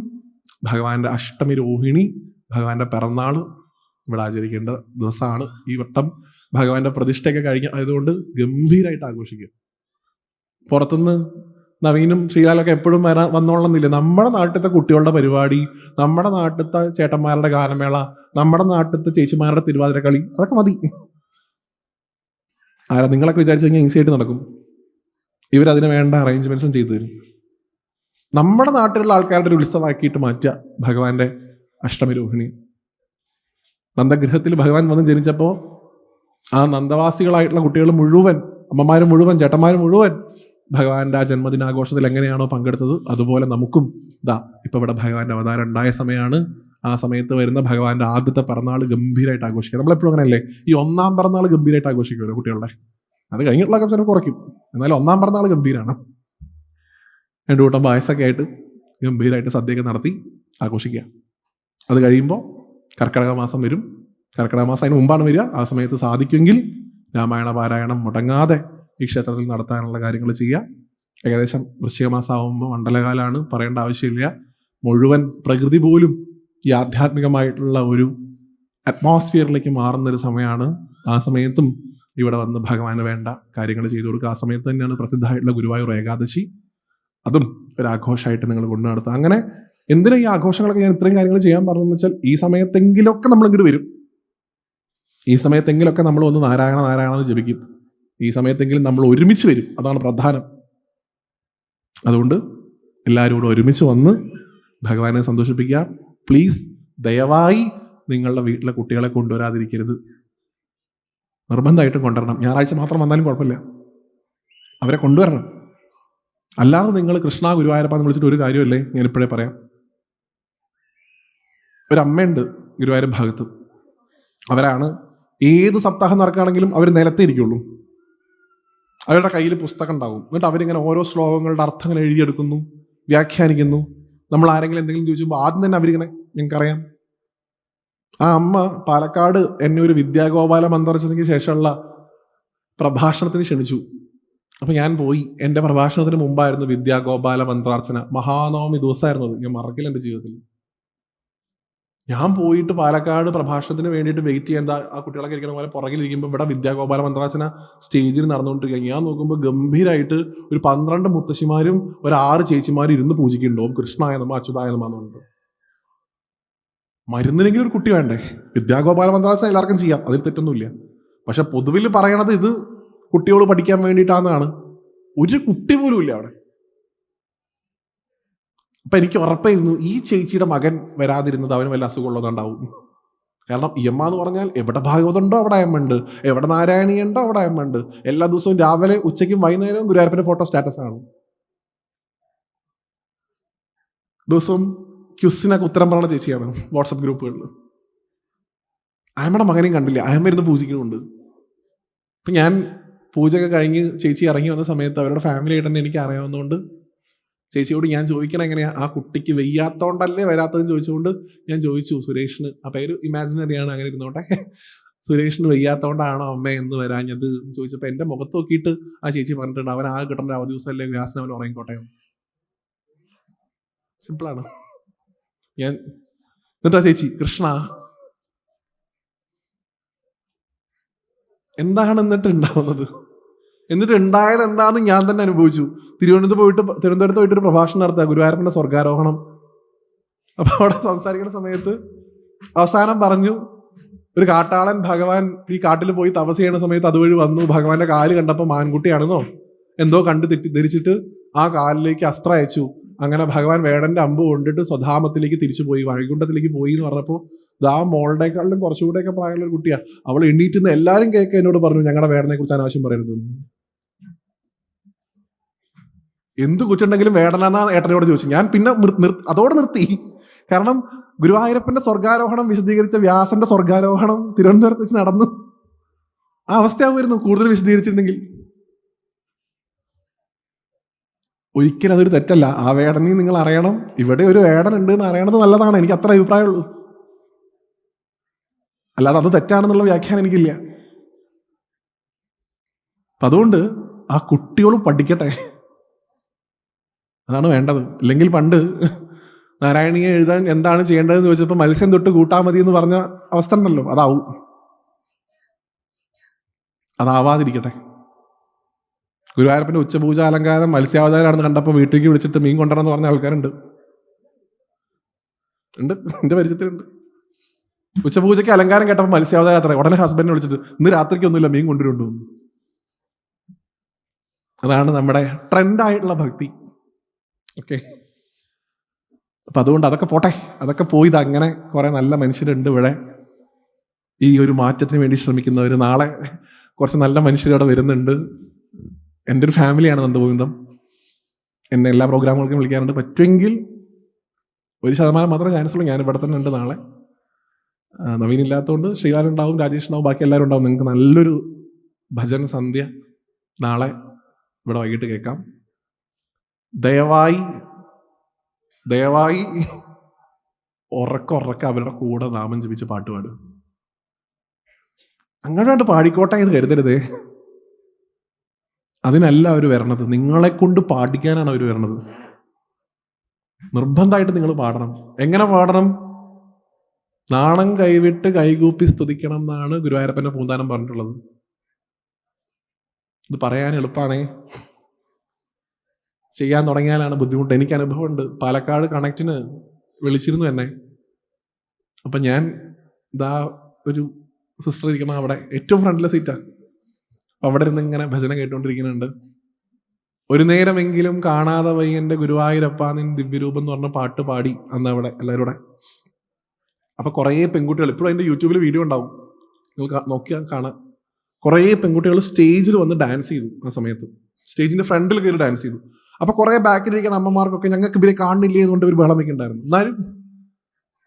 ഭഗവാന്റെ അഷ്ടമി രോഹിണി, ഭഗവാന്റെ പിറന്നാൾ ഇവിടെ ആചരിക്കേണ്ട ദിവസമാണ്. ഈ വട്ടം ഭഗവാന്റെ പ്രതിഷ്ഠയൊക്കെ കഴിഞ്ഞ് ആയതുകൊണ്ട് ഗംഭീരമായിട്ട് ആഘോഷിക്കുക. പുറത്തുനിന്ന് നവീനും ശ്രീലാലൊക്കെ എപ്പോഴും വന്നോളന്നില്ല. നമ്മുടെ നാട്ടിലത്തെ കുട്ടികളുടെ പരിപാടി, നമ്മുടെ നാട്ടിലത്തെ ചേട്ടന്മാരുടെ ഗാനമേള, നമ്മുടെ നാട്ടിലത്തെ ചേച്ചിമാരുടെ തിരുവാതിരക്കളി, അതൊക്കെ മതി. നിങ്ങളൊക്കെ വിചാരിച്ചു കഴിഞ്ഞാൽ ഈസി ആയിട്ട് നടക്കും. ഇവരതിന് വേണ്ട അറേഞ്ച്മെന്റ്സും ചെയ്തു തരും. നമ്മുടെ നാട്ടിലുള്ള ആൾക്കാരുടെ ഒരു ഉത്സവമാക്കിയിട്ട് മാറ്റുക ഭഗവാന്റെ അഷ്ടമി രോഹിണി. നന്ദഗൃഹത്തിൽ ഭഗവാൻ വന്ന് ജനിച്ചപ്പോൾ ആ നന്ദവാസികളായിട്ടുള്ള കുട്ടികൾ മുഴുവൻ, അമ്മമാർ മുഴുവൻ, ചേട്ടന്മാർ മുഴുവൻ ഭഗവാന്റെ ആ ജന്മദിനാഘോഷത്തിൽ എങ്ങനെയാണോ പങ്കെടുത്തത് അതുപോലെ നമുക്കും ഇപ്പൊ ഇവിടെ ഭഗവാന്റെ അവതാരം ഉണ്ടായ സമയമാണ്. ആ സമയത്ത് വരുന്ന ഭഗവാന്റെ ആദ്യത്തെ പിറന്നാൾ ഗംഭീരമായിട്ട് ആഘോഷിക്കുക. നമ്മളെപ്പോഴും അങ്ങനെയല്ലേ, ഈ ഒന്നാം പിറന്നാൾ ഗംഭീരമായിട്ട് ആഘോഷിക്കുമല്ലോ കുട്ടികളുടെ. അത് കഴിഞ്ഞിട്ടുള്ള ചിലപ്പോൾ കുറയ്ക്കും, എന്നാലും ഒന്നാം പിറന്നാൾ ഗംഭീരമാണ്. 2 കൂട്ടം പായസമൊക്കെ ആയിട്ട് ഗംഭീരമായിട്ട് സദ്യയൊക്കെ നടത്തി ആഘോഷിക്കുക. അത് കഴിയുമ്പോൾ കർക്കിടക മാസം വരും. കർക്കിടക മാസം അതിന് മുമ്പാണ് വരിക. ആ സമയത്ത് സാധിക്കുമെങ്കിൽ രാമായണ പാരായണം മുടങ്ങാതെ ഈ ക്ഷേത്രത്തിൽ നടത്താനുള്ള കാര്യങ്ങൾ ചെയ്യുക. ഏകദേശം വൃശ്ചിക മാസം ആകുമ്പോൾ മണ്ഡലകാലമാണ്, പറയേണ്ട ആവശ്യമില്ല. മുഴുവൻ പ്രകൃതി പോലും ഈ ആധ്യാത്മികമായിട്ടുള്ള ഒരു അറ്റ്മോസ്ഫിയറിലേക്ക് മാറുന്നൊരു സമയമാണ്. ആ സമയത്തും ഇവിടെ വന്ന് ഭഗവാന് വേണ്ട കാര്യങ്ങൾ ചെയ്തു കൊടുക്കുക. ആ സമയത്ത് തന്നെയാണ് പ്രസിദ്ധമായിട്ടുള്ള ഗുരുവായൂർ ഏകാദശി. അതും ഒരു ആഘോഷമായിട്ട് നിങ്ങൾ കൊണ്ടു നടത്തുക. അങ്ങനെ എന്തിനാ ഈ ആഘോഷങ്ങളൊക്കെ ഞാൻ ഇത്രയും കാര്യങ്ങൾ ചെയ്യാൻ പറഞ്ഞതെന്ന് വെച്ചാൽ, ഈ സമയത്തെങ്കിലൊക്കെ നമ്മൾ ഇങ്ങോട്ട് വരും. ഈ സമയത്തെങ്കിലൊക്കെ നമ്മൾ ഒന്ന് നാരായണ നാരായണ എന്ന് ജപിക്കും. ഈ സമയത്തെങ്കിലും നമ്മൾ ഒരുമിച്ച് വരും, അതാണ് പ്രധാനം. അതുകൊണ്ട് എല്ലാവരും കൂടെ ഒരുമിച്ച് വന്ന് ഭഗവാനെ സന്തോഷിപ്പിക്കുക. പ്ലീസ്, ദയവായി നിങ്ങളുടെ വീട്ടിലെ കുട്ടികളെ കൊണ്ടുവരാതിരിക്കരുത്. നിർബന്ധമായിട്ടും കൊണ്ടുവരണം. ഞായറാഴ്ച മാത്രം വന്നാലും കുഴപ്പമില്ല, അവരെ കൊണ്ടുവരണം. അല്ലാതെ നിങ്ങൾ കൃഷ്ണ ഗുരുവായൂരപ്പ എന്ന് വിളിച്ചിട്ട് ഒരു കാര്യമല്ലേ. ഞാൻ ഇപ്പോഴേ പറയാം. ഒരമ്മയുണ്ട് ഗുരുവായൂർ ഭാഗത്ത്. അവരാണ് ഏത് സപ്താഹം നടക്കുകയാണെങ്കിലും അവർ നിലത്തേ ഇരിക്കുള്ളൂ. അവരുടെ കയ്യിൽ പുസ്തകം ഉണ്ടാവും. എന്നിട്ട് അവരിങ്ങനെ ഓരോ ശ്ലോകങ്ങളുടെ അർത്ഥങ്ങൾ എഴുതിയെടുക്കുന്നു, വ്യാഖ്യാനിക്കുന്നു. നമ്മൾ ആരെങ്കിലും എന്തെങ്കിലും ചോദിച്ചുമ്പോൾ ആദ്യം തന്നെ അവരിങ്ങനെ, ഞങ്ങൾക്കറിയാം. ആ അമ്മ പാലക്കാട് എന്നെ ഒരു വിദ്യാഗോപാല മന്ത്രിച്ചതിന് ശേഷമുള്ള പ്രഭാഷണത്തിന് ക്ഷണിച്ചു. അപ്പൊ ഞാൻ പോയി. എൻ്റെ പ്രഭാഷണത്തിന് മുമ്പായിരുന്നു വിദ്യാഗോപാല മന്ത്രാർച്ചന. മഹാനവമി ദിവസമായിരുന്നു അത്. ഞാൻ മറക്കില്ല എൻ്റെ ജീവിതത്തിൽ. ഞാൻ പോയിട്ട് പാലക്കാട് പ്രഭാഷണത്തിന് വേണ്ടിയിട്ട് വെയിറ്റ് ചെയ്യാൻ ആ കുട്ടികളൊക്കെ ഇരിക്കുന്ന പോലെ പുറകിലിരിക്കുമ്പോൾ ഇവിടെ വിദ്യാഗോപാല മന്ത്രാർച്ചന സ്റ്റേജിൽ നടന്നുകൊണ്ടിരിക്കുക. ഞാൻ നോക്കുമ്പോൾ ഗംഭീരമായിട്ട് ഒരു 12 മുത്തശ്ശിമാരും ഒരു 6 ചേച്ചിമാരും ഇരുന്ന് പൂജിക്കുന്നുണ്ടോ കൃഷ്ണായ നമ അച്യുതായ നമ എന്നുണ്ട്. മരുന്നിനെങ്കിലും ഒരു കുട്ടി വേണ്ടേ? വിദ്യാഗോപാല മന്ത്രാർച്ചന എല്ലാവർക്കും ചെയ്യാം, അതിൽ തെറ്റൊന്നുമില്ല. പക്ഷെ പൊതുവിൽ പറയണത് ഇത് കുട്ടികൾ പഠിക്കാൻ വേണ്ടിയിട്ടാണെന്നാണ്. ഒരു കുട്ടി പോലും ഇല്ല അവിടെ. അപ്പൊ എനിക്ക് ഉറപ്പായിരുന്നു ഈ ചേച്ചിയുടെ മകൻ വരാതിരുന്നത് അവന് വല്ല അസുഖമുള്ളതുണ്ടാവും. കാരണം ഈ അമ്മ എന്ന് പറഞ്ഞാൽ എവിടെ ഭാഗവതമുണ്ടോ അവിടെ അമ്മ ഉണ്ട്, എവിടെ നാരായണീയുണ്ടോ അവിടെ അമ്മ ഉണ്ട്. എല്ലാ ദിവസവും രാവിലെ ഉച്ചയ്ക്കും വൈകുന്നേരവും ഗുരുവായൂരപ്പന്റെ ഫോട്ടോ സ്റ്റാറ്റസ് ആണ്. ദിവസവും ക്യുസിനൊക്കെ ഉത്തരം പറയുന്ന ചേച്ചിയാണ് വാട്സപ്പ് ഗ്രൂപ്പുകളിൽ. അയമ്മയുടെ മകനെയും കണ്ടില്ല, അയമ്മ ഇരുന്ന് പൂജിക്കുന്നുണ്ട്. അപ്പൊ ഞാൻ പൂജയൊക്കെ കഴിഞ്ഞ് ചേച്ചി ഇറങ്ങി വന്ന സമയത്ത് അവരുടെ ഫാമിലി ആയിട്ട് തന്നെ എനിക്ക് അറിയാവുന്നതുകൊണ്ട് ചേച്ചിയോട് ഞാൻ ചോദിക്കണം എങ്ങനെയാ ആ കുട്ടിക്ക് വെയ്യാത്തോണ്ടല്ലേ വരാത്തതെന്ന് ചോദിച്ചുകൊണ്ട് ഞാൻ ചോദിച്ചു സുരേഷിന്, ആ പേര് ഇമാജിനറിയാണ്, അങ്ങനെ ഇരുന്നോട്ടെ, സുരേഷിന് വെയ്യാത്തോണ്ടാണോ അമ്മ എന്ന് വരാഞ്ഞത് ചോദിച്ചപ്പോൾ എൻ്റെ മുഖത്ത് നോക്കിയിട്ട് ആ ചേച്ചി പറഞ്ഞിട്ടുണ്ട്, അവൻ ആ കിട്ടുന്ന അവധി ദിവസമല്ലേ വ്യാസന അവൻ ഉറങ്ങിക്കോട്ടെ. സിമ്പിളാണ്. ഞാൻ എന്നിട്ടാ ചേച്ചി കൃഷ്ണ എന്താണ് എന്നിട്ട് ഉണ്ടാവുന്നത്, എന്നിട്ട് ഉണ്ടായത് എന്താണെന്ന് ഞാൻ തന്നെ അനുഭവിച്ചു. തിരുവനന്തപുരത്ത് പോയിട്ടൊരു പ്രഭാഷണം നടത്തുക, ഗുരുവായൂരപ്പന്റെ സ്വർഗാരോഹണം. അപ്പൊ അവിടെ സംസാരിക്കുന്ന സമയത്ത് അവസാനം പറഞ്ഞു, ഒരു കാട്ടാളൻ ഭഗവാൻ ഈ കാട്ടിൽ പോയി തപസ് ചെയ്യുന്ന സമയത്ത് അതുവഴി വന്നു, ഭഗവാന്റെ കാല് കണ്ടപ്പോൾ മാൻകുട്ടിയാണെന്നോ എന്തോ കണ്ട് ധരിച്ചിട്ട് ആ കാലിലേക്ക് അസ്ത്രം അയച്ചു. അങ്ങനെ ഭഗവാൻ വേടന്റെ അമ്പ് കൊണ്ടിട്ട് സ്വധാമത്തിലേക്ക് തിരിച്ചു പോയി, വൈകുണ്ഠത്തിലേക്ക് പോയി എന്ന് പറഞ്ഞപ്പോൾ ആ മോളുടെക്കാളിലും കുറച്ചുകൂടെയൊക്കെ പ്രായമുള്ള ഒരു കുട്ടിയാ. അവൾ എണ്ണീറ്റുന്ന എല്ലാവരും കേൾക്ക എന്നോട് പറഞ്ഞു, ഞങ്ങളുടെ വേടനെ കുറിച്ച് അനാവശ്യം പറയരുത്. എന്ത് കുറ്റുണ്ടെങ്കിലും വേടനാന്നാ ഏട്ടനോട് ചോദിച്ചു. ഞാൻ പിന്നെ അതോടെ നിർത്തി. കാരണം ഗുരുവായൂരപ്പന്റെ സ്വർഗാരോഹണം വിശദീകരിച്ച വ്യാസന്റെ സ്വർഗാരോഹണം തിരുവനന്തപുരത്ത് വെച്ച് നടന്നു. ആ അവസ്ഥയാവുമായിരുന്നു കൂടുതൽ വിശദീകരിച്ചിരുന്നെങ്കിൽ. ഒരിക്കലും അതൊരു തെറ്റല്ല. ആ വേടനെ നിങ്ങൾ അറിയണം, ഇവിടെ ഒരു വേടൻ ഉണ്ട് എന്ന് അറിയണത് നല്ലതാണ്. എനിക്ക് അത്ര അഭിപ്രായമുള്ളൂ. അല്ലാതെ അത് തെറ്റാണെന്നുള്ള വ്യാഖ്യാനം എനിക്കില്ല. അതുകൊണ്ട് ആ കുട്ടികളും പഠിക്കട്ടെ, അതാണ് വേണ്ടത്. ഇല്ലെങ്കിൽ പണ്ട് നാരായണീയെ എഴുതാൻ എന്താണ് ചെയ്യേണ്ടതെന്ന് ചോദിച്ചപ്പോൾ മത്സ്യം തൊട്ട് കൂട്ടാ മതി എന്ന് പറഞ്ഞ അവസ്ഥ ഉണ്ടല്ലോ, അതാവും. അതാവാതിരിക്കട്ടെ. ഗുരുവായൂരപ്പന്റെ ഉച്ചപൂജ അലങ്കാരം മത്സ്യാവതാരമാണെന്ന് കണ്ടപ്പോൾ വീട്ടിലേക്ക് വിളിച്ചിട്ട് മീൻ കൊണ്ടുവരാന്ന് പറഞ്ഞ ആൾക്കാരുണ്ട്. ഉണ്ട്, എന്റെ പരിചയത്തിലുണ്ട്. ഉച്ചപൂജയ്ക്ക് അലങ്കാരം കേട്ടപ്പോൾ മത്സ്യാവതാരം അത്ര ഉടനെ ഹസ്ബൻഡിനെ വിളിച്ചിട്ട് ഇന്ന് രാത്രിക്കൊന്നുമില്ല മീൻ കൊണ്ടുവരുണ്ടോ. അതാണ് നമ്മുടെ ട്രെൻഡായിട്ടുള്ള ഭക്തി. ഓക്കെ, അപ്പൊ അതുകൊണ്ട് അതൊക്കെ പോട്ടെ, അതൊക്കെ പോയി. അങ്ങനെ കുറെ നല്ല മനുഷ്യരുണ്ട് ഇവിടെ. ഈ ഒരു മാറ്റത്തിന് വേണ്ടി ശ്രമിക്കുന്നവർ, നാളെ കുറച്ച് നല്ല മനുഷ്യരവിടെ വരുന്നുണ്ട്. എൻ്റെ ഒരു ഫാമിലിയാണ് നന്ദഗോവിന്ദം. എന്നെ എല്ലാ പ്രോഗ്രാമുകൾക്കും വിളിക്കാറുണ്ട്. പറ്റുമെങ്കിൽ 1% മാത്രമേ ചാൻസ് ഉള്ളൂ. ഞാൻ ഇവിടെ തന്നെ ഉണ്ട് നാളെ. നവീൻ ഇല്ലാത്തതുകൊണ്ട് ശ്രീലാൽ ഉണ്ടാവും, രാജേഷ് ഉണ്ടാവും, ബാക്കി എല്ലാവരും ഉണ്ടാവും. നിങ്ങൾക്ക് നല്ലൊരു ഭജന സന്ധ്യ നാളെ ഇവിടെ വൈകിട്ട് കേൾക്കാം. ദയവായി ഉറക്ക അവരുടെ കൂടെ നാമം ജപിച്ച് പാട്ട് പാടും. അങ്ങോട്ട് പാടിക്കോട്ടെ എന്ന് കരുതരുതേ. അതിനല്ല അവർ വരണത്, നിങ്ങളെ കൊണ്ട് പാടിക്കാനാണ് അവർ വരണത്. നിർബന്ധമായിട്ട് നിങ്ങൾ പാടണം. എങ്ങനെ പാടണം? നാണം കൈവിട്ട് കൈകൂപ്പി സ്തുതിക്കണം എന്നാണ് ഗുരുവായൂരപ്പന്റെ പൂന്താനം പറഞ്ഞിട്ടുള്ളത്. ഇത് പറയാൻ എളുപ്പമാണേ, ചെയ്യാൻ തുടങ്ങിയാലാണ് ബുദ്ധിമുട്ട്. എനിക്ക് അനുഭവമുണ്ട്. പാലക്കാട് കണക്റ്റിന് വിളിച്ചിരുന്നു എന്നെ. അപ്പം ഞാൻ ഇതാ ഒരു സിസ്റ്റർ ഇരിക്കണം അവിടെ, ഏറ്റവും ഫ്രണ്ടിലെ സീറ്റാണ്. അവിടെ ഇരുന്ന് ഇങ്ങനെ ഭജന കേട്ടുകൊണ്ടിരിക്കുന്നുണ്ട്. ഒരു നേരമെങ്കിലും കാണാതെ വയ്യന്റെ ഗുരുവായൂരപ്പ നിൻ ദിവ്യരൂപം എന്ന് പറഞ്ഞ പാട്ട് പാടി അന്ന് അവിടെ എല്ലാവരും കൂടെ. അപ്പൊ കുറേ പെൺകുട്ടികൾ, ഇപ്പോഴും അതിന്റെ യൂട്യൂബിൽ വീഡിയോ ഉണ്ടാവും, നിങ്ങൾ നോക്കിയാൽ കാണാം. കുറേ പെൺകുട്ടികൾ സ്റ്റേജിൽ വന്ന് ഡാൻസ് ചെയ്തു. ആ സമയത്ത് സ്റ്റേജിന്റെ ഫ്രണ്ടിൽ കയറി ഡാൻസ് ചെയ്തു. അപ്പൊ കുറെ ബാക്കിലിരിക്കുന്ന അമ്മമാർക്കൊക്കെ ഞങ്ങൾക്ക് ഇവരെ കാണുന്നില്ലേ എന്നുകൊണ്ട് ഒരു ബഹളം വെക്കുന്നുണ്ടായിരുന്നു. എന്നാലും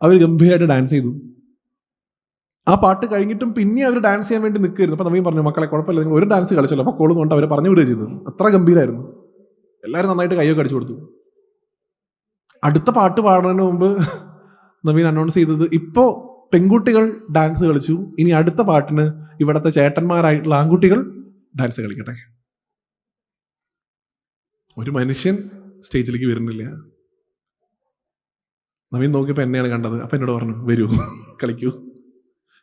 അവർ ഗംഭീരമായിട്ട് ഡാൻസ് ചെയ്തു. ആ പാട്ട് കഴിഞ്ഞിട്ടും പിന്നെ അവർ ഡാൻസ് ചെയ്യാൻ വേണ്ടി നിൽക്കുകയായിരുന്നു. അപ്പൊ നവീൻ പറഞ്ഞു, മക്കളെ കുഴപ്പമില്ല, നിങ്ങൾ ഒരു ഡാൻസ് കളിച്ചല്ലോ. അപ്പൊ കോള് കൊണ്ട് അവരെ പറഞ്ഞു വിടുക ചെയ്തത്. അത്ര ഗംഭീരമായിരുന്നു. എല്ലാവരും നന്നായിട്ട് കൈയൊക്കെ അടിച്ചു കൊടുത്തു. അടുത്ത പാട്ട് പാടുന്നതിന് മുമ്പ് നവീൻ അനൗൺസ് ചെയ്തത്, ഇപ്പോ പെൺകുട്ടികൾ ഡാൻസ് കളിച്ചു, ഇനി അടുത്ത പാട്ടിന് ഇവിടത്തെ ചേട്ടന്മാരായിട്ടുള്ള ആൺകുട്ടികൾ ഡാൻസ് കളിക്കട്ടെ. ഒരു മനുഷ്യൻ സ്റ്റേജിലേക്ക് വരുന്നില്ല. നവീൻ നോക്കിയപ്പോൾ എന്നെയാണ് കണ്ടത്. അപ്പൊ എന്നോട് പറഞ്ഞു, വരൂ കളിക്കൂ.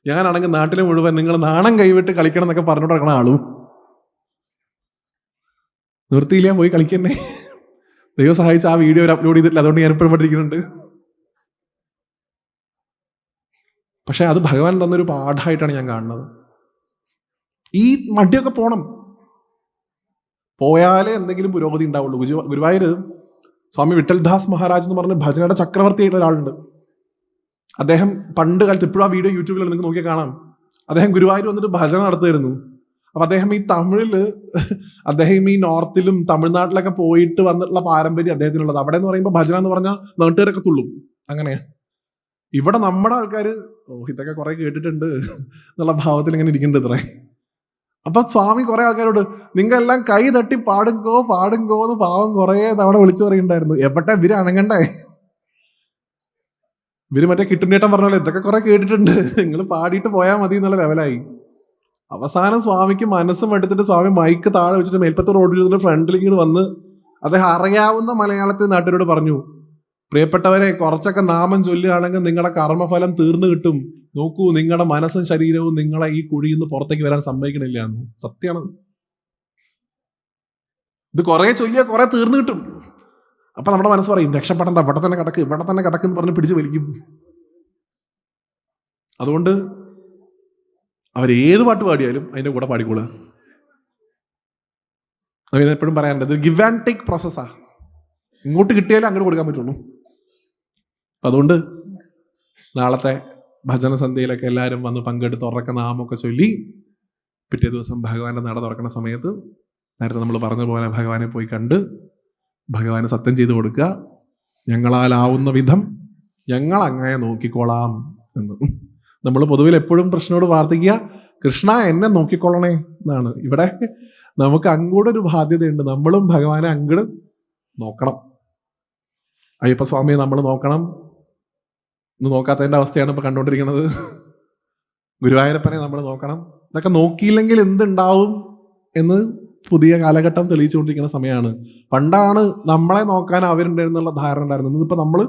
ഞാനാണെങ്കിൽ നാട്ടിലെ മുഴുവൻ നിങ്ങൾ നാണം കൈവിട്ട് കളിക്കണം എന്നൊക്കെ പറഞ്ഞോണ്ട് നടക്കണ ആളും നിർത്തിയില്ല, പോയി കളിക്കന്നെ. ദൈവം സഹായിച്ച് ആ വീഡിയോ അപ്ലോഡ് ചെയ്തിട്ടില്ല, അതുകൊണ്ട് ഞാൻ ഇപ്പോഴും പഠിക്കുന്നുണ്ട്. പക്ഷെ അത് ഭഗവാൻ തന്നൊരു പാഠമായിട്ടാണ് ഞാൻ കാണുന്നത്. ഈ മടിയൊക്കെ പോണം, പോയാലേ എന്തെങ്കിലും പുരോഗതി ഉണ്ടാവുള്ളൂ. ഗുരുവായൂര് സ്വാമി വിട്ടൽദാസ് മഹാരാജ് എന്ന് പറഞ്ഞ ഭജനയുടെ ചക്രവർത്തിയായിട്ടുള്ള ഒരാളുണ്ട്. അദ്ദേഹം പണ്ട് കാലത്ത്, ഇപ്പോഴും ആ വീഡിയോ യൂട്യൂബിൽ നിങ്ങൾക്ക് നോക്കിയാൽ കാണാം, അദ്ദേഹം ഗുരുവായൂർ വന്നിട്ട് ഭജന നടത്തുമായിരുന്നു. അപ്പൊ അദ്ദേഹം ഈ തമിഴില്, അദ്ദേഹം ഈ നോർത്തിലും തമിഴ്നാട്ടിലൊക്കെ പോയിട്ട് വന്നിട്ടുള്ള പാരമ്പര്യം അദ്ദേഹത്തിനുള്ളത്. അവിടെ എന്ന് പറയുമ്പോൾ ഭജന എന്ന് പറഞ്ഞാൽ നാട്ടുകാരൊക്കെ തുള്ളും. അങ്ങനെയാ. ഇവിടെ നമ്മുടെ ആൾക്കാർ ഇതൊക്കെ കുറെ കേട്ടിട്ടുണ്ട് എന്നുള്ള ഭാവത്തിൽ ഇങ്ങനെ ഇരിക്കുന്നുണ്ട് ഇത്രേ. അപ്പൊ സ്വാമി കുറെ ആൾക്കാരോട് നിങ്ങളെല്ലാം കൈ തട്ടി പാടുങ്കോ എന്ന് പാവം കുറെ തവണ വിളിച്ചു പറയുന്നുണ്ടായിരുന്നു. എവിടെ ഇവര് അണങ്ങണ്ടേ? ഇവര് മറ്റേ കിട്ടുന്നേട്ടം പറഞ്ഞോളെ ഇതൊക്കെ കുറെ കേട്ടിട്ടുണ്ട്, നിങ്ങൾ പാടിയിട്ട് പോയാൽ മതി എന്നുള്ള ലെവലായി. അവസാനം സ്വാമിക്ക് മനസ്സും എടുത്തിട്ട് സ്വാമി മൈക്ക് താഴെ വെച്ചിട്ട് മേൽപ്പത്തൂർ റോഡിൽ ഫ്രണ്ടിലേക്ക് വന്ന് അദ്ദേഹം അറിയാവുന്ന മലയാളത്തിൽ നാട്ടുകാരോട് പറഞ്ഞു, പ്രിയപ്പെട്ടവരെ, കുറച്ചൊക്കെ നാമം ചൊല്ലുകയാണെങ്കിൽ നിങ്ങളുടെ കർമ്മഫലം തീർന്നു കിട്ടും. നോക്കൂ, നിങ്ങളുടെ മനസ്സും ശരീരവും നിങ്ങളെ ഈ കുഴിയിൽ നിന്ന് പുറത്തേക്ക് വരാൻ സമ്മതിക്കണില്ല എന്ന്. സത്യമാണ്. ഇത് കുറെ ചൊല്ലിയാൽ കുറെ തീർന്നു കിട്ടും. അപ്പൊ നമ്മുടെ മനസ്സ് പറയും, രക്ഷപ്പെടണ്ട, ഇവിടെ തന്നെ കിടക്ക് എന്ന് പറഞ്ഞ് പിടിച്ച് വലിക്കും. അതുകൊണ്ട് അവരേത് പാട്ട് പാടിയാലും അതിന്റെ കൂടെ പാടിക്കോളുക. എപ്പോഴും പറയാറുണ്ട്, ഇത് ഗിവ് ആൻഡ് ടേക്ക് പ്രോസസ്സാ. ഇങ്ങോട്ട് കിട്ടിയാലേ അങ്ങോട്ട് കൊടുക്കാൻ പറ്റുള്ളൂ. അതുകൊണ്ട് നാളത്തെ ഭജന സന്ധ്യയിലൊക്കെ എല്ലാവരും വന്ന് പങ്കെടുത്ത് ഉറക്ക നാമൊക്കെ ചൊല്ലി പിറ്റേ ദിവസം ഭഗവാന്റെ നട തുറക്കുന്ന സമയത്ത് നേരത്തെ നമ്മൾ പറഞ്ഞ പോലെ ഭഗവാനെ പോയി കണ്ട് ഭഗവാന് സത്യം ചെയ്ത് കൊടുക്കുക, ഞങ്ങളാലാവുന്ന വിധം ഞങ്ങൾ അങ്ങനെ നോക്കിക്കോളാം എന്ന്. നമ്മൾ പൊതുവിൽ എപ്പോഴും കൃഷ്ണനോട് പ്രാർത്ഥിക്കുക, കൃഷ്ണ എന്നെ നോക്കിക്കൊള്ളണേ എന്നാണ്. ഇവിടെ നമുക്ക് അങ്ങോട്ട് ഒരു ബാധ്യതയുണ്ട്, നമ്മളും ഭഗവാനെ അങ്ങോട്ട് നോക്കണം. അയ്യപ്പസ്വാമിയെ നമ്മൾ നോക്കണം. ഇന്ന് നോക്കാത്തതിൻ്റെ അവസ്ഥയാണ് ഇപ്പൊ കണ്ടുകൊണ്ടിരിക്കുന്നത്. ഗുരുവായൂരപ്പനെ നമ്മൾ നോക്കണം. ഇതൊക്കെ നോക്കിയില്ലെങ്കിൽ എന്തുണ്ടാവും എന്ന് പുതിയ കാലഘട്ടം തെളിയിച്ചുകൊണ്ടിരിക്കുന്ന സമയമാണ്. പണ്ടാണ് നമ്മളെ നോക്കാൻ അവരുണ്ടായിരുന്നുള്ള ധാരണ ഉണ്ടായിരുന്നു. ഇന്നിപ്പോൾ നമ്മൾ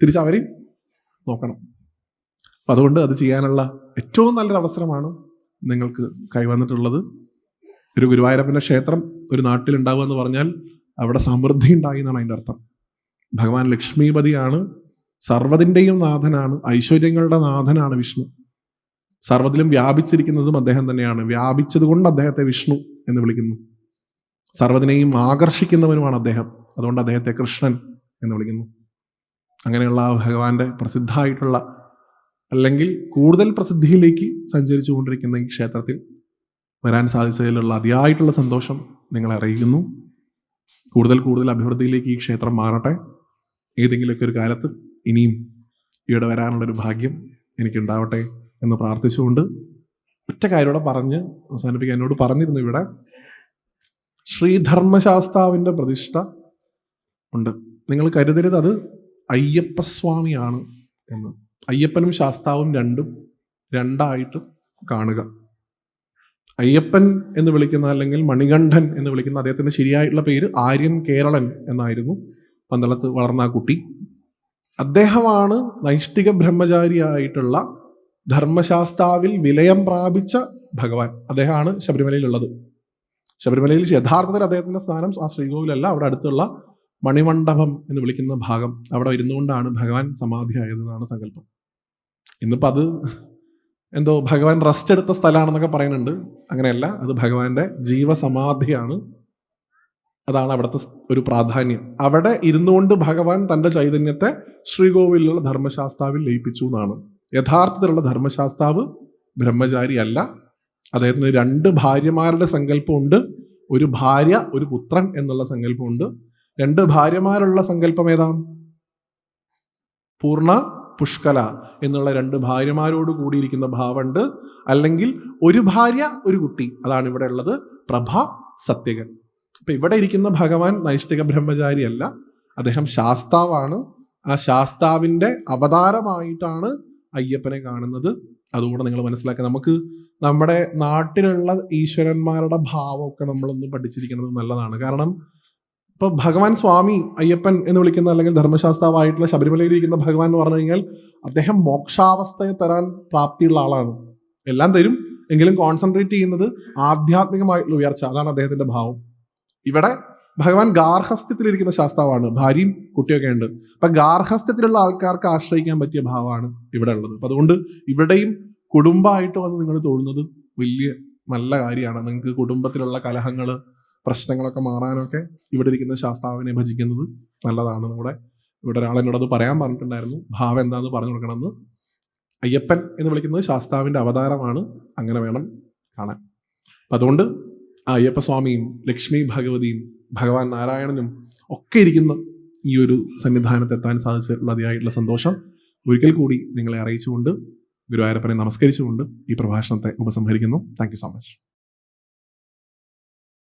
തിരിച്ച് അവരെയും നോക്കണം. അപ്പം അതുകൊണ്ട് അത് ചെയ്യാനുള്ള ഏറ്റവും നല്ലൊരു അവസരമാണ് നിങ്ങൾക്ക് കൈവന്നിട്ടുള്ളത്. ഒരു ഗുരുവായൂരപ്പൻ്റെ ക്ഷേത്രം ഒരു നാട്ടിലുണ്ടാവുക എന്ന് പറഞ്ഞാൽ അവിടെ സമൃദ്ധി ഉണ്ടായി എന്നാണ് അതിൻ്റെ അർത്ഥം. ഭഗവാൻ ലക്ഷ്മീപതിയാണ്, സർവ്വതിൻ്റെയും നാഥനാണ്, ഐശ്വര്യങ്ങളുടെ നാഥനാണ് വിഷ്ണു. സർവ്വതിലും വ്യാപിച്ചിരിക്കുന്നതും അദ്ദേഹം തന്നെയാണ്. വ്യാപിച്ചത് കൊണ്ട് അദ്ദേഹത്തെ വിഷ്ണു എന്ന് വിളിക്കുന്നു. സർവ്വതിനെയും ആകർഷിക്കുന്നവനുമാണ് അദ്ദേഹം. അതുകൊണ്ട് അദ്ദേഹത്തെ കൃഷ്ണൻ എന്ന് വിളിക്കുന്നു. അങ്ങനെയുള്ള ഭഗവാന്റെ പ്രസിദ്ധമായിട്ടുള്ള അല്ലെങ്കിൽ കൂടുതൽ പ്രസിദ്ധിയിലേക്ക് സഞ്ചരിച്ചു കൊണ്ടിരിക്കുന്ന ഈ ക്ഷേത്രത്തിൽ വരാൻ സാധിച്ചതിലുള്ള അതിയായിട്ടുള്ള സന്തോഷം നിങ്ങളെ അറിയിക്കുന്നു. കൂടുതൽ കൂടുതൽ അഭിവൃദ്ധിയിലേക്ക് ഈ ക്ഷേത്രം മാറട്ടെ. ഏതെങ്കിലുമൊക്കെ ഒരു കാലത്ത് ഇനിയും ഇവിടെ വരാനുള്ളൊരു ഭാഗ്യം എനിക്കുണ്ടാവട്ടെ എന്ന് പ്രാർത്ഥിച്ചുകൊണ്ട് ഒറ്റ കാര്യത്തോടെ പറഞ്ഞ് അവസാനിപ്പിക്കാൻ എന്നോട് പറഞ്ഞിരുന്നു, ഇവിടെ ശ്രീധർമ്മശാസ്താവിൻ്റെ പ്രതിഷ്ഠ ഉണ്ട്. നിങ്ങൾ കരുതരുത് അത് അയ്യപ്പസ്വാമിയാണ് എന്ന്. അയ്യപ്പനും ശാസ്താവും രണ്ടായിട്ട് കാണുക. അയ്യപ്പൻ എന്ന് വിളിക്കുന്ന അല്ലെങ്കിൽ മണികണ്ഠൻ എന്ന് വിളിക്കുന്ന അദ്ദേഹത്തിന്റെ ശരിയായിട്ടുള്ള പേര് ആര്യൻ കേരളൻ എന്നായിരുന്നു. പന്തളത്ത് വളർന്ന ആ കുട്ടി, അദ്ദേഹമാണ് നൈഷ്ഠിക ബ്രഹ്മചാരിയായിട്ടുള്ള ധർമ്മശാസ്താവിൽ വിലയം പ്രാപിച്ച ഭഗവാൻ. അദ്ദേഹമാണ് ശബരിമലയിലുള്ളത്. ശബരിമലയിൽ യഥാർത്ഥത്തിൽ അദ്ദേഹത്തിന്റെ സ്ഥാനം ആ ശ്രീകോവിലല്ല, അവിടെ അടുത്തുള്ള മണിമണ്ഡപം എന്ന് വിളിക്കുന്ന ഭാഗം, അവിടെ ഇരുന്നുകൊണ്ടാണ് ഭഗവാൻ സമാധിയായതെന്നാണ് സങ്കല്പം. ഇന്നിപ്പോൾ അത് എന്തോ ഭഗവാൻ റെസ്റ്റ് എടുത്ത സ്ഥലമാണെന്നൊക്കെ പറയുന്നുണ്ട്. അങ്ങനെയല്ല, അത് ഭഗവാന്റെ ജീവസമാധിയാണ്. അതാണ് അവിടുത്തെ ഒരു പ്രാധാന്യം. അവിടെ ഇരുന്നുകൊണ്ട് ഭഗവാൻ തൻ്റെ ചൈതന്യത്തെ ശ്രീകോവിലുള്ള ധർമ്മശാസ്താവിൽ ലയിപ്പിച്ചു എന്നാണ്. യഥാർത്ഥത്തിലുള്ള ധർമ്മശാസ്താവ് ബ്രഹ്മചാരി അല്ല. അദ്ദേഹത്തിന് 2 ഭാര്യമാരുടെ സങ്കല്പമുണ്ട്. ഒരു ഭാര്യ, ഒരു പുത്രൻ എന്നുള്ള സങ്കല്പമുണ്ട്. 2 ഭാര്യമാരുള്ള സങ്കല്പം ഏതാ? പൂർണ്ണ, പുഷ്കല എന്നുള്ള 2 ഭാര്യമാരോട് കൂടിയിരിക്കുന്ന ഭാവമുണ്ട്. അല്ലെങ്കിൽ ഒരു ഭാര്യ, ഒരു കുട്ടി, അതാണ് ഇവിടെ ഉള്ളത്, പ്രഭ, സത്യകൻ. അപ്പൊ ഇവിടെ ഇരിക്കുന്ന ഭഗവാൻ നൈഷ്ഠിക ബ്രഹ്മചാരി അല്ല, അദ്ദേഹം ശാസ്താവാണ്. ആ ശാസ്താവിന്റെ അവതാരമായിട്ടാണ് അയ്യപ്പനെ കാണുന്നത്. അതുകൂടെ നിങ്ങൾ മനസ്സിലാക്കുക. നമുക്ക് നമ്മുടെ നാട്ടിലുള്ള ഈശ്വരന്മാരുടെ ഭാവമൊക്കെ നമ്മളൊന്ന് പഠിച്ചിരിക്കുന്നത് നല്ലതാണ്. കാരണം ഇപ്പൊ ഭഗവാൻ സ്വാമി അയ്യപ്പൻ എന്ന് വിളിക്കുന്ന അല്ലെങ്കിൽ ധർമ്മശാസ്താവായിട്ടുള്ള ശബരിമലയിൽ ഇരിക്കുന്ന ഭഗവാൻ എന്ന് പറഞ്ഞു കഴിഞ്ഞാൽ അദ്ദേഹം മോക്ഷാവസ്ഥയെ തരാൻ പ്രാപ്തിയുള്ള ആളാണ്. എല്ലാം തരും, എങ്കിലും കോൺസെൻട്രേറ്റ് ചെയ്യുന്നത് ആധ്യാത്മികമായിട്ടുള്ള ഉയർച്ച, അതാണ് അദ്ദേഹത്തിന്റെ ഭാവം. ഇവിടെ ഭഗവാൻ ഗാർഹസ്ഥ്യത്തിലിരിക്കുന്ന ശാസ്താവാണ്, ഭാര്യയും കുട്ടിയൊക്കെ ഉണ്ട്. അപ്പൊ ഗാർഹസ്ഥ്യത്തിലുള്ള ആൾക്കാർക്ക് ആശ്രയിക്കാൻ പറ്റിയ ഭാവമാണ് ഇവിടെ ഉള്ളത്. അപ്പൊ അതുകൊണ്ട് ഇവിടെയും കുടുംബമായിട്ട് വന്ന് നിങ്ങൾ തൊഴുന്നത് വലിയ നല്ല കാര്യമാണ്. നിങ്ങൾക്ക് കുടുംബത്തിലുള്ള കലഹങ്ങള്, പ്രശ്നങ്ങളൊക്കെ മാറാനൊക്കെ ഇവിടെ ഇരിക്കുന്ന ശാസ്താവിനെ ഭജിക്കുന്നത് നല്ലതാണ്. ഇവിടെ ഒരാൾ എന്നോടത് പറയാൻ പറഞ്ഞിട്ടുണ്ടായിരുന്നു, ഭാവം എന്താണെന്ന് പറഞ്ഞു കൊടുക്കണമെന്ന്. അയ്യപ്പൻ എന്ന് വിളിക്കുന്നത് ശാസ്താവിന്റെ അവതാരമാണ്, അങ്ങനെ വേണം കാണാൻ. അപ്പം അതുകൊണ്ട് ആ അയ്യപ്പസ്വാമിയും ലക്ഷ്മി ഭഗവതിയും ഭഗവാൻ നാരായണനും ഒക്കെ ഇരിക്കുന്ന ഈ ഒരു സന്നിധാനത്തെത്താൻ സാധിച്ചിട്ടുള്ള അതിയായിട്ടുള്ള സന്തോഷം ഒരിക്കൽ കൂടി നിങ്ങളെ അറിയിച്ചുകൊണ്ട് ഗുരുവായൂരപ്പനെ നമസ്കരിച്ചുകൊണ്ട് ഈ പ്രഭാഷണത്തെ ഉപസംഹരിക്കുന്നു. Thank you so much.